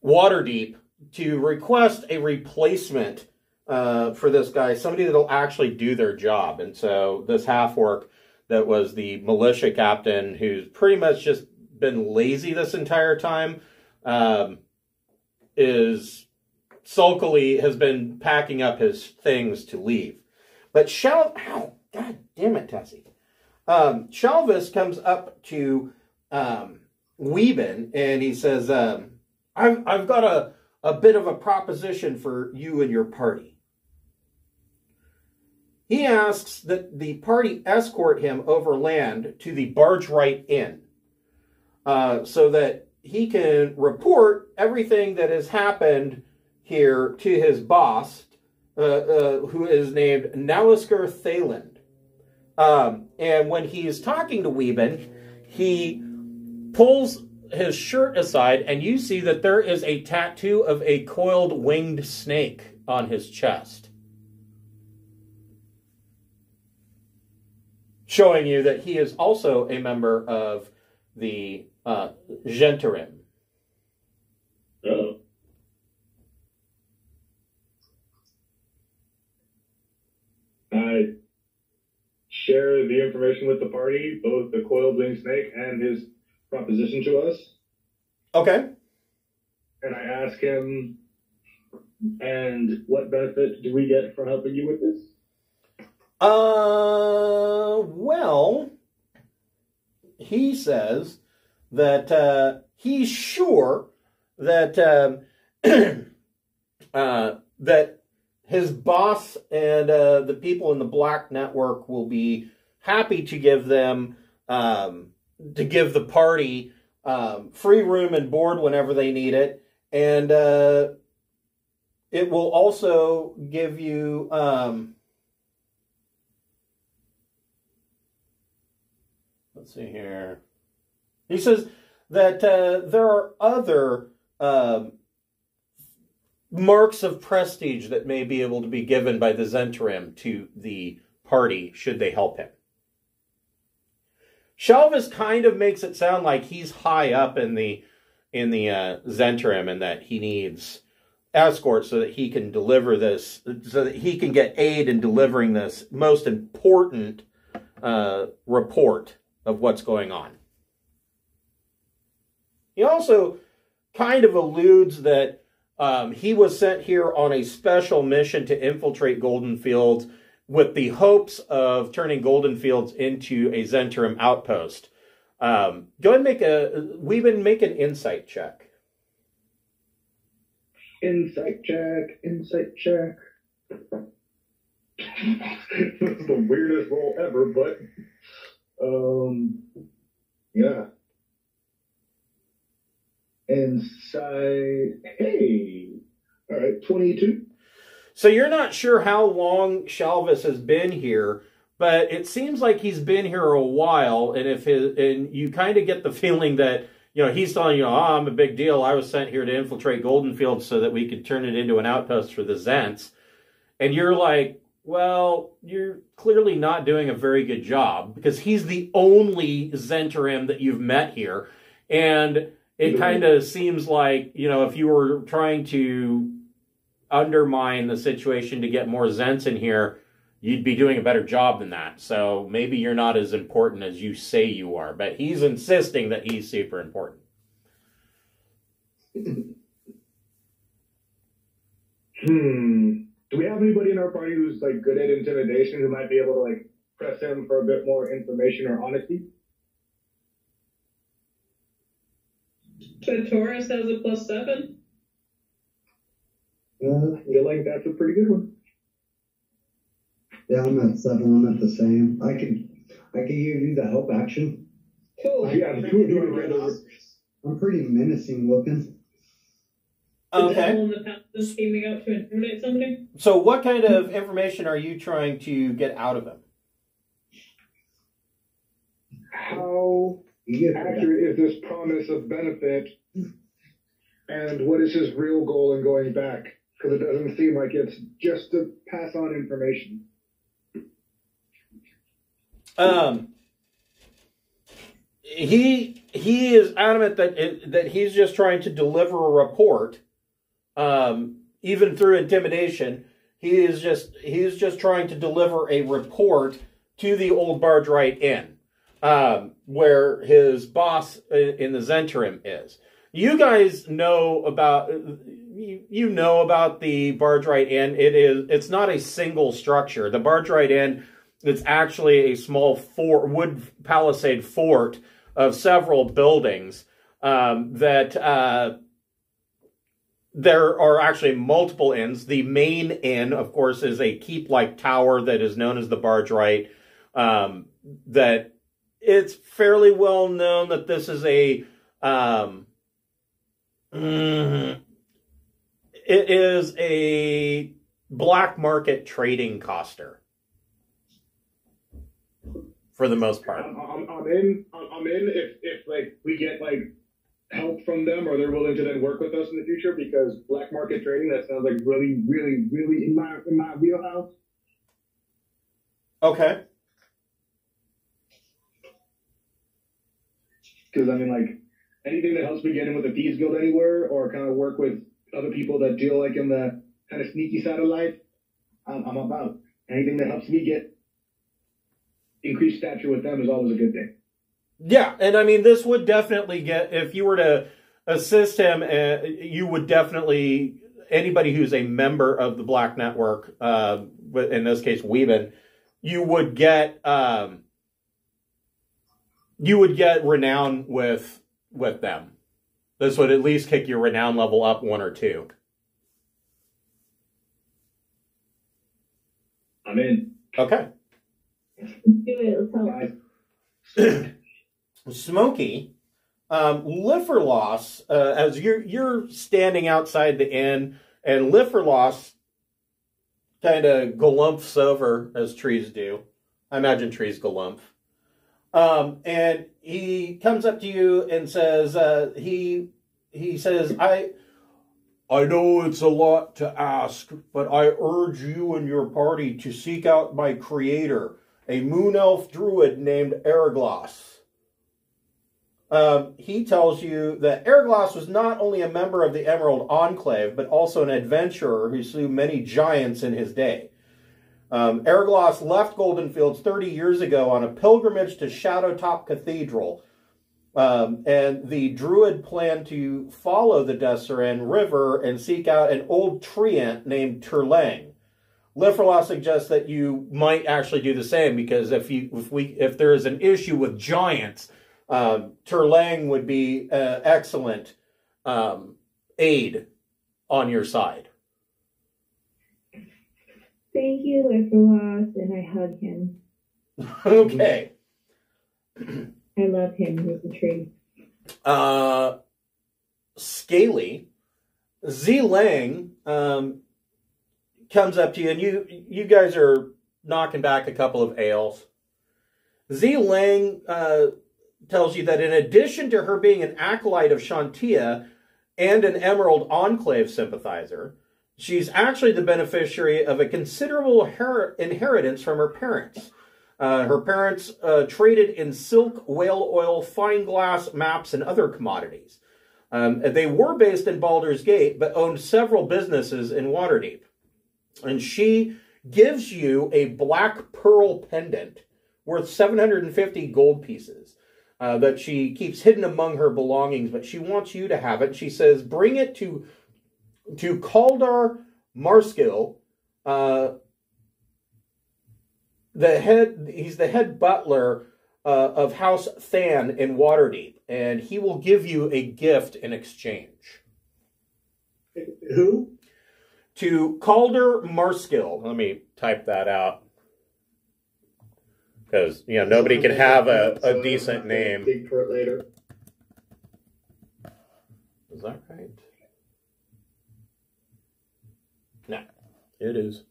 Waterdeep to request a replacement for this guy, somebody that'll actually do their job. And so this half-orc that was the militia captain, who's pretty much just been lazy this entire time, is sulkily has been packing up his things to leave. But God damn it, Tessie. Shalvis comes up to Weeben and he says, I've got a bit of a proposition for you and your party. He asks that the party escort him over land to the Barge Right Inn so that he can report everything that has happened here to his boss, who is named Nalisker Thayland. And when he's talking to Weeben, he pulls his shirt aside, and you see that there is a tattoo of a coiled winged snake on his chest, showing you that he is also a member of the Gentarim. Oh. I share the information with the party, both the coiled winged snake and his proposition to us. Okay. And I ask him, and what benefit do we get for helping you with this? Well, he says that he's sure that that his boss and the people in the Black Network will be happy to give them to give the party free room and board whenever they need it, and it will also give you let's see here. He says that there are other marks of prestige that may be able to be given by the Zentarim to the party should they help him. Shalvis kind of makes it sound like he's high up in the Zentarim and that he needs escort so that he can deliver this, so that he can get aid in delivering this most important report of what's going on. He also kind of alludes that he was sent here on a special mission to infiltrate Goldenfields with the hopes of turning Goldenfields into a Zentarim outpost. Go ahead and make an insight check. Insight check. This is the weirdest roll ever, but yeah. Insight. Hey. All right, 22. So you're not sure how long Shalvis has been here, but it seems like he's been here a while, and you kind of get the feeling that he's telling you, I'm a big deal. I was sent here to infiltrate Goldenfield so that we could turn it into an outpost for the Zents. And you're like, well, you're clearly not doing a very good job because he's the only Zentarim that you've met here. And it kind of seems like, if you were trying to undermine the situation to get more Zents in here, you'd be doing a better job than that. So maybe you're not as important as you say you are, but he's insisting that he's super important. Do we have anybody in our party who's good at intimidation who might be able to press him for a bit more information or honesty? Taurus has a +7. I feel like that's a pretty good one. Yeah, I'm at 7. I'm at the same. I could give you the help action. Cool. Yeah, the two of you are right over. I'm pretty menacing looking. The devil in the past is scheming out to intimidate somebody. So what kind of information are you trying to get out of him? How accurate is this promise of benefit, and what is his real goal in going back? Because it doesn't seem like it's just to pass on information. He is adamant that he's just trying to deliver a report, even through intimidation. He's just trying to deliver a report to the Old Barge Right Inn, where his boss in the Zentrum is. You guys know about the Barge Right Inn. It's not a single structure. The Barge Right Inn, it's actually a small wood palisade fort of several buildings that there are actually multiple inns. The main inn, of course, is a keep-like tower that is known as the Barge Right. That it's fairly well known that this is it is a black market trading coster for the most part. I'm in if like we get like help from them, or they're willing to then work with us in the future, because black market trading, that sounds like really, really, really in my wheelhouse. Okay. Because I mean, like, anything that helps me get in with the Thieves Guild anywhere, or kind of work with other people that deal like in the kind of sneaky side of life, I'm about. Anything that helps me get increased stature with them is always a good thing. Yeah, and I mean, this would definitely get, if you were to assist him, you would definitely, anybody who's a member of the Black Network, in this case, Weeben, you would get renown with them. This would at least kick your renown level up 1 or 2. I'm in. Okay. Do it. Let's help. Smokey, Lifferloss, as you're standing outside the inn, and Lifferloss kind of galumphs over, as trees do. I imagine trees galumph. And he comes up to you and says, he says, I know it's a lot to ask, but I urge you and your party to seek out my creator, a moon elf druid named Airglass. He tells you that Airglass was not only a member of the Emerald Enclave, but also an adventurer who slew many giants in his day. Airglass left Goldenfields 30 years ago on a pilgrimage to Shadowtop Cathedral, and the druid planned to follow the Deseret River and seek out an old treant named Turlang. Lifferlaw suggests that you might actually do the same, because if there is an issue with giants, Turlang would be excellent aid on your side. Thank you, Lifferloss, and I hug him. Okay. I love him. He's a tree. Scaly, Z Lang comes up to you, and you guys are knocking back a couple of ales. Z Lang tells you that in addition to her being an acolyte of Shantia and an Emerald Enclave sympathizer, she's actually the beneficiary of a considerable inheritance from her parents. Her parents traded in silk, whale oil, fine glass, maps, and other commodities. They were based in Baldur's Gate, but owned several businesses in Waterdeep. And she gives you a black pearl pendant worth 750 gold pieces that she keeps hidden among her belongings, but she wants you to have it. She says, bring it to Kaldar Marskill, he's the head butler of House Than in Waterdeep, and he will give you a gift in exchange. Who? To Kaldar Marskill. Let me type that out, because nobody can have a decent name. Dig for it later. Is that right? No, it is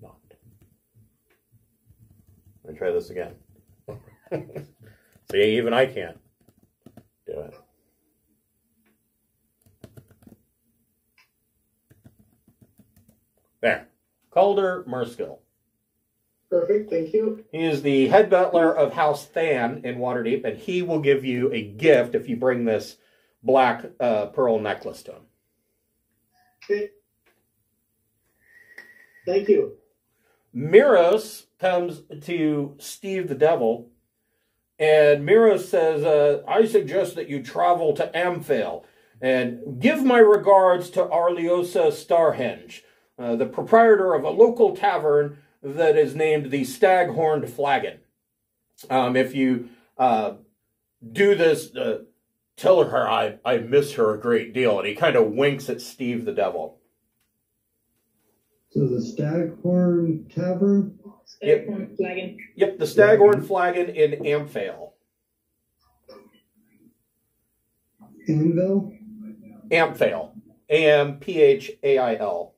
not. Let me try this again. See, even I can't do it. There. Calder Murskill. Perfect, thank you. He is the head butler of House Than in Waterdeep, and he will give you a gift if you bring this black pearl necklace to him. Okay. Thank you. Miros comes to Steve the Devil, and Miros says, I suggest that you travel to Amphale and give my regards to Arliosa Starhenge, the proprietor of a local tavern that is named the Stag-Horned Flagon. If you do this, tell her I miss her a great deal. And he kind of winks at Steve the Devil. So the Staghorn Tavern? Staghorn Flagon. Yep, the Stag-Horned Flagon in Amphale. Anvil? Amphale. Amphail.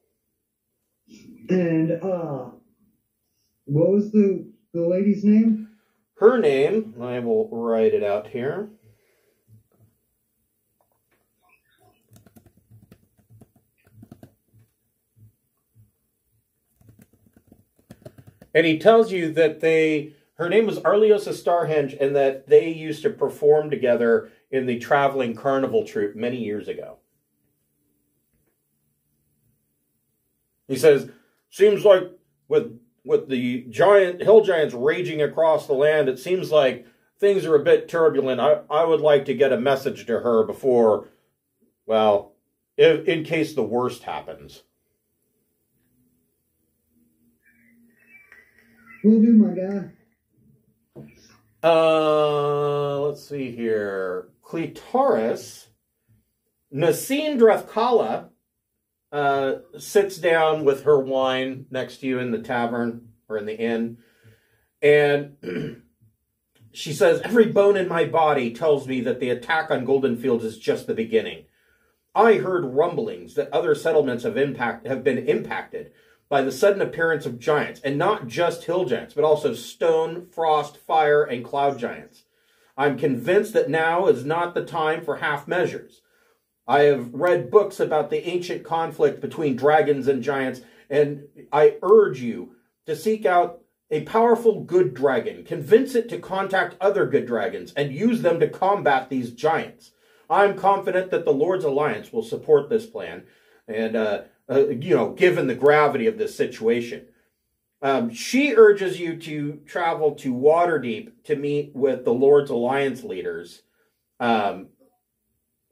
And, what was the lady's name? Her name, I will write it out here. And he tells you that her name was Arliosa Starhenge, and that they used to perform together in the traveling carnival troupe many years ago. He says, seems like with the hill giants raging across the land, it seems like things are a bit turbulent. I would like to get a message to her before, well, in case the worst happens. Will do, my guy. Let's see here. Clitoris, Nasine Drethkala, sits down with her wine next to you in the tavern or in the inn, and she says, every bone in my body tells me that the attack on Goldenfields is just the beginning. I heard rumblings that other settlements have been impacted by the sudden appearance of giants, and not just hill giants, but also stone, frost, fire, and cloud giants. I'm convinced that now is not the time for half measures. I have read books about the ancient conflict between dragons and giants, and I urge you to seek out a powerful good dragon, convince it to contact other good dragons, and use them to combat these giants. I'm confident that the Lord's Alliance will support this plan, and, given the gravity of this situation. She urges you to travel to Waterdeep to meet with the Lord's Alliance leaders,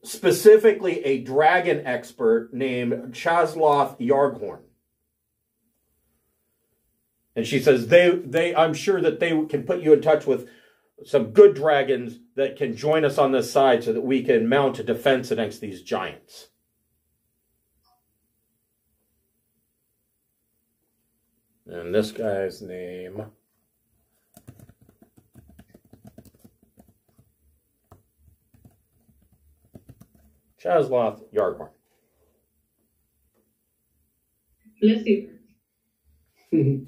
specifically a dragon expert named Chasloth Yarghorn. And she says, I'm sure that they can put you in touch with some good dragons that can join us on this side so that we can mount a defense against these giants. And this guy's name... Chasloth Yarghorn. Bless you.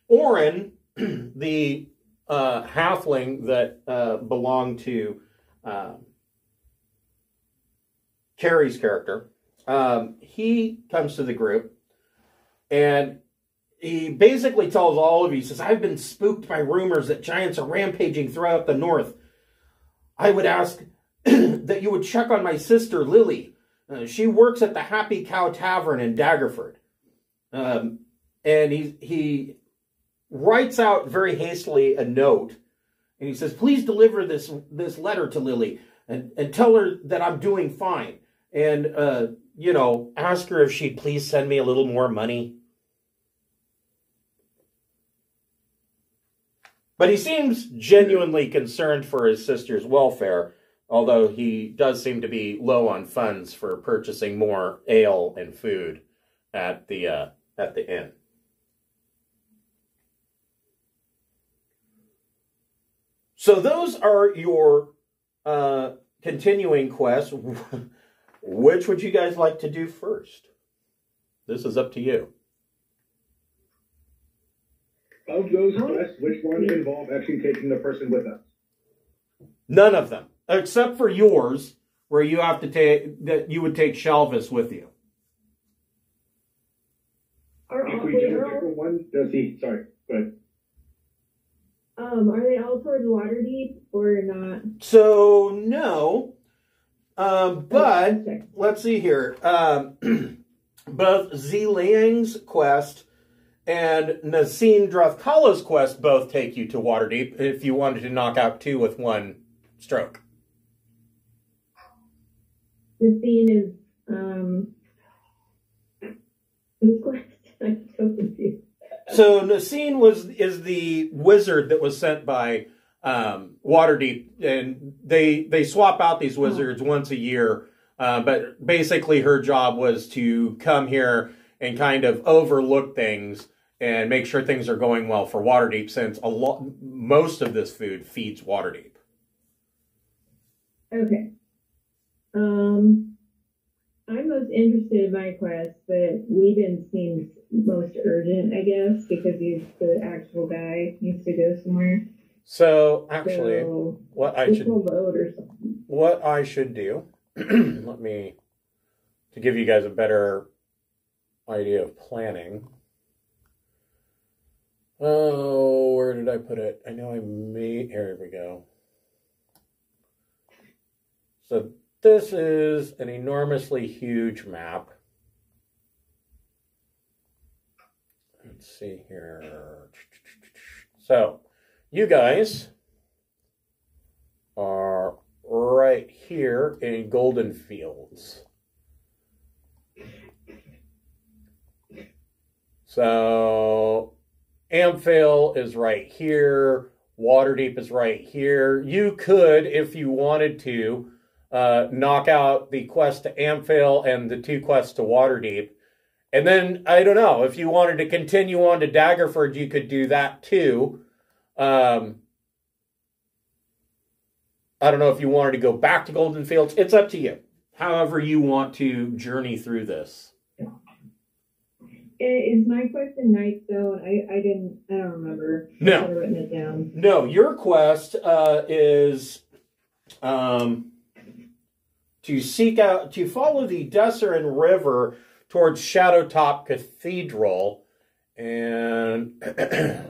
Orin, the halfling that belonged to Carrie's character, he comes to the group, and he basically tells all of you, he says, I've been spooked by rumors that giants are rampaging throughout the north. I would ask that you would check on my sister, Lily. She works at the Happy Cow Tavern in Daggerford. And he writes out very hastily a note, and he says, please deliver this letter to Lily and tell her that I'm doing fine. And, ask her if she'd please send me a little more money. But he seems genuinely concerned for his sister's welfare, although he does seem to be low on funds for purchasing more ale and food at the inn. So those are your continuing quests. Which would you guys like to do first? This is up to you. Of those quests, which ones involve actually taking the person with us? None of them, except for yours, where you have to take that you would take Shelvis with you. If we do a different one, does he? Sorry, go ahead. Are they all towards Waterdeep or not? So no, but let's see here. Both Zi Liang's quest and Nassim Drathkala's quest both take you to Waterdeep if you wanted to knock out 2 with 1 stroke. The scene is whose quest? I'm so confused. So Nassim is the wizard that was sent by Waterdeep, and they swap out these wizards once a year. But basically, her job was to come here and kind of overlook things and make sure things are going well for Waterdeep, since most of this food feeds Waterdeep. Okay. I'm most interested in my quest, but Weedon seems most urgent, I guess, because he's the actual guy needs to go somewhere. So actually, So, what I should do, let me, to give you guys a better idea of planning. Oh, where did I put it? I know here we go. So this is an enormously huge map. Let's see here. So, you guys are right here in Goldenfields. So, Amphail is right here. Waterdeep is right here. You could, if you wanted to, knock out the quest to Amphail and the 2 quests to Waterdeep. And then, I don't know, if you wanted to continue on to Daggerford, you could do that too. I don't know if you wanted to go back to Goldenfields. It's up to you. However you want to journey through this. Is my quest in Nightstone? I don't remember. No. I should have written it down. No, your quest is to follow the Desserin River towards Shadowtop Cathedral. And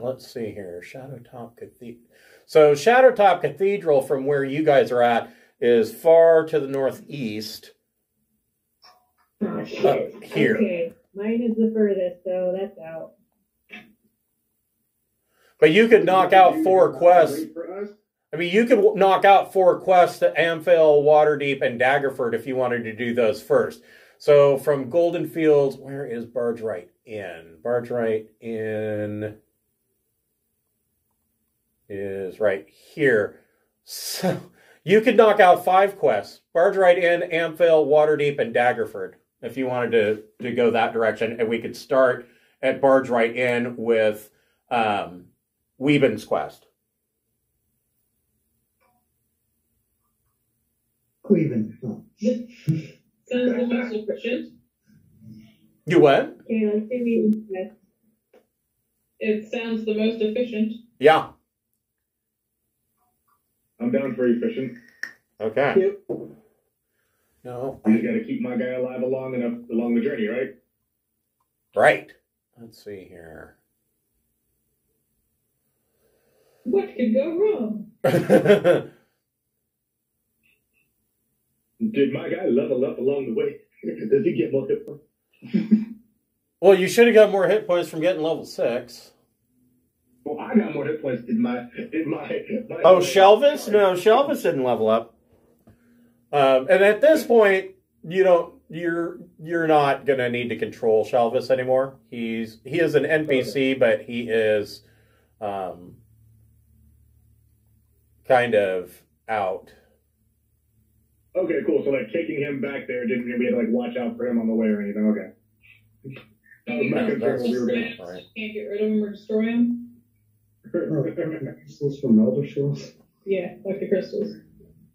let's see here. Shadowtop Cathedral. So Shadowtop Cathedral, from where you guys are at, is far to the northeast. Oh, shit. Here. Okay. Mine is the furthest, so that's out. But you could knock out 4 quests. I mean, you could knock out 4 quests at Amphail, Waterdeep, and Daggerford if you wanted to do those first. So from Goldenfields, where is Bargewright Inn? Bargewright Inn is right here. So you could knock out 5 quests. Bargewright Inn, Amphail, Waterdeep, and Daggerford if you wanted to go that direction. And we could start at Bargewright Inn with Weebin's quest. Cleveland. Oh. Sounds the most efficient. You what? Okay, let's do Weedon's quest. It sounds the most efficient. Yeah. I'm down for efficient. Okay. Yep. No. I just got to keep my guy alive along the journey, right? Right. Let's see here. What could go wrong? Did my guy level up along the way? Does he get more hit points? Well, you should have got more hit points from getting level 6. Well, I got more hit points in my Oh, Shelvis? No, Shelvis didn't level up. And at this point, you're not gonna need to control Shelvis anymore. He is an NPC, but he is kind of out. Okay, cool. So like taking him back there didn't mean we had to like watch out for him on the way or anything. Okay. No, that's we were gonna. Can't get rid of him or destroy him. Crystals from Elder Scrolls. Yeah, like the crystals.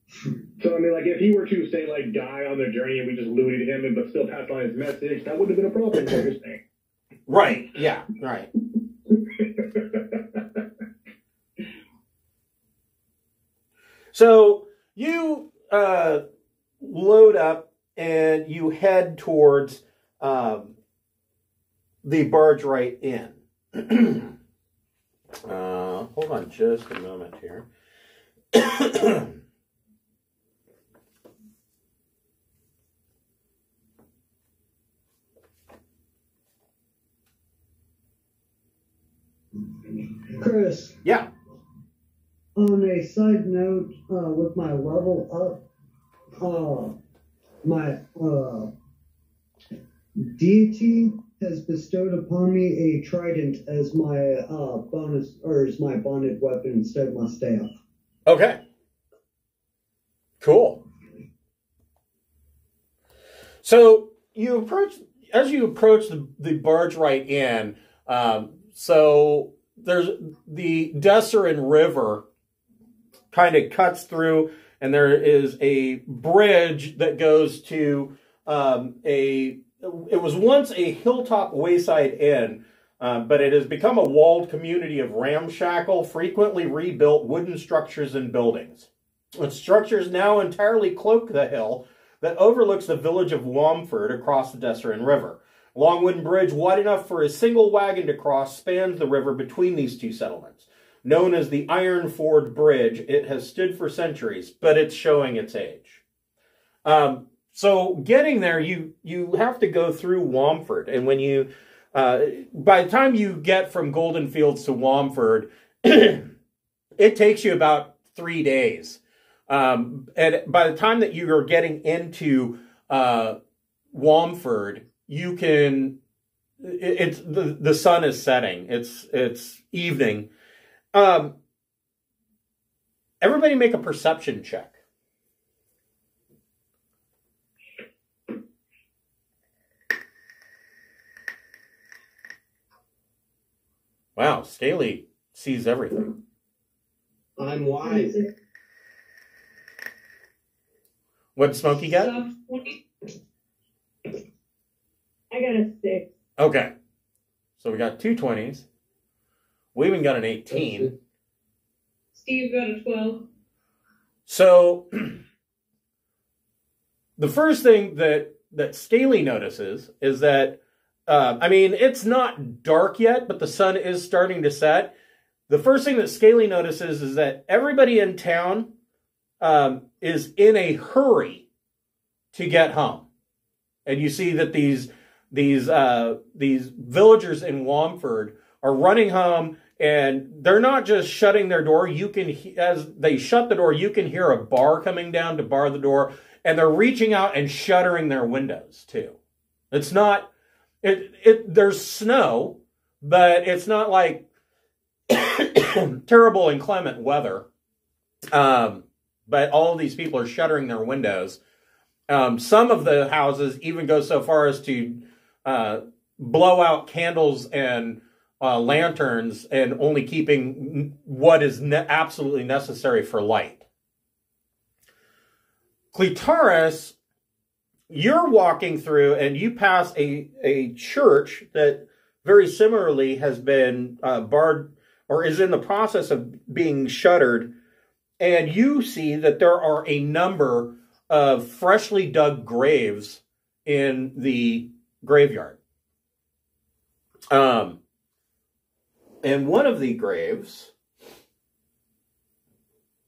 So, I mean, like, if he were to, say, like, die on the journey and we just looted him but still passed on his message, that wouldn't have been a problem, is what you're saying. Right, yeah, right. So, you load up and you head towards the Barge Right Inn. Hold on just a moment here. Chris. Yeah. On a side note, with my level up, my deity has bestowed upon me a trident as my bonus, or as my bonded weapon instead of my staff. Okay. Cool. So as you approach the Barge Right Inn, so there's the Desserin River kind of cuts through, and there is a bridge that goes to it was once a hilltop wayside inn, but it has become a walled community of ramshackle, frequently rebuilt wooden structures and buildings. The structures now entirely cloak the hill that overlooks the village of Womford across the Desserin River. A long wooden bridge wide enough for a single wagon to cross spans the river between these two settlements. Known as the Iron Ford Bridge, it has stood for centuries, but it's showing its age. So getting there, you have to go through Womford, and when you, by the time you get from Goldenfields to Womford, it takes you about 3 days. And by the time that you are getting into Womford, you can, it's the sun is setting. It's evening. Everybody make a perception check. Wow, Staley sees everything. I'm wise. What did Smokey get? I got a 6. Okay. So we got 2 20s. We even got an 18. Steve got a 12. So the first thing that Staley notices is that, I mean, it's not dark yet, but the sun is starting to set. The first thing that Staley notices is that everybody in town is in a hurry to get home. And you see that these villagers in Womford are running home, and they're not just shutting their door. You can, as they shut the door, you can hear a bar coming down to bar the door, and they're reaching out and shuttering their windows too. It's not, there's snow, but it's not like terrible inclement weather. But all of these people are shuttering their windows. Some of the houses even go so far as to blow out candles and lanterns and only keeping what is absolutely necessary for light. Clitaris, you're walking through and you pass a church that very similarly has been barred or is in the process of being shuttered. And you see that there are a number of freshly dug graves in the graveyard. And one of the graves,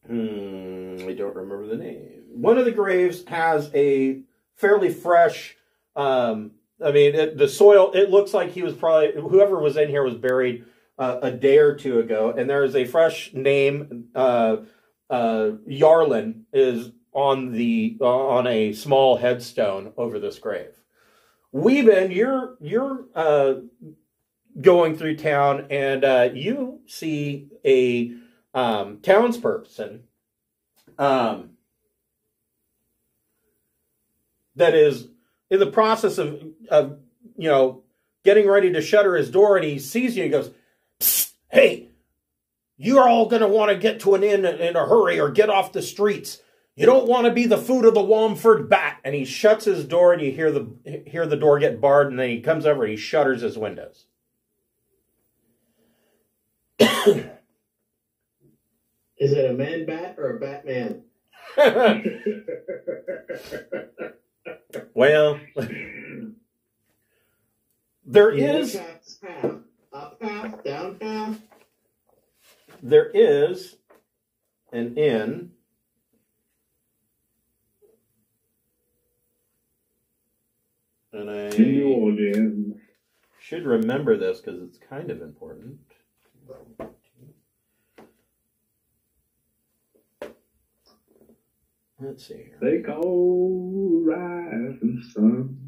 I don't remember the name. One of the graves has a fairly fresh, the soil, it looks like he was probably, whoever was in here was buried a day or two ago. And there is a fresh name, Yarlin is on a small headstone over this grave. Weeben, you're going through town, and you see a townsperson that is in the process of getting ready to shutter his door, and he sees you and goes, "Psst, hey, you're all going to want to get to an inn in a hurry or get off the streets. You don't want to be the food of the Womford bat. And he shuts his door, and you hear the door get barred, and then he comes over and he shutters his windows. Is it a man bat or a Batman? Well, there is Half, up half, down half. there is an inn. And I should remember this because it's kind of important. Let's see here. They call rising sun.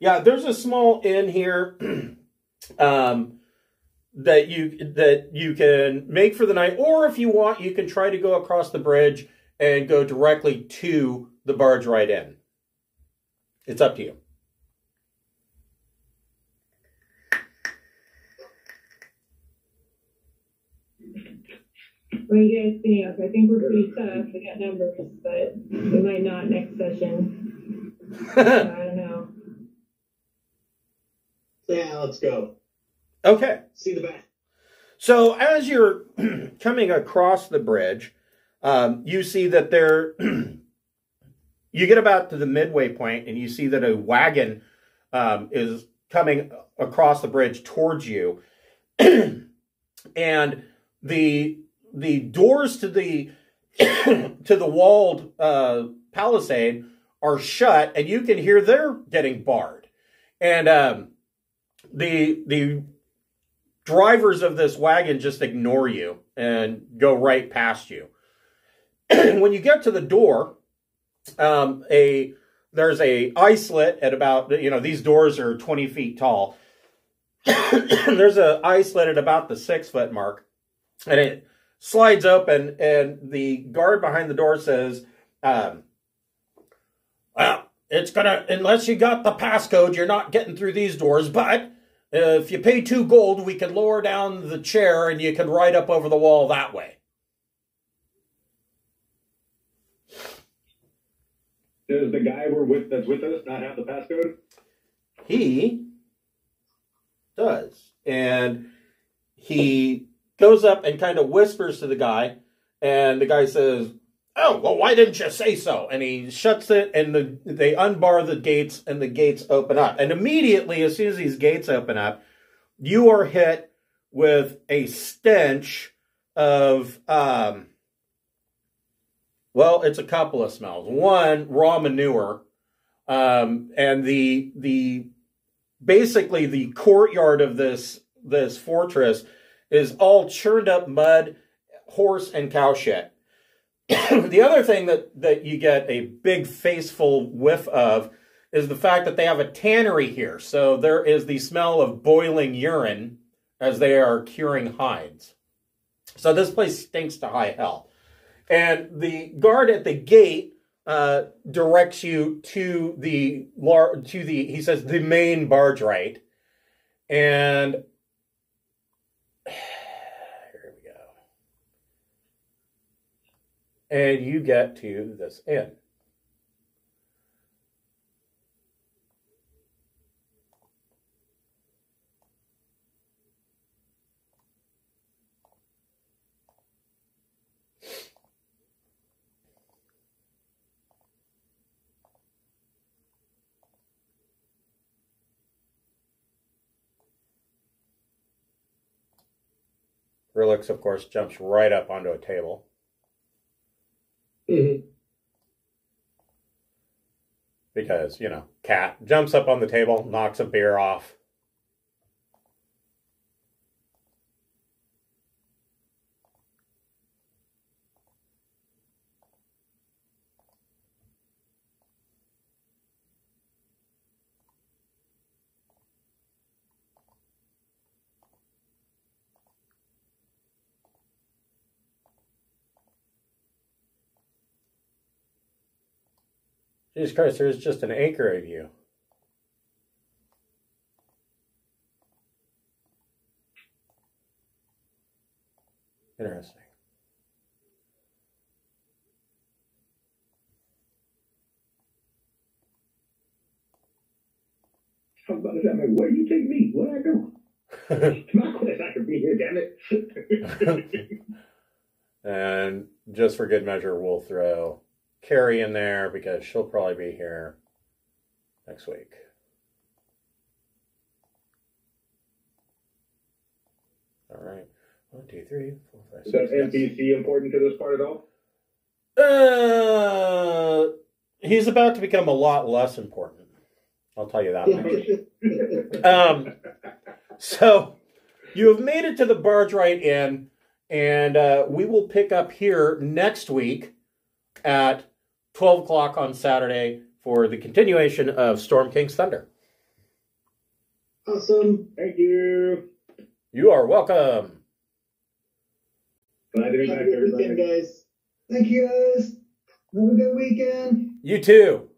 Yeah, there's a small inn here that you can make for the night, or if you want, you can try to go across the bridge and go directly to the barge right in. It's up to you. What are you guys think? I think we're pretty tough. We got numbers, but we might not next session. I don't know. Yeah, let's go. Okay. See the bat. So as you're coming across the bridge, you see that you get about to the midway point, and you see that a wagon is coming across the bridge towards you, and the doors to the to the walled palisade are shut, and you can hear they're getting barred, and the drivers of this wagon just ignore you and go right past you. When you get to the door, there's a eye slit at about, these doors are 20 feet tall. There's an eye slit at about the 6 foot mark, and it slides open, and the guard behind the door says, well, it's gonna, unless you got the passcode, you're not getting through these doors, but if you pay 2 gold, we can lower down the chair and you can ride up over the wall that way. Does the guy that's with us not have the passcode? He does. And he goes up and kind of whispers to the guy, and the guy says, oh, well, why didn't you say so? And he shuts it, and they unbar the gates, and the gates open up. And immediately, as soon as these gates open up, you are hit with a stench of, well, it's a couple of smells. One, raw manure, and basically the courtyard of this fortress is all churned up mud, horse and cow shit. The other thing that you get a big faceful whiff of is the fact that they have a tannery here. So there is the smell of boiling urine as they are curing hides. So this place stinks to high hell. And the guard at the gate directs you to the he says, the main barge right. And and you get to this inn. Relix, of course, jumps right up onto a table. Mm-hmm. Because, cat jumps up on the table, knocks a beer off. Jesus Christ, there's just an acre of you. I was about to say, I'm like, where do you take me? Where I go? It's my quest. I could be here, damn it. And just for good measure, we'll throw Carrie in there because she'll probably be here next week. All right. 1, 2, 3, 4, 5, 6. Is that NPC important to this part at all? He's about to become a lot less important. I'll tell you that much. So you have made it to the Barge Right Inn, and we will pick up here next week at 12 o'clock on Saturday for the continuation of Storm King's Thunder. Awesome. Thank you. You are welcome. Glad to be Have back, a good everybody. weekend, guys. Thank you guys. Have a good weekend. You too.